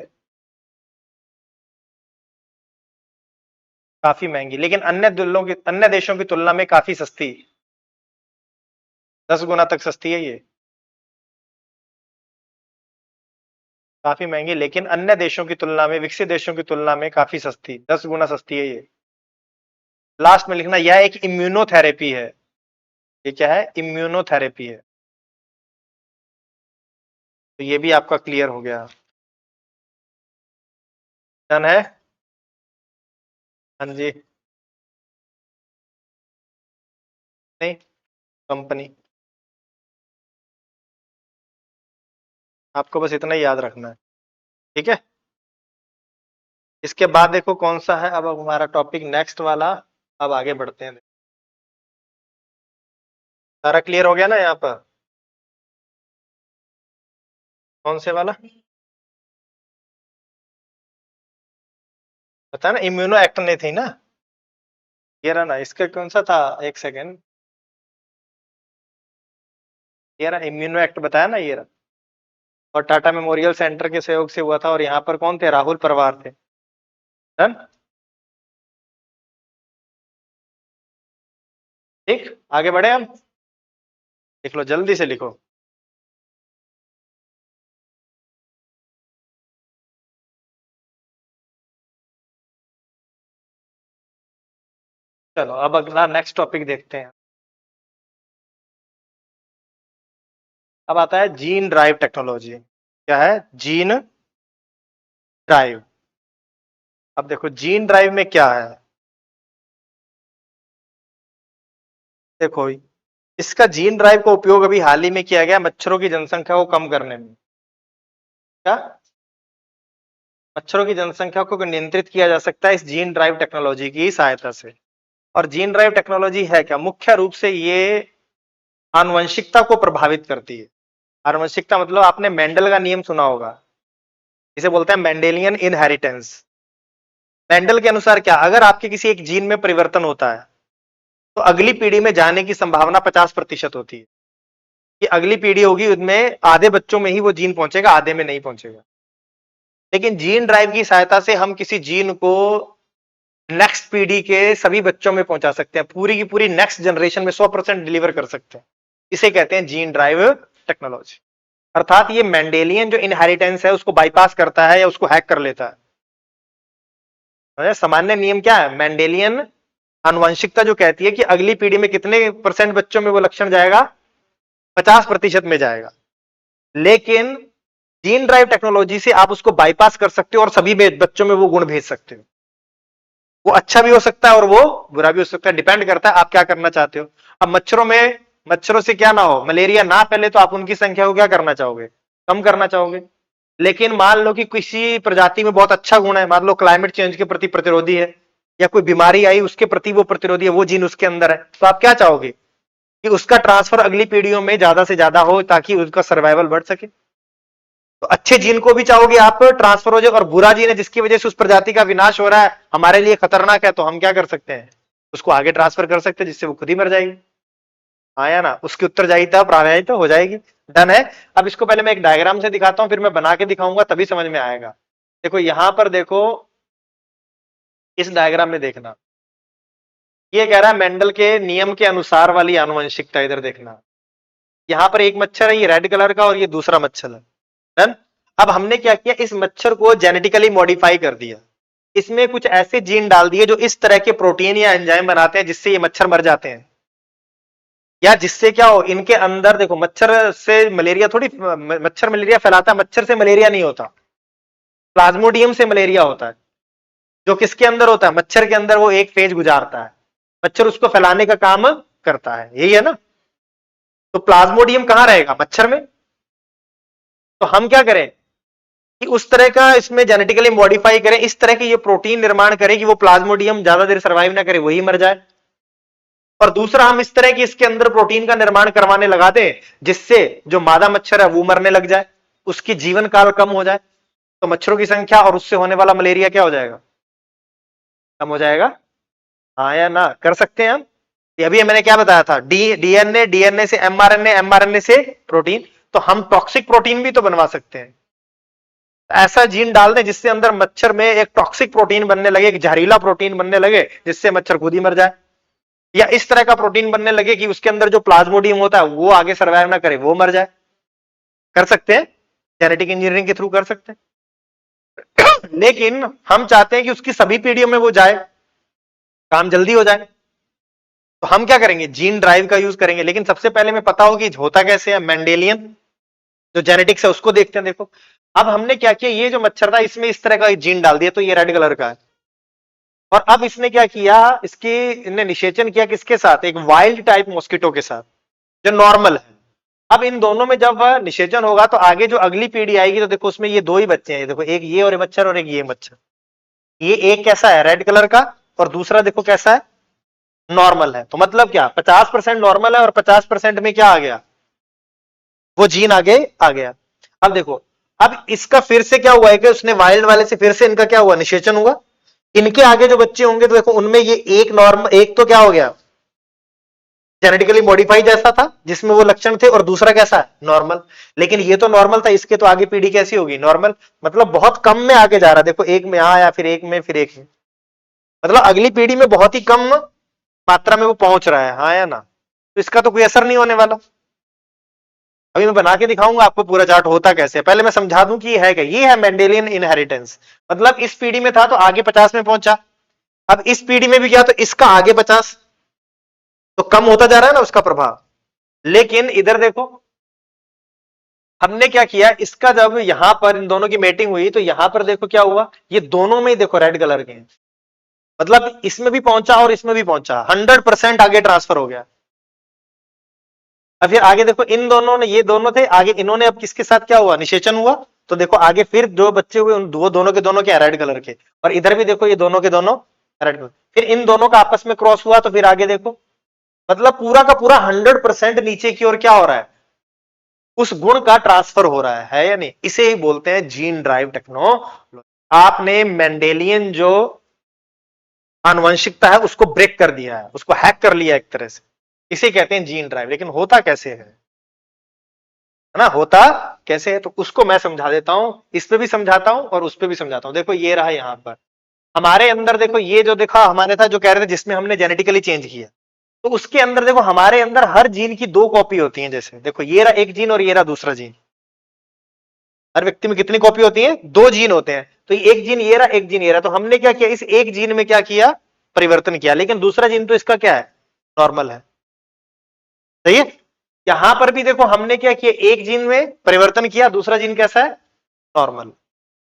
काफी महंगी, लेकिन अन्य देशों की तुलना में काफी सस्ती, 10 गुना तक सस्ती है ये। काफी महंगी लेकिन अन्य देशों की तुलना में, विकसित देशों की तुलना में काफी सस्ती, 10 गुना सस्ती है ये। लास्ट में लिखना, यह एक इम्यूनोथेरेपी है। ये क्या है? इम्यूनोथेरेपी है। तो ये भी आपका क्लियर हो गया। डन है? हाँ जी। नहीं, कंपनी। आपको बस इतना ही याद रखना है, ठीक है। इसके बाद देखो कौन सा है अब हमारा टॉपिक नेक्स्ट वाला। अब आगे बढ़ते हैं। सारा क्लियर हो गया ना यहाँ पर? कौन से वाला पता ना? इम्यूनो एक्ट नहीं थी ना? ये रहा ना, इसका कौन सा था? एक सेकेंड, ये रहा इम्यूनो एक्ट बताया ना, ये रहा। और टाटा मेमोरियल सेंटर के सहयोग से हुआ था, और यहाँ पर कौन थे? राहुल परवार थे। डन। ठीक, आगे बढ़े हम। लिख लो, जल्दी से लिखो। चलो अब अगला नेक्स्ट टॉपिक देखते हैं। अब आता है जीन ड्राइव टेक्नोलॉजी। क्या है? Gene drive. अब देखो जीन ड्राइव में क्या है। देखो, इसका जीन ड्राइव का उपयोग अभी हाल ही में किया गया मच्छरों की जनसंख्या को कम करने में। क्या? मच्छरों की जनसंख्या को नियंत्रित किया जा सकता है इस जीन ड्राइव टेक्नोलॉजी की सहायता से। और जीन ड्राइव टेक्नोलॉजी है क्या? मुख्य रूप से ये आनुवंशिकता को प्रभावित करती है। आनुवंशिकता मतलब आपने मेंडल का नियम सुना होगा, इसे बोलते हैं मेंडेलियन इनहेरिटेंस। मेंडल के अनुसार क्या, अगर आपके किसी एक जीन में परिवर्तन होता है तो अगली पीढ़ी में जाने की संभावना 50% होती है। कि अगली पीढ़ी होगी उनमें आधे बच्चों में ही वो जीन पहुंचेगा, आधे में नहीं पहुंचेगा। लेकिन जीन ड्राइव की सहायता से हम किसी जीन को नेक्स्ट पीढ़ी के सभी बच्चों में पहुंचा सकते हैं, पूरी की पूरी नेक्स्ट जनरेशन में 100% डिलीवर कर सकते हैं। इसे कहते हैं जीन ड्राइव टेक्नोलॉजी। अर्थात ये मेंडेलियन जो इनहेरिटेंस है उसको बाईपास करता है या उसको हैक कर लेता है। सामान्य नियम क्या है? मेंडेलियन आनुवंशिकता जो कहती है कि अगली पीढ़ी में कितने % बच्चों में वो लक्षण जाएगा? 50% में जाएगा। लेकिन जीन ड्राइव टेक्नोलॉजी से आप उसको बाईपास कर सकते हो और सभी बच्चों में वो गुण भेज सकते हो। वो अच्छा भी हो सकता है और वो बुरा भी हो सकता है, डिपेंड करता है आप क्या करना चाहते हो। अब मच्छरों से क्या ना हो, मलेरिया ना फैले, तो आप उनकी संख्या को क्या करना चाहोगे? कम करना चाहोगे। लेकिन मान लो कि किसी प्रजाति में बहुत अच्छा गुण है, मान लो क्लाइमेट चेंज के प्रति प्रतिरोधी है, या कोई बीमारी आई उसके प्रति वो प्रतिरोधी है, वो जीन उसके अंदर है, तो आप क्या चाहोगे? कि उसका ट्रांसफर अगली पीढ़ियों में ज्यादा से ज्यादा हो ताकि उसका सर्वाइवल बढ़ सके। तो अच्छे जीन को भी चाहोगे आप ट्रांसफर हो जाए, और बुरा जीन है जिसकी वजह से उस प्रजाति का विनाश हो रहा है, हमारे लिए खतरनाक है, तो हम क्या कर सकते हैं? उसको आगे ट्रांसफर कर सकते हैं जिससे वो खुद ही मर जाएगी। आया ना? उसकी उत्तरदायिता प्राधान्यता हो जाएगी। डन है। अब इसको पहले मैं एक डायग्राम से दिखाता हूं, फिर मैं बना के दिखाऊंगा, तभी समझ में आएगा। देखो यहां पर देखो, इस डायग्राम में देखना, ये कह रहा है मेंडल के नियम के अनुसार वाली आनुवंशिकता। इधर देखना, यहां पर एक मच्छर है, ये रेड कलर का, और ये दूसरा मच्छर है। डन। अब हमने क्या किया, इस मच्छर को जेनेटिकली मॉडिफाई कर दिया। इसमें कुछ ऐसे जीन डाल दिए जो इस तरह के प्रोटीन या एंजाइम बनाते हैं जिससे ये मच्छर मर जाते हैं, या जिससे क्या हो, इनके अंदर देखो, मच्छर से मलेरिया थोड़ी, मच्छर मलेरिया फैलाता है, मच्छर से मलेरिया नहीं होता, प्लाज्मोडियम से मलेरिया होता है। जो किसके अंदर होता है? मच्छर के अंदर वो एक फेज गुजारता है, मच्छर उसको फैलाने का काम करता है, यही है ना? तो प्लाज्मोडियम कहां रहेगा? मच्छर में। तो हम क्या करें, कि उस तरह का इसमें जेनेटिकली मॉडिफाई करें, इस तरह के ये प्रोटीन निर्माण करें कि वो प्लाज्मोडियम ज्यादा देर सर्वाइव ना करे, वही मर जाए। और दूसरा हम इस तरह की इसके अंदर प्रोटीन का निर्माण करवाने लगा दें जिससे जो मादा मच्छर है वो मरने लग जाए, उसकी जीवन काल कम हो जाए, तो मच्छरों की संख्या और उससे होने वाला मलेरिया क्या हो जाएगा, कम हो जाएगा। हाँ या ना, कर सकते हैं हम। ये अभी मैंने क्या बताया था, डीएनए, डीएनए से एमआरएनए, एमआरएनए से प्रोटीन, तो हम टॉक्सिक प्रोटीन भी तो बनवा सकते हैं। ऐसा जीन डाल दें जिससे अंदर मच्छर में एक टॉक्सिक प्रोटीन बनने लगे, एक जहरीला प्रोटीन बनने लगे जिससे मच्छर खुद ही मर जाए, या इस तरह का प्रोटीन बनने लगे कि उसके अंदर जो प्लाज्मोडियम होता है वो आगे सर्वाइव ना करे, वो मर जाए। कर सकते हैं, जेनेटिक इंजीनियरिंग के थ्रू कर सकते हैं। लेकिन हम चाहते हैं कि उसकी सभी पीढ़ियों में वो जाए, काम जल्दी हो जाए, तो हम क्या करेंगे, जीन ड्राइव का यूज करेंगे। लेकिन सबसे पहले हमें पता होगी होता कैसे है, मेंडेलियन जो जेनेटिक्स है उसको देखते हैं। देखो अब हमने क्या किया, ये जो मच्छर था इसमें इस तरह का जीन डाल दिया तो ये रेड कलर का है, और अब इसने क्या किया, इसकी इन्हें निषेचन किया किसके साथ, एक वाइल्ड टाइप मॉस्किटो के साथ जो नॉर्मल है। अब इन दोनों में जब निषेचन होगा तो आगे जो अगली पीढ़ी आएगी तो देखो उसमें ये दो ही बच्चे हैं, देखो एक ये और मच्छर और एक ये मच्छर। ये एक कैसा है, रेड कलर का, और दूसरा देखो कैसा है, नॉर्मल है। तो मतलब क्या, 50% नॉर्मल है और 50% में क्या आ गया, वो जीन आगे आ गया। अब देखो, अब इसका फिर से क्या हुआ है कि उसने वाइल्ड वाले से फिर से इनका क्या हुआ, निषेचन हुआ। इनके आगे जो बच्चे होंगे तो देखो उनमें ये एक नॉर्मल, एक तो क्या हो गया, जेनेटिकली मॉडिफाई जैसा था जिसमें वो लक्षण थे, और दूसरा कैसा है, नॉर्मल। लेकिन ये तो नॉर्मल था, इसके तो आगे पीढ़ी कैसी होगी, नॉर्मल। मतलब बहुत कम में आगे जा रहा है, देखो एक में यहां आया, फिर एक में, फिर एक में, मतलब अगली पीढ़ी में बहुत ही कम मात्रा में वो पहुंच रहा है, हाँ या ना। तो इसका तो कोई असर नहीं होने वाला। अभी मैं बना के दिखाऊंगा आपको पूरा चार्ट होता कैसे है। पहले मैं समझा दूं कि ये है क्या, ये है मेंडेलियन इनहेरिटेंस। मतलब इस पीढ़ी में था तो आगे 50 में पहुंचा, अब इस पीढ़ी में भी गया तो इसका आगे 50, तो कम होता जा रहा है ना उसका प्रभाव। लेकिन इधर देखो हमने क्या किया, इसका जब यहां पर इन दोनों की मेटिंग हुई तो यहां पर देखो क्या हुआ, ये दोनों में ही देखो रेड कलर के हैं, मतलब इसमें भी पहुंचा और इसमें भी पहुंचा, 100% आगे ट्रांसफर हो गया। अब फिर आगे देखो इन दोनों ने, ये दोनों थे आगे, इन्होंने अब किसके साथ क्या हुआ, निषेचन हुआ। तो देखो आगे फिर जो बच्चे हुए उन दोनों के दोनों क्या, रेड कलर के, और इधर भी देखो ये दोनों के दोनों रेड कलर। फिर इन दोनों का आपस में क्रॉस हुआ तो फिर आगे देखो, मतलब पूरा का पूरा 100% नीचे की ओर क्या हो रहा है, उस गुण का ट्रांसफर हो रहा है या नहीं। इसे ही बोलते हैं जीन ड्राइव टेक्नोलॉजी। आपने मेंडेलियन जो आनुवंशिकता है उसको ब्रेक कर दिया है, उसको हैक कर लिया एक तरह से, इसे कहते हैं जीन ड्राइव। लेकिन होता कैसे है ना, होता कैसे है, तो उसको मैं समझा देता हूं, इस पे भी समझाता हूं और उस पे भी समझाता हूं। देखो ये रहा यहां पर हमारे अंदर, देखो ये जो देखा हमारे था जो कह रहे थे जिसमें हमने जेनेटिकली चेंज किया, तो उसके अंदर देखो हमारे अंदर हर जीन की दो कॉपी होती हैं। जैसे देखो ये रहा एक जीन और ये रहा दूसरा जीन, हर व्यक्ति में कितनी कॉपी होती है, दो जीन होते हैं। तो एक जीन ये रहा, एक जीन ये रहा, तो हमने क्या किया, इस एक जीन में क्या किया, परिवर्तन किया। लेकिन दूसरा जीन तो इसका क्या है, नॉर्मल है, सही है। यहां पर भी देखो हमने क्या किया, एक जीन में परिवर्तन किया, दूसरा जीन कैसा है, नॉर्मल।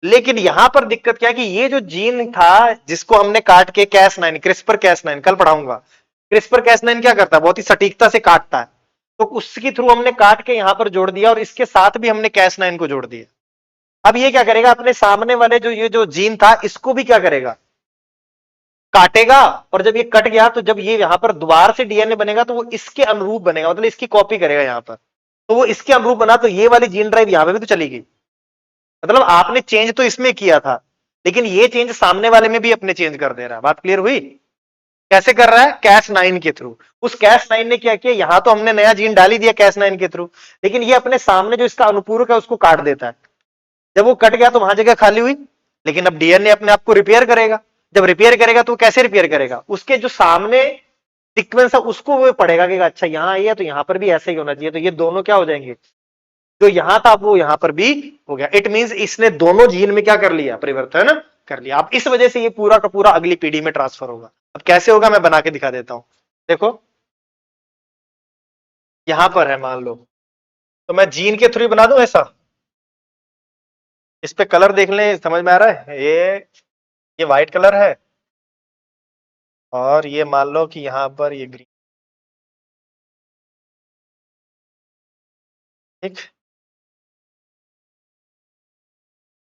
लेकिन यहां पर दिक्कत क्या है कि ये जो जीन था जिसको हमने काट के Cas9, क्रिस्पर Cas9 कल पढ़ाऊंगा, क्रिस्पर Cas9 क्या करता है, बहुत ही सटीकता से काटता है, तो उसके थ्रू हमने काट के यहां पर जोड़ दिया और इसके साथ भी हमने Cas9 को जोड़ दिया। अब ये क्या करेगा, अपने सामने वाले जो ये जो जीन था इसको भी क्या करेगा, काटेगा, और जब ये कट गया तो जब ये यहां पर दोबारा से डीएनए बनेगा तो वो इसके अनुरूप बनेगा, मतलब इसकी कॉपी करेगा यहां पर, तो वो इसके अनुरूप बना तो ये वाली जीन ड्राइव यहां पर भी तो चली गई। मतलब आपने चेंज तो इसमें किया था लेकिन ये चेंज सामने वाले में भी अपने चेंज कर दे रहा है। बात क्लियर हुई, कैसे कर रहा है, Cas9 के थ्रू। उस Cas9 ने क्या किया, यहां तो हमने नया जीन डाल ही दिया Cas9 के थ्रू, लेकिन ये अपने सामने जो इसका अनुपूरक है उसको काट देता है। जब वो कट गया तो वहां जगह खाली हुई, लेकिन अब डीएनए अपने आप को रिपेयर करेगा। जब रिपेयर करेगा तो कैसे रिपेयर करेगा, उसके जो सामने सीक्वेंस है उसको वो पढ़ेगा कि अच्छा यहां आई है तो यहां पर भी ऐसे ही होना चाहिए, तो ये दोनों क्या हो जाएंगे, जो यहां था वो यहां पर भी हो गया। इट मींस इसने दोनों जीन में क्या कर लिया, परिवर्तन कर लिया। अब इस वजह से ये पूरा का पूरा अगली पीढ़ी में ट्रांसफर होगा। अब कैसे होगा मैं बना के दिखा देता हूं। देखो यहां पर है मान लो, तो मैं जीन के थ्रू बना दूं ऐसा, इस पे कलर देख लें, समझ में आ रहा है, ये व्हाइट कलर है और ये मान लो कि यहां पर ये ग्रीन, ठीक।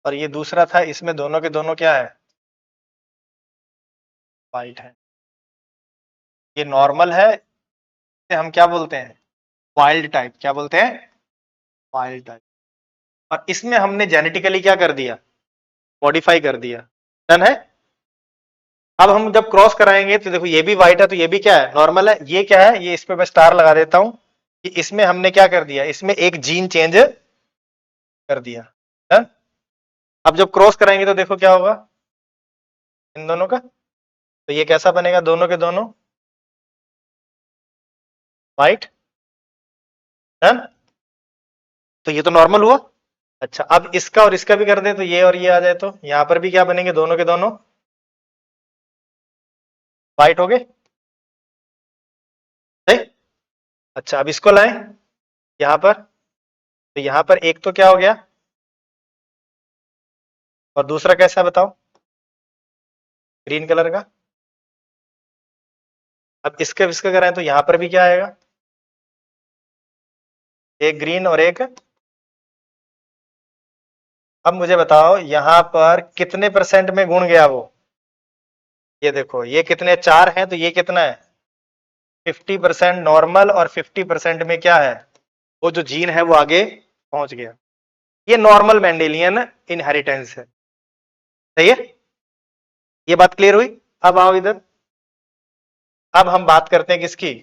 और ये दूसरा था, इसमें दोनों के दोनों क्या है, वाइट है। ये नॉर्मल है, इसे हम क्या बोलते हैं, वाइल्ड टाइप। क्या बोलते हैं, वाइल्ड टाइप। और इसमें हमने जेनेटिकली क्या कर दिया, मॉडिफाई कर दिया। डन है। अब हम जब क्रॉस कराएंगे तो देखो ये भी व्हाइट है, तो ये भी क्या है, नॉर्मल है। ये क्या है, ये इस पे मैं स्टार लगा देता हूं कि इसमें हमने क्या कर दिया, इसमें एक जीन चेंज कर दिया। डन। अब जब क्रॉस कराएंगे तो देखो क्या होगा इन दोनों का, तो ये कैसा बनेगा, दोनों के दोनों व्हाइट। डन। तो ये तो नॉर्मल हुआ। अच्छा, अब इसका और इसका भी कर दे तो ये और ये आ जाए, तो यहां पर भी क्या बनेंगे, दोनों के दोनों व्हाइट हो गए। सही। अच्छा, अब इसको लाएं यहां पर, तो यहां पर एक तो क्या हो गया और दूसरा कैसा है बताओ, ग्रीन कलर का। अब इसका इसका कराएं तो यहां पर भी क्या आएगा, एक ग्रीन और एक। अब मुझे बताओ यहां पर कितने परसेंट में गुण गया वो, ये देखो ये कितने, 4 हैं, तो ये कितना है, 50% नॉर्मल, और 50% में क्या है, वो जो जीन है वो आगे पहुंच गया। ये नॉर्मल मेंडेलियन इनहेरिटेंस है। सही है, ये बात क्लियर हुई। अब आओ इधर, अब हम बात करते हैं किसकी,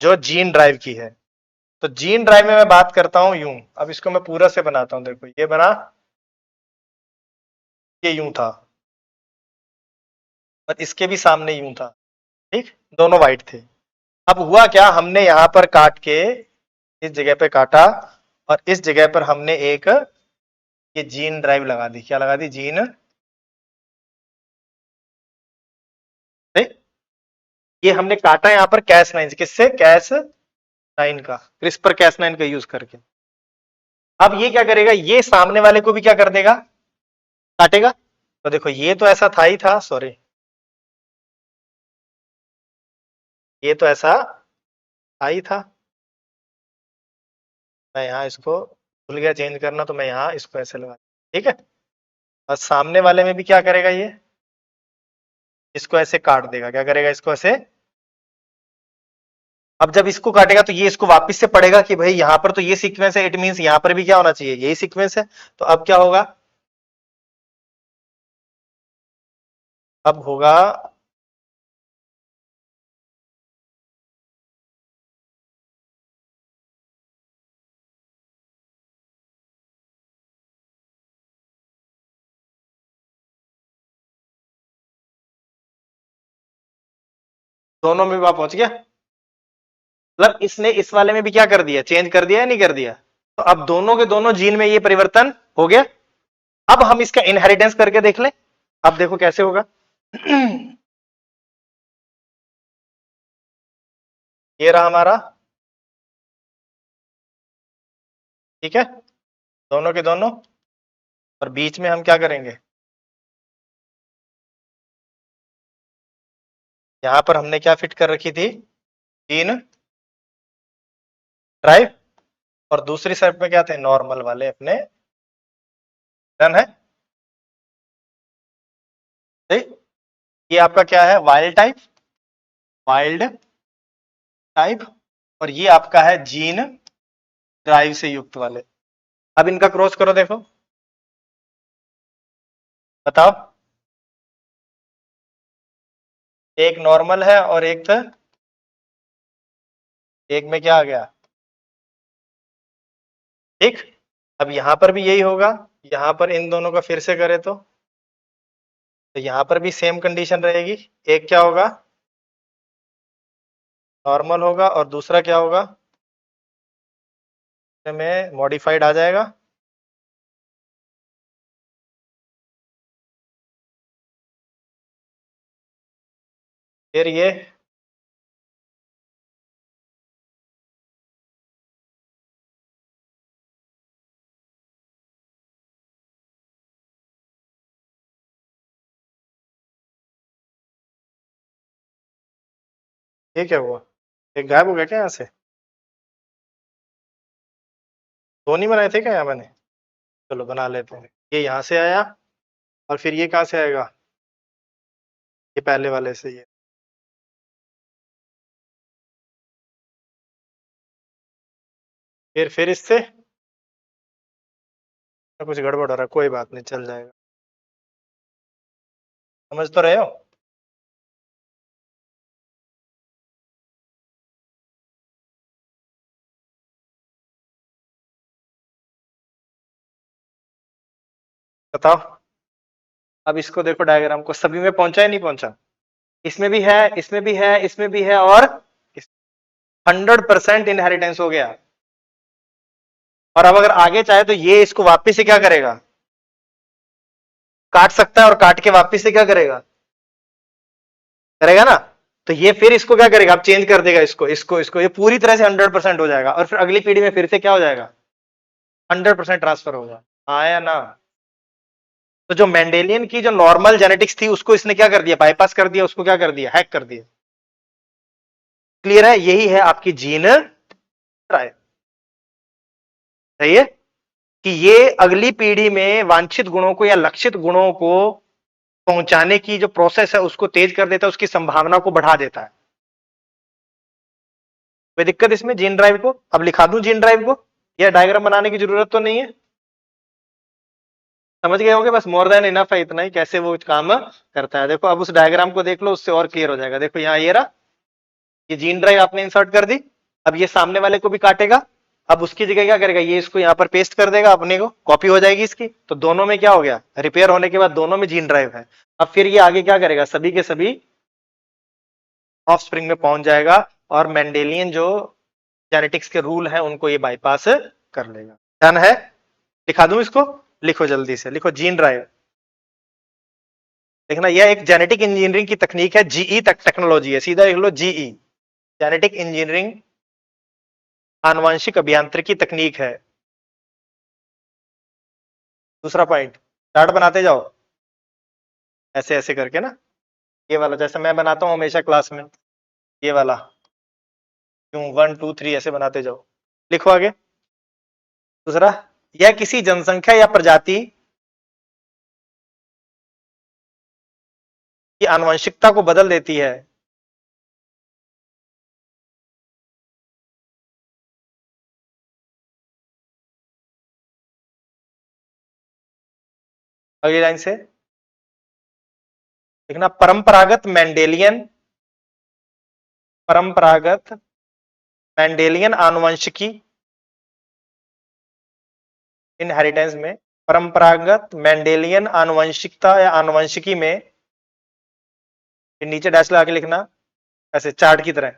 जो जीन ड्राइव की है। तो जीन ड्राइव में मैं बात करता हूं यूं, अब इसको मैं पूरा से बनाता हूं, देखो ये बना, ये यूं था, और इसके भी सामने यूं था। ठीक, दोनों व्हाइट थे। अब हुआ क्या, हमने यहां पर काट के इस जगह पे काटा, और इस जगह पर हमने एक ये जीन ड्राइव लगा दी। क्या लगा दी, जीन। ठीक, ये हमने काटा यहाँ पर कैस 9 किससे, कैस 9 का, क्रिस्पर कैस 9 का यूज करके। अब ये क्या करेगा, ये सामने वाले को भी क्या कर देगा, काटेगा। तो देखो ये तो ऐसा था ही था, सॉरी, ये तो ऐसा था ही था। मैं यहाँ इसको भूल गया चेंज करना, तो मैं यहाँ इसको ऐसे लगा, ठीक है। और सामने वाले में भी क्या करेगा, ये इसको ऐसे काट देगा। क्या करेगा, इसको ऐसे। अब जब इसको काटेगा तो ये इसको वापस से पढ़ेगा कि भाई यहां पर तो ये सीक्वेंस है, इट मींस यहां पर भी क्या होना चाहिए, यही सीक्वेंस है। तो अब क्या होगा, अब होगा, दोनों में आप पहुंच गया, मतलब इसने इस वाले में भी क्या कर दिया, चेंज कर दिया या नहीं कर दिया। तो अब दोनों के दोनों जीन में ये परिवर्तन हो गया। अब हम इसका इनहेरिटेंस करके देख लें। अब देखो कैसे होगा। ये रहा हमारा, ठीक है, दोनों के दोनों। और बीच में हम क्या करेंगे, यहां पर हमने क्या फिट कर रखी थी, जीन ड्राइव, और दूसरी साइड में क्या थे, नॉर्मल वाले अपने। डन है। ठीक, ये आपका क्या है, वाइल्ड टाइप, वाइल्ड टाइप, और ये आपका है जीन ड्राइव से युक्त वाले। अब इनका क्रॉस करो, देखो बताओ, एक नॉर्मल है और एक था, एक में क्या आ गया, ठीक। अब यहां पर भी यही होगा, यहां पर इन दोनों का फिर से करें तो यहां पर भी सेम कंडीशन रहेगी। एक क्या होगा, नॉर्मल होगा, और दूसरा क्या होगा, में मॉडिफाइड आ जाएगा। फिर ये क्या हुआ, एक गायब हो गया क्या यहाँ से, दो नहीं बनाए थे क्या यहाँ मैंने। चलो बना लेते हैं। ये यहाँ से आया और फिर ये कहाँ से आएगा, ये पहले वाले से ही है। फिर इससे कुछ गड़बड़ हो रहा है, कोई बात नहीं, चल जाएगा। समझ तो रहे हो? बताओ। अब इसको देखो, डायग्राम को सभी में पहुंचा या नहीं पहुंचा? इसमें भी है, इसमें भी है, इसमें भी है, और 100% इनहेरिटेंस हो गया। और अब अगर आगे चाहे तो ये इसको वापिस से क्या करेगा, काट सकता है, और काट के वापिस से क्या करेगा, करेगा ना। तो ये फिर इसको क्या करेगा, अब चेंज कर देगा इसको इसको इसको, ये पूरी तरह से 100% हो जाएगा, और फिर अगली पीढ़ी में फिर से क्या हो जाएगा, 100% ट्रांसफर होगा। आया ना। तो जो मेंडेलियन की जो नॉर्मल जेनेटिक्स थी उसको इसने क्या कर दिया, बाईपास कर दिया, उसको क्या कर दिया, हैक कर दिया। क्लियर है? यही है आपकी जीन ड्राइव। सही है कि ये अगली पीढ़ी में वांछित गुणों को या लक्षित गुणों को पहुंचाने की जो प्रोसेस है उसको तेज कर देता है, उसकी संभावना को बढ़ा देता है। कोई दिक्कत इसमें जीन ड्राइव को? अब लिखा दूं जीन ड्राइव को, या डायग्राम बनाने की जरूरत तो नहीं है? समझ गए होंगे, बस मोर देन इनफ है इतना ही, कैसे वो काम करता है। देखो अब उस डायग्राम को देख लो, उससे और क्लियर हो जाएगा। देखो यहाँ ये रहा, ये जीन ड्राइव आपने इंसर्ट कर दी। अब ये सामने वाले को भी काटेगा। अब उसकी जगह क्या करेगा, ये इसको यहाँ पर पेस्ट कर देगा, अपने को कॉपी हो जाएगी इसकी। तो दोनों में क्या हो गया, रिपेयर होने के बाद दोनों में जीन ड्राइव है। अब फिर ये आगे क्या करेगा, सभी के सभी ऑफस्प्रिंग में पहुंच जाएगा, और मेंडेलियन जो जेनेटिक्स के रूल है उनको ये बाईपास कर लेगा। डन है? दिखा दूं इसको, लिखो जल्दी से, लिखो जीन ड्राइव। देखना, यह एक जेनेटिक इंजीनियरिंग की तकनीक है, जीई तक टेक्नोलॉजी है, सीधा लिख लो जीई, जेनेटिक इंजीनियरिंग, आनुवंशिक अभियांत्रिकी तकनीक है। दूसरा पॉइंट, चार्ट बनाते जाओ ऐसे ऐसे करके ना, ये वाला जैसे मैं बनाता हूं हमेशा क्लास में, ये वाला क्यों 1 2 3 ऐसे बनाते जाओ। लिखो आगे। दूसरा, यह किसी जनसंख्या या प्रजाति की आनुवंशिकता को बदल देती है। अगली लाइन से देखना, परंपरागत मेंडेलियन आनुवंशिकी इनहेरिटेंस में, परंपरागत मेंडेलियन आनुवंशिकता या आनुवंशिकी में, फिर नीचे डैश लगा के लिखना ऐसे चार्ट की तरह,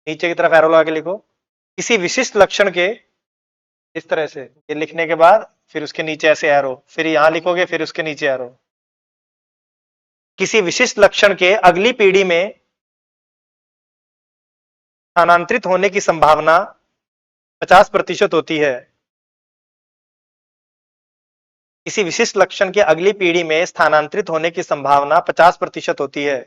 नीचे की तरफ एरो लगा के लिखो, किसी विशिष्ट लक्षण के, इस तरह से ये लिखने के बाद फिर उसके नीचे ऐसे एरो, फिर यहां लिखोगे, फिर उसके नीचे एरो। किसी विशिष्ट लक्षण के अगली पीढ़ी में स्थानांतरित होने की संभावना 50% होती है। किसी विशिष्ट लक्षण के अगली पीढ़ी में स्थानांतरित होने की संभावना 50% होती है।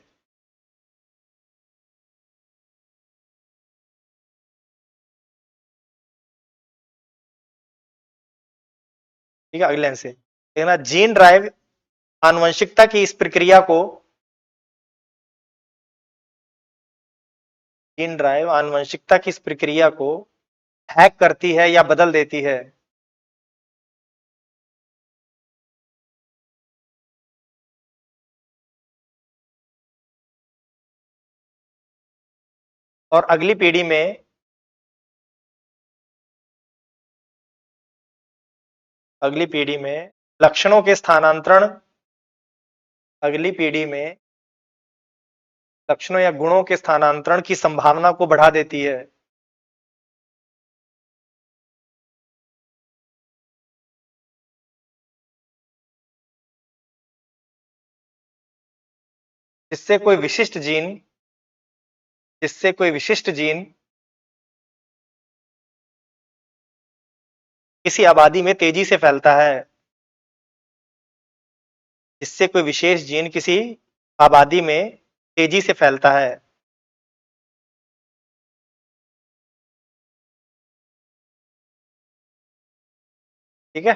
ठीक है, अगले लाइन से देखना, जीन ड्राइव आनुवंशिकता की इस प्रक्रिया को, जीन ड्राइव आनुवंशिकता की इस प्रक्रिया को हैक करती है या बदल देती है। और अगली पीढ़ी में, अगली पीढ़ी में लक्षणों के स्थानांतरण, अगली पीढ़ी में लक्षणों या गुणों के स्थानांतरण की संभावना को बढ़ा देती है। जिससे कोई विशिष्ट जीन, जिससे कोई विशिष्ट जीन किसी आबादी में तेजी से फैलता है। जिससे कोई विशेष जीन किसी आबादी में तेजी से फैलता है। ठीक है।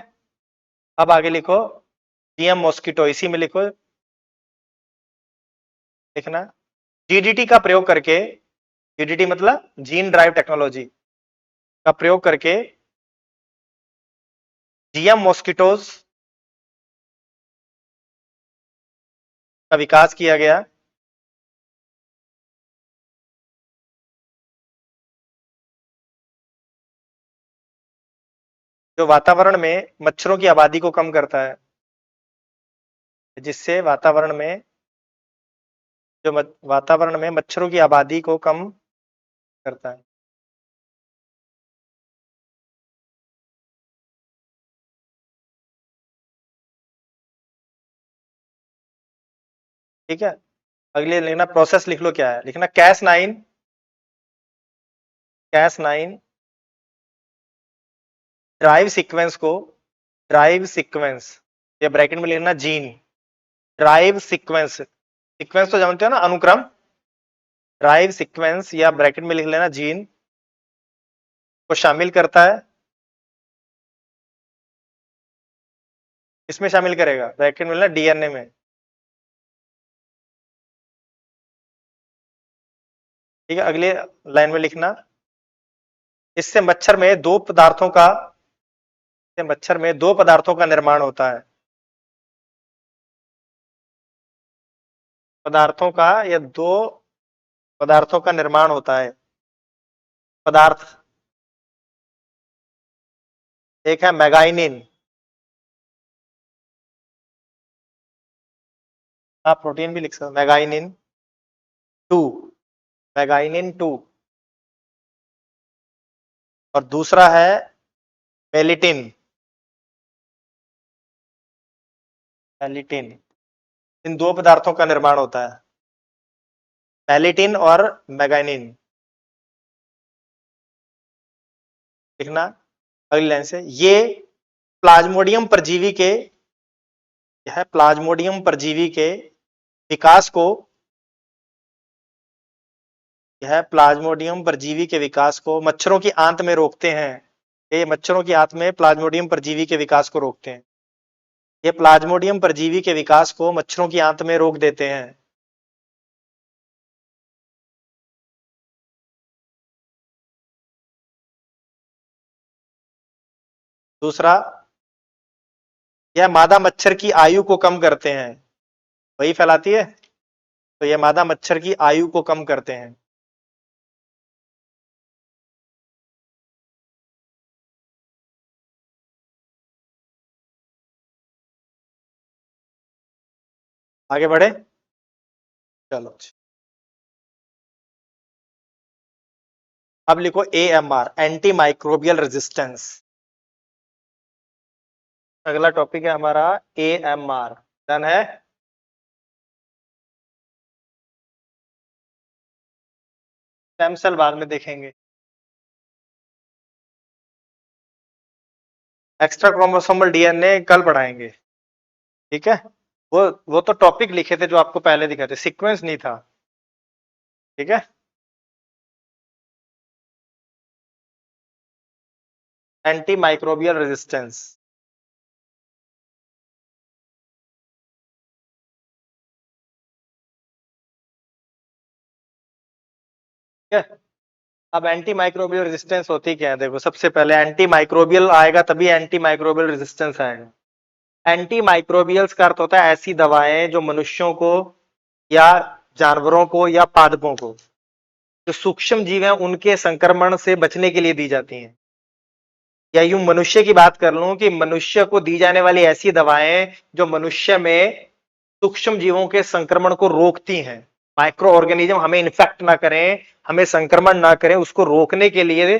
अब आगे लिखो जीएम मॉस्किटो, इसी में लिखो, लिखना जीडीटी का प्रयोग करके, जीडीटी मतलब जीन ड्राइव टेक्नोलॉजी का प्रयोग करके जीएम मॉस्किटोज का विकास किया गया, जो वातावरण में मच्छरों की आबादी को कम करता है, जिससे वातावरण में वातावरण में मच्छरों की आबादी को कम करता है। ठीक है, अगले लिखना प्रोसेस, लिख लो क्या है, लिखना कैस नाइन ड्राइव सीक्वेंस या ब्रैकेट में लिखना जीन ड्राइव सीक्वेंस, सीक्वेंस तो जानते हो ना, अनुक्रम, ड्राइव सीक्वेंस या ब्रैकेट में लिख लेना जीन को शामिल करता है, इसमें शामिल करेगा, ब्रैकेट में लिखना डीएनए में। ठीक है, अगले लाइन में लिखना इससे मच्छर में दो पदार्थों का निर्माण होता है, पदार्थों का या दो पदार्थों का निर्माण होता है, पदार्थ, एक है मैगाइनिन, आप प्रोटीन भी लिख सकते हो, टू मैगाइनिन 2, और दूसरा है पेलिटिन, पेलिटिन, इन दो पदार्थों का निर्माण होता है, पेलिटिन और मैगाइनिन, लिखना अगली लाइन से। ये प्लाज्मोडियम परजीवी के यह प्लाज्मोडियम परजीवी के विकास को यह प्लाज्मोडियम परजीवी के विकास को मच्छरों की आंत में रोकते हैं, ये मच्छरों की आंत में प्लाज्मोडियम परजीवी के विकास को रोकते हैं, ये प्लाज्मोडियम परजीवी के विकास को मच्छरों की आंत में रोक देते हैं। दूसरा, यह मादा मच्छर की आयु को कम करते हैं, वही फैलाती है, तो यह मादा मच्छर की आयु को कम करते हैं। आगे बढ़े, चलो, अब लिखो AMR, एंटी माइक्रोबियल रेजिस्टेंस। अगला टॉपिक है हमारा AMR, डन है। स्टेम सेल बाद में देखेंगे, एक्स्ट्रा क्रोमोसोमल डीएनए कल पढ़ाएंगे, ठीक है। वो तो टॉपिक लिखे थे जो आपको पहले दिखाए थे, सीक्वेंस नहीं था, ठीक है। एंटी माइक्रोबियल रेजिस्टेंस, ठीक है। अब एंटी माइक्रोबियल रेजिस्टेंस होती क्या है, देखो सबसे पहले एंटी माइक्रोबियल आएगा तभी एंटी माइक्रोबियल रेजिस्टेंस आएगा। एंटी माइक्रोबियल्स का अर्थ होता है ऐसी दवाएं जो मनुष्यों को या जानवरों को या पादपों को, जो सूक्ष्म जीव हैं उनके संक्रमण से बचने के लिए दी जाती हैं। या यूं मनुष्य की बात कर लूं कि मनुष्य को दी जाने वाली ऐसी दवाएं जो मनुष्य में सूक्ष्म जीवों के संक्रमण को रोकती हैं, माइक्रो ऑर्गेनिज्म हमें इन्फेक्ट ना करें, हमें संक्रमण ना करें, उसको रोकने के लिए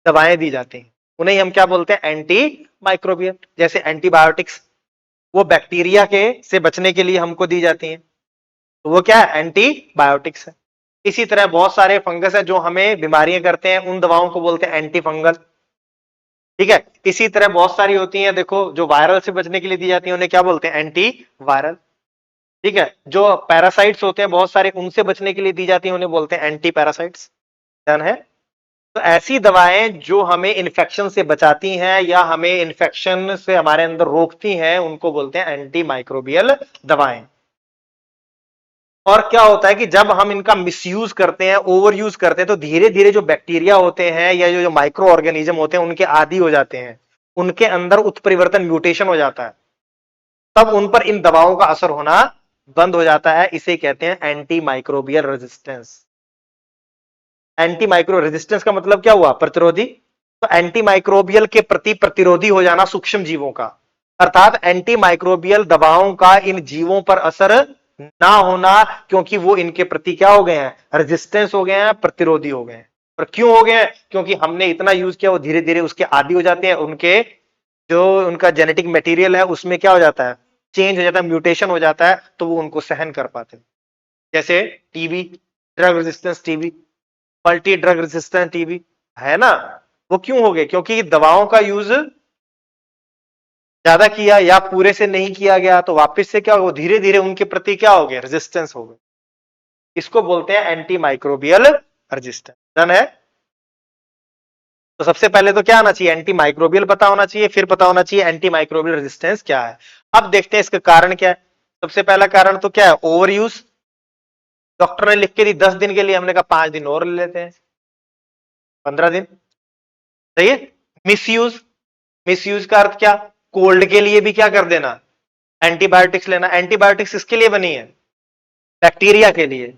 दवाएं दी जाती हैं, उन्हें हम क्या बोलते हैं, एंटी माइक्रोबियल। जैसे एंटीबायोटिक्स, वो बैक्टीरिया के से बचने के लिए हमको दी जाती हैं, तो वो क्या है, एंटीबायोटिक्स है। इसी तरह बहुत सारे फंगस है जो हमें बीमारियां करते हैं, उन दवाओं को बोलते हैं एंटी फंगल, ठीक है। इसी तरह बहुत सारी होती हैं, देखो जो वायरल से बचने के लिए दी जाती है उन्हें क्या बोलते हैं, एंटी वायरल, ठीक है। जो पैरासाइट्स होते हैं बहुत सारे, उनसे बचने के लिए दी जाती है उन्हें बोलते हैं एंटी पैरासाइट्स, ध्यान है। तो ऐसी दवाएं जो हमें इन्फेक्शन से बचाती हैं या हमें इन्फेक्शन से हमारे अंदर रोकती हैं, उनको बोलते हैं एंटी माइक्रोबियल दवाएं। और क्या होता है कि जब हम इनका मिसयूज करते हैं, ओवर यूज करते हैं, तो धीरे धीरे जो बैक्टीरिया होते हैं या जो माइक्रो ऑर्गेनिज्म होते हैं उनके आदी हो जाते हैं, उनके अंदर उत्परिवर्तन म्यूटेशन हो जाता है, तब उन पर इन दवाओं का असर होना बंद हो जाता है। इसे कहते हैं anti microbial resistance. Anti micro resistance का मतलब क्या हुआ? प्रतिरोधी। तो एंटी माइक्रोबियल के प्रति प्रतिरोधी हो जाना सूक्ष्म जीवों का, अर्थात एंटी माइक्रोबियल दवाओं का इन जीवों पर असर ना होना, क्योंकि वो इनके प्रति क्या हो गए हैं? रेजिस्टेंस हो गए हैं, प्रतिरोधी हो गए हैं। और क्यों हो गए हैं? क्योंकि हमने इतना यूज किया, वो धीरे धीरे उसके आदी हो जाते हैं, उनके जो उनका जेनेटिक मटेरियल है उसमें क्या हो जाता है? चेंज हो जाता है, म्यूटेशन हो जाता है, तो वो उनको सहन कर पाते हैं। जैसे TB, drug resistance TB, multi drug resistance TB, है ना? वो क्यों हो गए? क्योंकि दवाओं का यूज ज्यादा किया या पूरे से नहीं किया गया, तो वापस से क्या हो, धीरे धीरे उनके प्रति क्या हो गया? रेजिस्टेंस हो गए। इसको बोलते हैं एंटी माइक्रोबियल रेजिस्टेंस। डन है? तो सबसे पहले तो क्या आना चाहिए? एंटी माइक्रोबियल पता होना चाहिए, फिर पता होना चाहिए एंटी माइक्रोबियल रेजिस्टेंस क्या है। अब देखते हैं इसका कारण क्या है। सबसे पहला कारण तो क्या है? Over use. डॉक्टर ने लिख के दी 10 दिन के लिए, हमने कहा 5 दिन और ले लेते हैं, 15 दिन। सही है? मिसयूज। मिसयूज का अर्थ क्या? कोल्ड के लिए भी क्या कर देना? एंटीबायोटिक्स लेना। एंटीबायोटिक्स किसके लिए बनी है? बैक्टीरिया के लिए।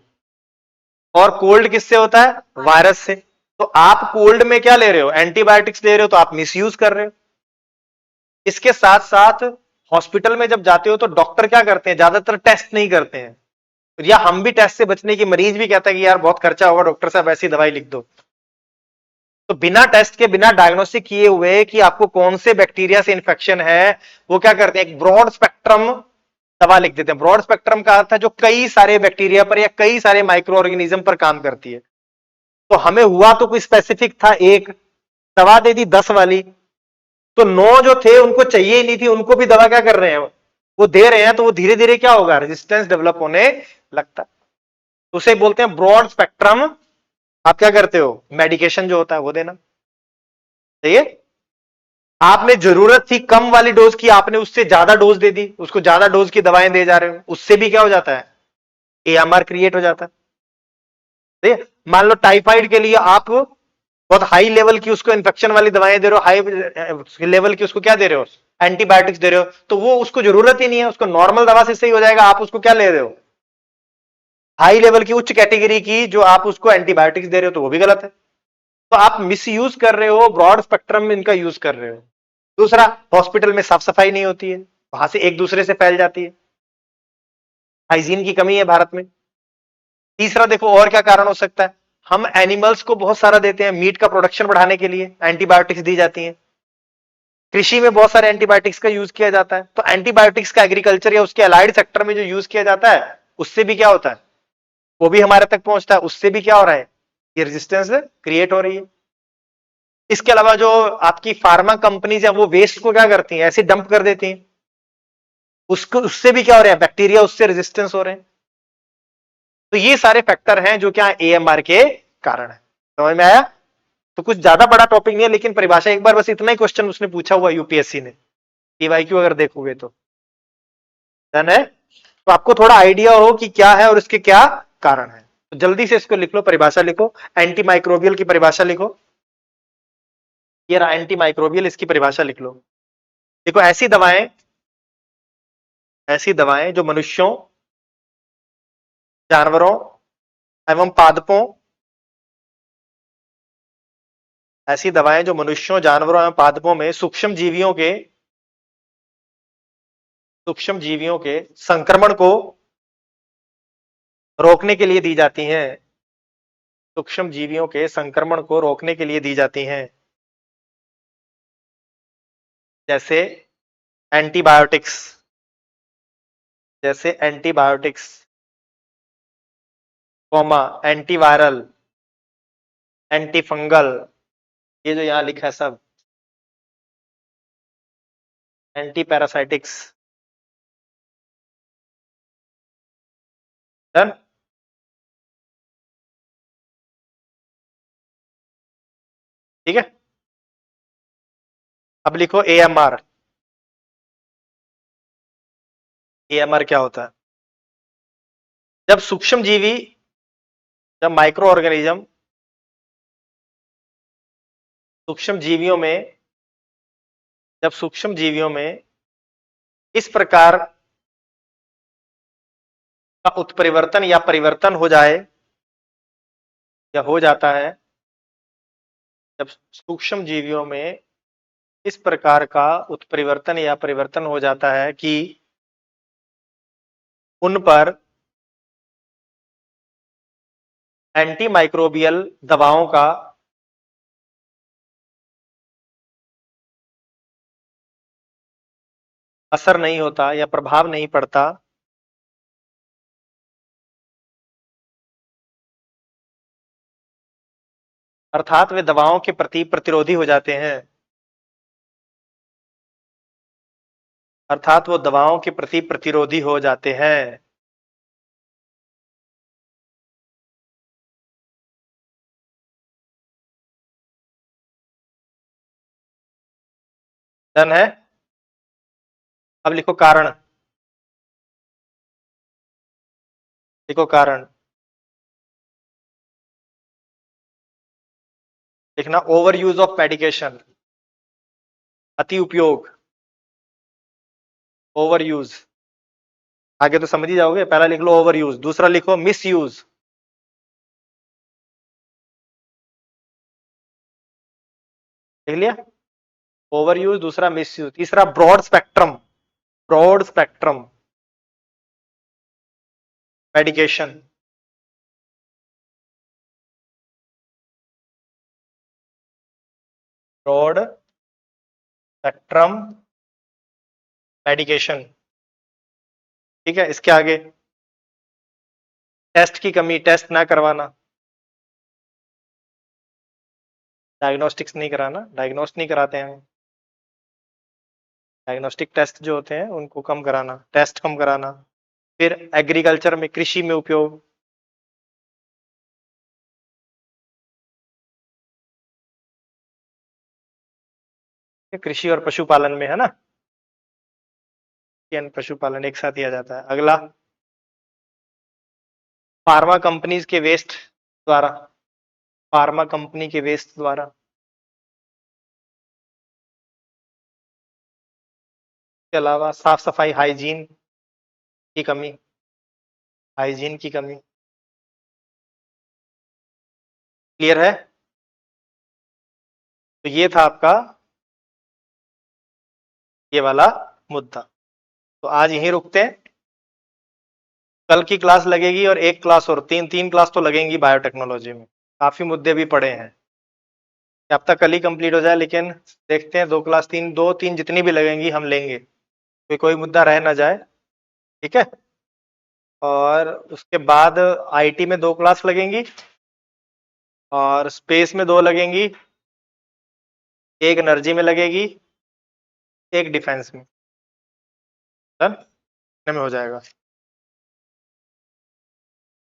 और कोल्ड किससे होता है? वायरस से। तो आप कोल्ड में क्या ले रहे हो? एंटीबायोटिक्स ले रहे हो, तो आप मिसयूज कर रहे हो। इसके साथ साथ हॉस्पिटल में जब जाते हो तो डॉक्टर क्या करते हैं? ज्यादातर टेस्ट नहीं करते हैं, या हम भी टेस्ट से बचने की, मरीज भी कहता है कि यार बहुत खर्चा होगा, डॉक्टर साहब ऐसी दवाई लिख दो। तो बिना टेस्ट के, बिना डायग्नोस्टिक किए हुए कि आपको कौन से बैक्टीरिया से इंफेक्शन है, वो क्या करते हैं? एक ब्रॉड स्पेक्ट्रम दवा लिख देते हैं। ब्रॉड स्पेक्ट्रम का अर्थ है जो कई सारे बैक्टीरिया पर या कई सारे माइक्रो ऑर्गेनिज्म पर काम करती है। तो हमें हुआ तो कोई स्पेसिफिक था, एक दवा दे दी 10 वाली, तो 9 जो थे उनको चाहिए ही नहीं थी, उनको भी दवा क्या कर रहे हैं? वो दे रहे हैं, तो वो धीरे धीरे क्या होगा? रेजिस्टेंस डेवलप होने लगता है। तो उसे बोलते हैं ब्रॉड स्पेक्ट्रम। आप क्या करते हो? मेडिकेशन जो होता है वो देना। सही है? आपने जरूरत थी कम वाली डोज की, आपने उससे ज्यादा डोज दे दी, उसको ज्यादा डोज की दवाएं दे जा रहे हो, उससे भी क्या हो जाता है? एएमआर क्रिएट हो जाता है। सही है? मान लो टाइफाइड के लिए आप बहुत हाई लेवल की उसको इन्फेक्शन वाली दवाएं दे रहे हो, हाई लेवल की उसको क्या दे रहे हो? एंटीबायोटिक्स दे रहे हो, तो वो उसको जरूरत ही नहीं है, उसको नॉर्मल दवा से सही हो जाएगा। आप उसको क्या ले रहे हो? हाई लेवल की, उच्च कैटेगरी की जो आप उसको एंटीबायोटिक्स दे रहे हो, तो वो भी गलत है। तो आप मिस यूज कर रहे हो, ब्रॉड स्पेक्ट्रम में इनका यूज कर रहे हो। दूसरा, हॉस्पिटल में साफ सफाई नहीं होती है, वहां से एक दूसरे से फैल जाती है, हाइजीन की कमी है भारत में। तीसरा देखो और क्या कारण हो सकता है? हम एनिमल्स को बहुत सारा देते हैं, मीट का प्रोडक्शन बढ़ाने के लिए एंटीबायोटिक्स दी जाती हैं। कृषि में बहुत सारे एंटीबायोटिक्स का यूज किया जाता है। तो एंटीबायोटिक्स का एग्रीकल्चर या उसके अलाइड सेक्टर में जो यूज किया जाता है, उससे भी क्या होता है? वो भी हमारे तक पहुंचता है, उससे भी क्या हो रहा है? ये रेजिस्टेंस क्रिएट हो रही है। इसके अलावा जो आपकी फार्मा कंपनीज है, वो वेस्ट को क्या करती हैं? ऐसे डंप कर देती हैं, उसको, उससे भी क्या हो रहा है? बैक्टीरिया उससे रेजिस्टेंस हो रहे हैं। तो ये सारे फैक्टर हैं जो क्या एएमआर के कारण है। समझ में आया? तो कुछ ज्यादा बड़ा टॉपिक नहीं है, लेकिन परिभाषा एक बार बस इतना ही क्वेश्चन उसने पूछा हुआ यूपीएससी ने, पीवाईक्यू अगर देखोगे तो। डन है? तो आपको थोड़ा आइडिया हो कि क्या है और इसके क्या कारण है। तो जल्दी से इसको लिख लो, परिभाषा लिखो, एंटी माइक्रोबियल की परिभाषा लिखो। ये रहा एंटी माइक्रोबियल, इसकी परिभाषा लिख लो। देखो, ऐसी दवाएं जो मनुष्यों, जानवरों एवं पादपों, ऐसी दवाएं जो मनुष्यों, जानवरों एवं पादपों में सूक्ष्म जीवियों के संक्रमण को रोकने के लिए दी जाती हैं। सूक्ष्म जीवियों के संक्रमण को रोकने के लिए दी जाती हैं। जैसे एंटीबायोटिक्स, जैसे antibiotics, coma, antiviral, anti fungal, ये जो यहां लिखा है सब, एंटी पैरासाइटिक्स। डन? अब लिखो एएमआर। एएमआर क्या होता है? जब सूक्ष्म जीवी, जब माइक्रो ऑर्गेनिज्म सूक्ष्म जीवियों में जब सूक्ष्म जीवियों में इस प्रकार का उत्परिवर्तन या परिवर्तन हो जाए या हो जाता है, जब सूक्ष्म जीवियों में इस प्रकार का उत्परिवर्तन या परिवर्तन हो जाता है कि उन पर एंटी माइक्रोबियल दवाओं का असर नहीं होता या प्रभाव नहीं पड़ता, अर्थात वे दवाओं के प्रति प्रतिरोधी हो जाते हैं, अर्थात वो दवाओं के प्रति प्रतिरोधी हो जाते हैं। डन है। अब लिखो कारण। लिखो कारण। लिखना ओवर यूज ऑफ मेडिकेशन, अति उपयोग, ओवर यूज। आगे तो समझ ही जाओगे, पहला लिख लो ओवर यूज, दूसरा लिखो मिस यूज। लिख लिया? ओवर यूज, दूसरा मिस यूज, तीसरा broad spectrum, broad spectrum medication. Broad spectrum medication. ठीक है, इसके आगे टेस्ट की कमी, टेस्ट ना करवाना, डायग्नोस्टिक्स नहीं कराना, डायग्नोस्ट नहीं कराते हैं, डायग्नोस्टिक टेस्ट जो होते हैं उनको कम कराना, टेस्ट कम कराना। फिर एग्रीकल्चर में, कृषि में उपयोग, कृषि और पशुपालन में है ना, पशुपालन एक साथ ही आ जाता है। अगला फार्मा कंपनीज के वेस्ट द्वारा, फार्मा कंपनी के वेस्ट द्वारा, के अलावा साफ सफाई, हाइजीन की कमी, हाइजीन की कमी। क्लियर है? तो ये था आपका ये वाला मुद्दा। तो आज यहीं रुकते हैं, कल की क्लास लगेगी और एक क्लास और, तीन तीन क्लास तो लगेंगी बायोटेक्नोलॉजी में, काफी मुद्दे भी पड़े हैं। हफ्ता कल ही कंप्लीट हो जाए, लेकिन देखते हैं, दो क्लास, तीन, दो तीन जितनी भी लगेंगी हम लेंगे, कोई मुद्दा रह ना जाए। ठीक है? और उसके बाद आईटी में दो क्लास लगेंगी और स्पेस में दो लगेंगी, एक एनर्जी में लगेगी, एक डिफेंस में। डन? में हो जाएगा।